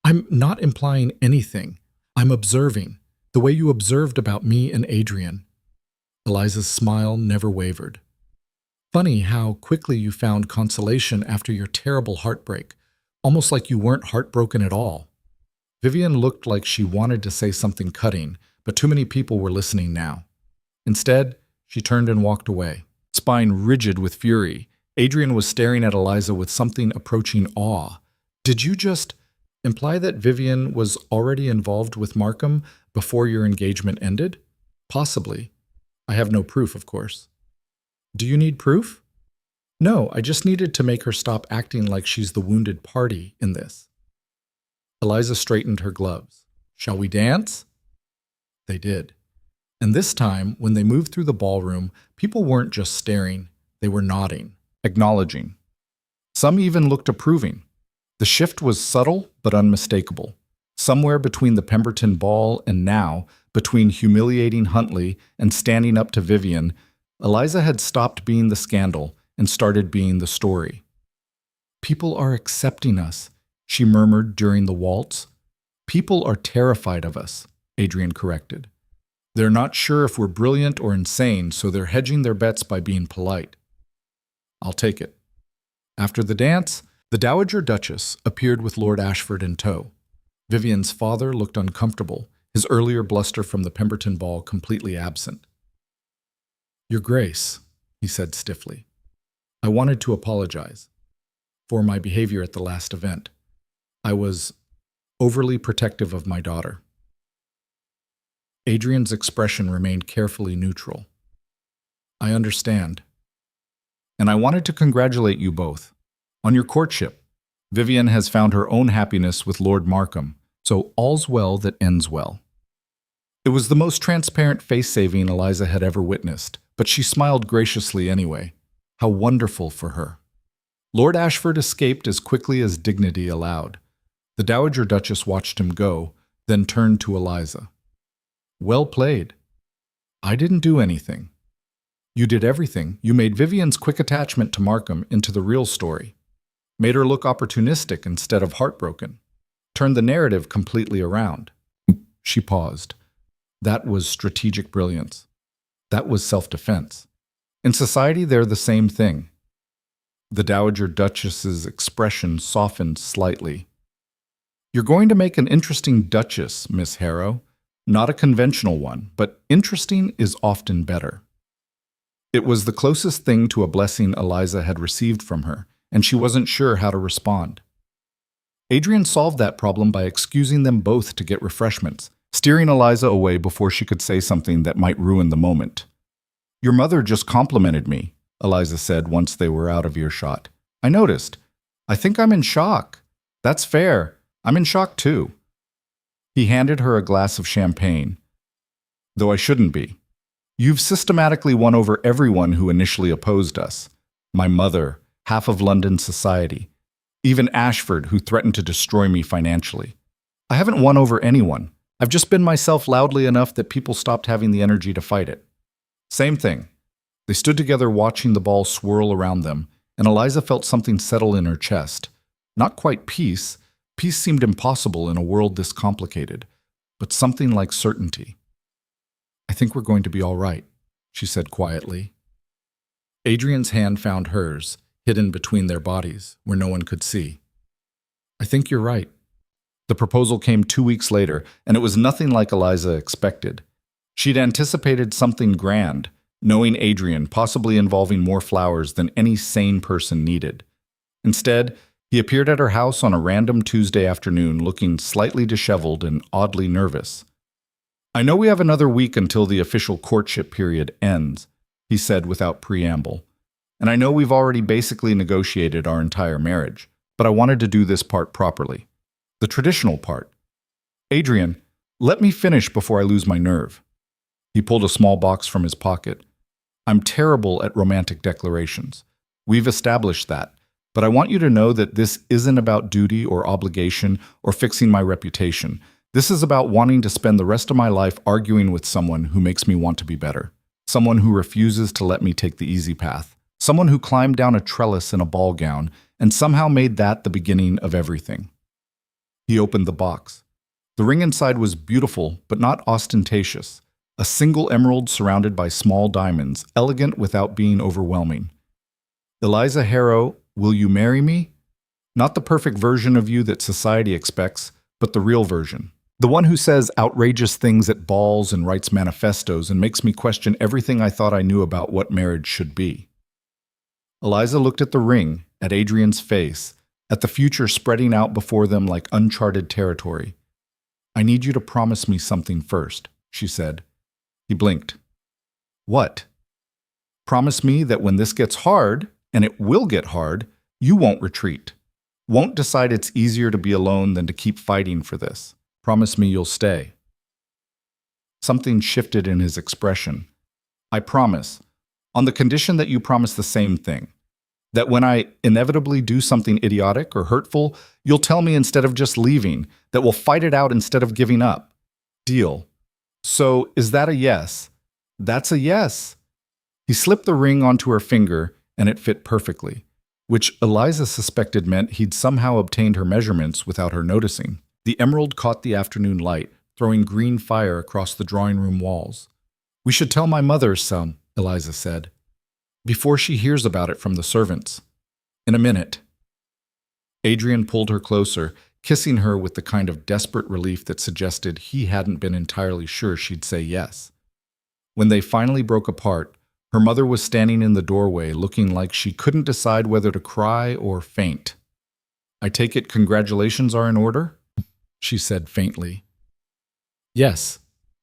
I'm not implying anything. I'm observing, the way you observed about me and Adrien. Eliza's smile never wavered. Funny how quickly you found consolation after your terrible heartbreak. almost like you weren't heartbroken at all. Vivian looked like she wanted to say something cutting, but too many people were listening now. Instead, she turned and walked away, spine rigid with fury. Adrien was staring at Eliza with something approaching awe. Did you just imply that Vivian was already involved with Markham before your engagement ended? Possibly. I have no proof, of course. Do you need proof? No, I just needed to make her stop acting like she's the wounded party in this. Eliza straightened her gloves. Shall we dance? They did. And this time, when they moved through the ballroom, people weren't just staring, they were nodding, acknowledging. Some even looked approving. The shift was subtle but unmistakable. Somewhere between the Pemberton ball and now, between humiliating Huntley and standing up to Vivian, Eliza had stopped being the scandal and started being the story. People are accepting us, she murmured during the waltz. People are terrified of us, Adrien corrected. They're not sure if we're brilliant or insane, so they're hedging their bets by being polite. I'll take it. After the dance, the Dowager Duchess appeared with Lord Ashford in tow. Vivian's father looked uncomfortable, his earlier bluster from the Pemberton ball completely absent. Your Grace, he said stiffly, I wanted to apologize for my behavior at the last event. I was overly protective of my daughter. Adrien's expression remained carefully neutral. I understand. And I wanted to congratulate you both on your courtship. Vivian has found her own happiness with Lord Markham, so all's well that ends well. It was the most transparent face-saving Eliza had ever witnessed, but she smiled graciously anyway. How wonderful for her. Lord Ashford escaped as quickly as dignity allowed. The Dowager Duchess watched him go, then turned to Eliza. Well played. I didn't do anything. You did everything. You made Vivian's quick attachment to Markham into the real story. Made her look opportunistic instead of heartbroken. Turned the narrative completely around. She paused. That was strategic brilliance. That was self-defense. In society, they're the same thing. The Dowager Duchess's expression softened slightly. You're going to make an interesting duchess, Miss Harrow. Not a conventional one, but interesting is often better. It was the closest thing to a blessing Eliza had received from her, and she wasn't sure how to respond. Adrien solved that problem by excusing them both to get refreshments, steering Eliza away before she could say something that might ruin the moment. Your mother just complimented me, Eliza said once they were out of earshot. I noticed. I think I'm in shock. That's fair. I'm in shock too. He handed her a glass of champagne. Though I shouldn't be. You've systematically won over everyone who initially opposed us. My mother, half of London society. Even Ashford, who threatened to destroy me financially. I haven't won over anyone. I've just been myself loudly enough that people stopped having the energy to fight it. Same thing. They stood together watching the ball swirl around them, and Eliza felt something settle in her chest. Not quite peace. Peace seemed impossible in a world this complicated, but something like certainty. I think we're going to be all right, she said quietly. Adrien's hand found hers, hidden between their bodies, where no one could see. I think you're right. The proposal came 2 weeks later, and it was nothing like Eliza expected. She'd anticipated something grand, knowing Adrien, possibly involving more flowers than any sane person needed. Instead, he appeared at her house on a random Tuesday afternoon looking slightly disheveled and oddly nervous. I know we have another week until the official courtship period ends, he said without preamble. And I know we've already basically negotiated our entire marriage, but I wanted to do this part properly. The traditional part. Adrien, let me finish before I lose my nerve. He pulled a small box from his pocket. I'm terrible at romantic declarations. We've established that. But I want you to know that this isn't about duty or obligation or fixing my reputation. This is about wanting to spend the rest of my life arguing with someone who makes me want to be better. Someone who refuses to let me take the easy path. Someone who climbed down a trellis in a ball gown and somehow made that the beginning of everything. He opened the box. The ring inside was beautiful, but not ostentatious. A single emerald surrounded by small diamonds, elegant without being overwhelming. Eliza Harrow, will you marry me? Not the perfect version of you that society expects, but the real version. The one who says outrageous things at balls and writes manifestos and makes me question everything I thought I knew about what marriage should be. Eliza looked at the ring, at Adrien's face, at the future spreading out before them like uncharted territory. I need you to promise me something first, she said. He blinked. What? Promise me that when this gets hard, and it will get hard, you won't retreat. Won't decide it's easier to be alone than to keep fighting for this. Promise me you'll stay. Something shifted in his expression. I promise, on the condition that you promise the same thing. That when I inevitably do something idiotic or hurtful, you'll tell me instead of just leaving, that we'll fight it out instead of giving up. Deal. So, is that a yes? That's a yes. He slipped the ring onto her finger, and it fit perfectly, which Eliza suspected meant he'd somehow obtained her measurements without her noticing. The emerald caught the afternoon light, throwing green fire across the drawing room walls. We should tell my mother some, Eliza said, before she hears about it from the servants. In a minute. Adrien pulled her closer, kissing her with the kind of desperate relief that suggested he hadn't been entirely sure she'd say yes. When they finally broke apart, her mother was standing in the doorway looking like she couldn't decide whether to cry or faint. I take it congratulations are in order? She said faintly. Yes,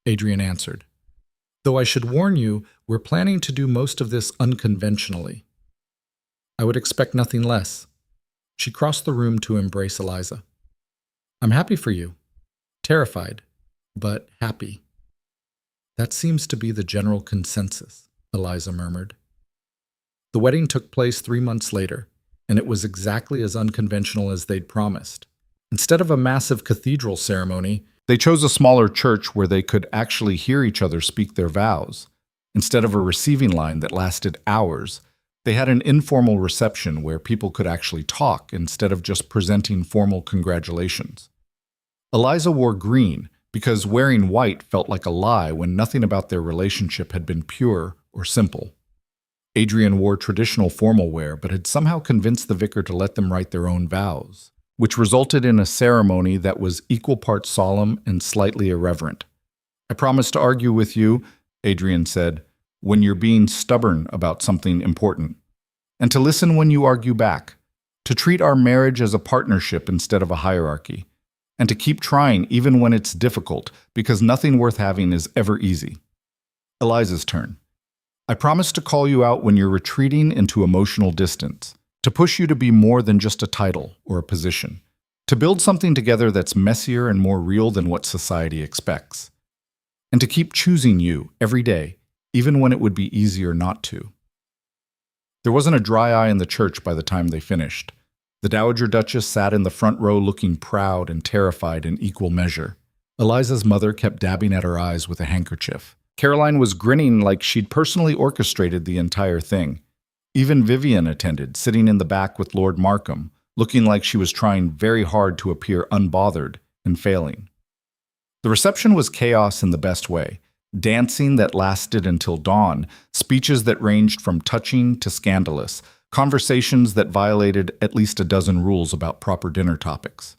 Adrien answered. Though I should warn you, we're planning to do most of this unconventionally. I would expect nothing less. She crossed the room to embrace Eliza. I'm happy for you. Terrified, but happy. That seems to be the general consensus, Eliza murmured. The wedding took place 3 months later, and it was exactly as unconventional as they'd promised. Instead of a massive cathedral ceremony, they chose a smaller church where they could actually hear each other speak their vows. Instead of a receiving line that lasted hours, they had an informal reception where people could actually talk instead of just presenting formal congratulations. Eliza wore green because wearing white felt like a lie when nothing about their relationship had been pure or simple. Adrien wore traditional formal wear but had somehow convinced the vicar to let them write their own vows, which resulted in a ceremony that was equal parts solemn and slightly irreverent. I promise to argue with you, Adrien said, when you're being stubborn about something important, and to listen when you argue back, to treat our marriage as a partnership instead of a hierarchy, and to keep trying even when it's difficult, because nothing worth having is ever easy. Eliza's turn. I promise to call you out when you're retreating into emotional distance, to push you to be more than just a title or a position, to build something together that's messier and more real than what society expects, and to keep choosing you every day, even when it would be easier not to. There wasn't a dry eye in the church by the time they finished. The Dowager Duchess sat in the front row looking proud and terrified in equal measure. Eliza's mother kept dabbing at her eyes with a handkerchief. Caroline was grinning like she'd personally orchestrated the entire thing. Even Vivian attended, sitting in the back with Lord Markham, looking like she was trying very hard to appear unbothered and failing. The reception was chaos in the best way. Dancing that lasted until dawn, speeches that ranged from touching to scandalous, conversations that violated at least a dozen rules about proper dinner topics.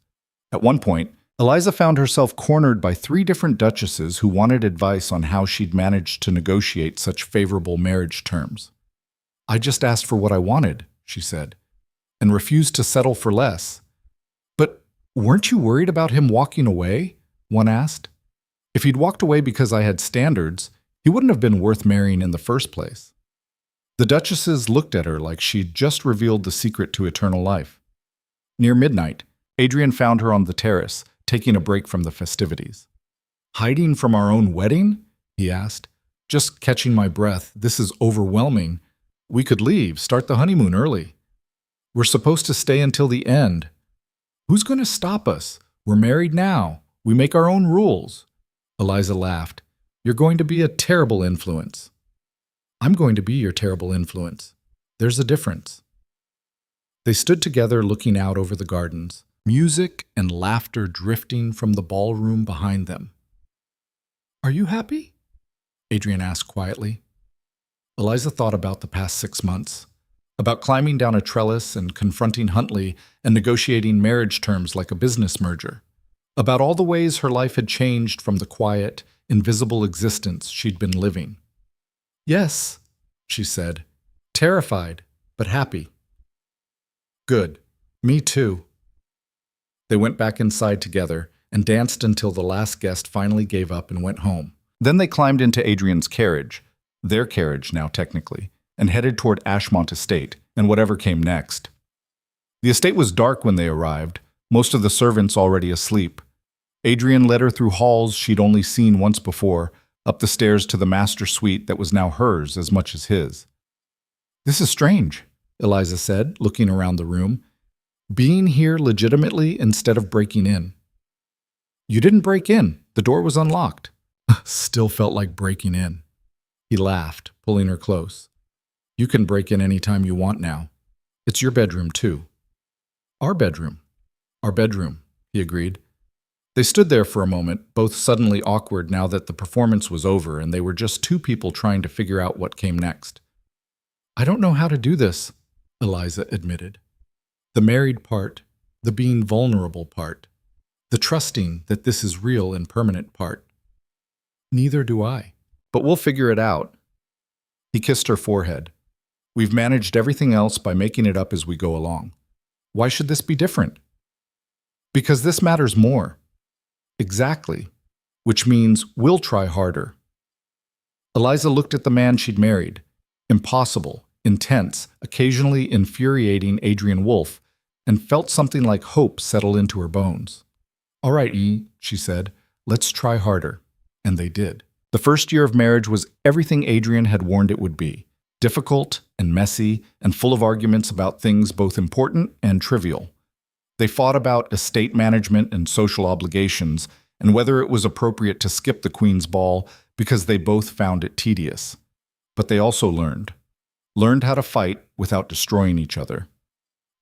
At one point, Eliza found herself cornered by 3 different duchesses who wanted advice on how she'd managed to negotiate such favorable marriage terms. I just asked for what I wanted, she said, and refused to settle for less. But weren't you worried about him walking away? One asked. If he'd walked away because I had standards, he wouldn't have been worth marrying in the first place. The duchesses looked at her like she'd just revealed the secret to eternal life. Near midnight, Adrien found her on the terrace, taking a break from the festivities. Hiding from our own wedding? He asked. Just catching my breath. This is overwhelming. We could leave, start the honeymoon early. We're supposed to stay until the end. Who's going to stop us? We're married now. We make our own rules. Eliza laughed. You're going to be a terrible influence. I'm going to be your terrible influence. There's a difference. They stood together looking out over the gardens, music and laughter drifting from the ballroom behind them. Are you happy? Adrien asked quietly. Eliza thought about the past 6 months. about climbing down a trellis and confronting Huntley and negotiating marriage terms like a business merger, about all the ways her life had changed from the quiet, invisible existence she'd been living. "Yes," she said, terrified, but happy. "Good. Me too." They went back inside together and danced until the last guest finally gave up and went home. Then they climbed into Adrien's carriage, their carriage now technically, and headed toward Ashmont Estate and whatever came next. The estate was dark when they arrived, most of the servants already asleep. Adrien led her through halls she'd only seen once before, up the stairs to the master suite that was now hers as much as his. "This is strange," Eliza said, looking around the room. "Being here legitimately instead of breaking in." "You didn't break in. The door was unlocked." Still felt like breaking in. He laughed, pulling her close. "You can break in any time you want now. It's your bedroom, too." Our bedroom," he agreed. They stood there for a moment, both suddenly awkward now that the performance was over and they were just two people trying to figure out what came next. "I don't know how to do this," Eliza admitted. "The married part, the being vulnerable part, the trusting that this is real and permanent part. Neither do I. But we'll figure it out." He kissed her forehead. "We've managed everything else by making it up as we go along. Why should this be different?" "Because this matters more." "Exactly. Which means we'll try harder." Eliza looked at the man she'd married. Impossible, intense, occasionally infuriating Adrien Wolfe, and felt something like hope settle into her bones. "All right, E," she said, "let's try harder." And they did. The first year of marriage was everything Adrien had warned it would be. Difficult and messy and full of arguments about things both important and trivial. They fought about estate management and social obligations, and whether it was appropriate to skip the Queen's Ball because they both found it tedious. But they also learned how to fight without destroying each other.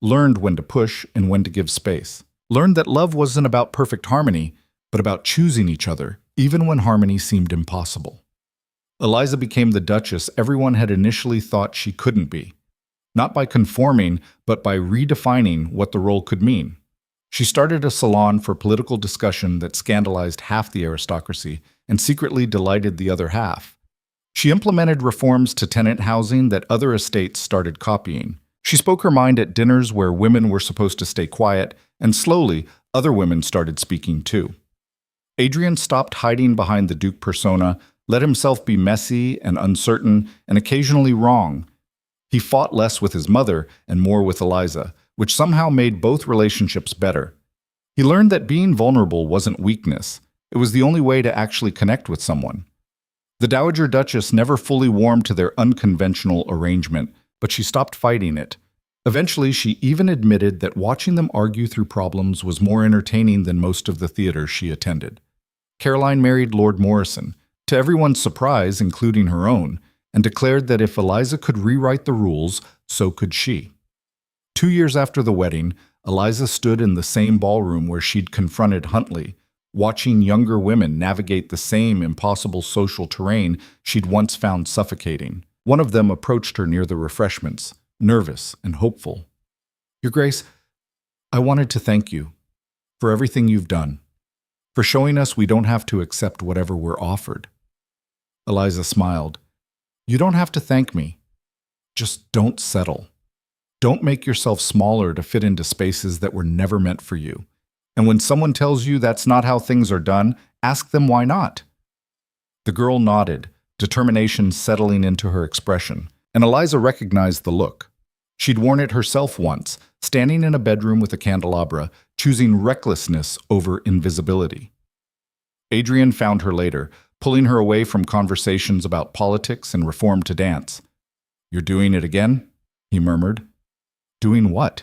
Learned when to push and when to give space. Learned that love wasn't about perfect harmony, but about choosing each other, even when harmony seemed impossible. Eliza became the Duchess everyone had initially thought she couldn't be. Not by conforming, but by redefining what the role could mean. She started a salon for political discussion that scandalized half the aristocracy and secretly delighted the other half. She implemented reforms to tenant housing that other estates started copying. She spoke her mind at dinners where women were supposed to stay quiet, and slowly, other women started speaking too. Adrien stopped hiding behind the Duke persona, let himself be messy and uncertain and occasionally wrong. He fought less with his mother and more with Eliza, which somehow made both relationships better. He learned that being vulnerable wasn't weakness. It was the only way to actually connect with someone. The Dowager Duchess never fully warmed to their unconventional arrangement, but she stopped fighting it. Eventually, she even admitted that watching them argue through problems was more entertaining than most of the theater she attended. Caroline married Lord Morrison, to everyone's surprise, including her own, and declared that if Eliza could rewrite the rules, so could she. 2 years after the wedding, Eliza stood in the same ballroom where she'd confronted Huntley, watching younger women navigate the same impossible social terrain she'd once found suffocating. One of them approached her near the refreshments, nervous and hopeful. "Your Grace, I wanted to thank you for everything you've done, for showing us we don't have to accept whatever we're offered." Eliza smiled. "You don't have to thank me. Just don't settle. Don't make yourself smaller to fit into spaces that were never meant for you. And when someone tells you that's not how things are done, ask them why not." The girl nodded, determination settling into her expression, and Eliza recognized the look. She'd worn it herself once, standing in a bedroom with a candelabra, choosing recklessness over invisibility. Adrien found her later, pulling her away from conversations about politics and reform to dance. "You're doing it again?" he murmured. "Doing what?"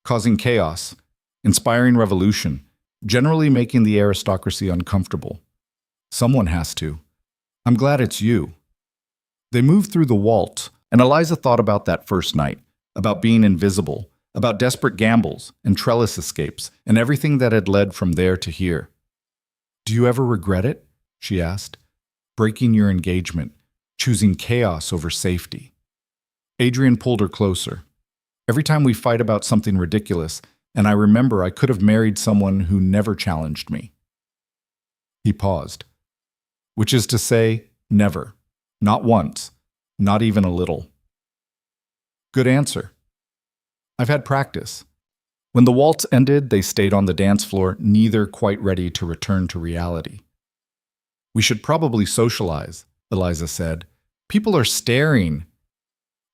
"Causing chaos, inspiring revolution, generally making the aristocracy uncomfortable. Someone has to. I'm glad it's you." They moved through the waltz, and Eliza thought about that first night, about being invisible, about desperate gambles and trellis escapes, and everything that had led from there to here. "Do you ever regret it?" she asked. "Breaking your engagement, choosing chaos over safety." Adrien pulled her closer. Every time we fight about something ridiculous, and I remember I could have married someone who never challenged me. He paused. Which is to say, never. Not once. Not even a little. Good answer. I've had practice. When the waltz ended, they stayed on the dance floor, neither quite ready to return to reality. We should probably socialize, Eliza said. People are staring.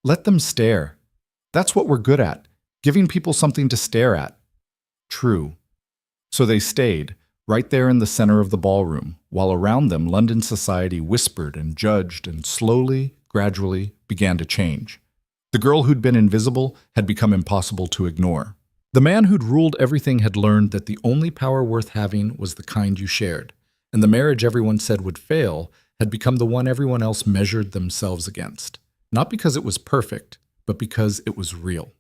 Let them stare. That's what we're good at, giving people something to stare at. True. So they stayed, right there in the center of the ballroom, while around them London society whispered and judged and slowly, gradually began to change. The girl who'd been invisible had become impossible to ignore. The man who'd ruled everything had learned that the only power worth having was the kind you shared, and the marriage everyone said would fail had become the one everyone else measured themselves against. Not because it was perfect, but because it was real.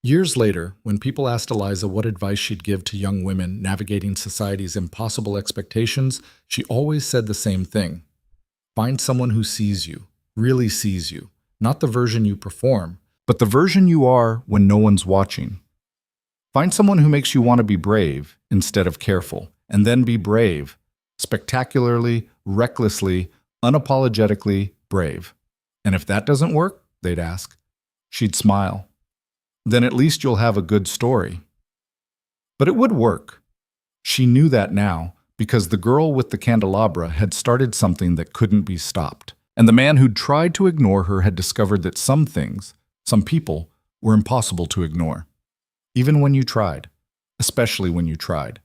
Years later, when people asked Eliza what advice she'd give to young women navigating society's impossible expectations, she always said the same thing. Find someone who sees you, really sees you, not the version you perform, but the version you are when no one's watching. Find someone who makes you want to be brave instead of careful, and then be brave, spectacularly, recklessly, unapologetically brave. And if that doesn't work, they'd ask, she'd smile. Then at least you'll have a good story. But it would work. She knew that now because the girl with the candelabra had started something that couldn't be stopped. And the man who'd tried to ignore her had discovered that some things, some people, were impossible to ignore. Even when you tried, especially when you tried.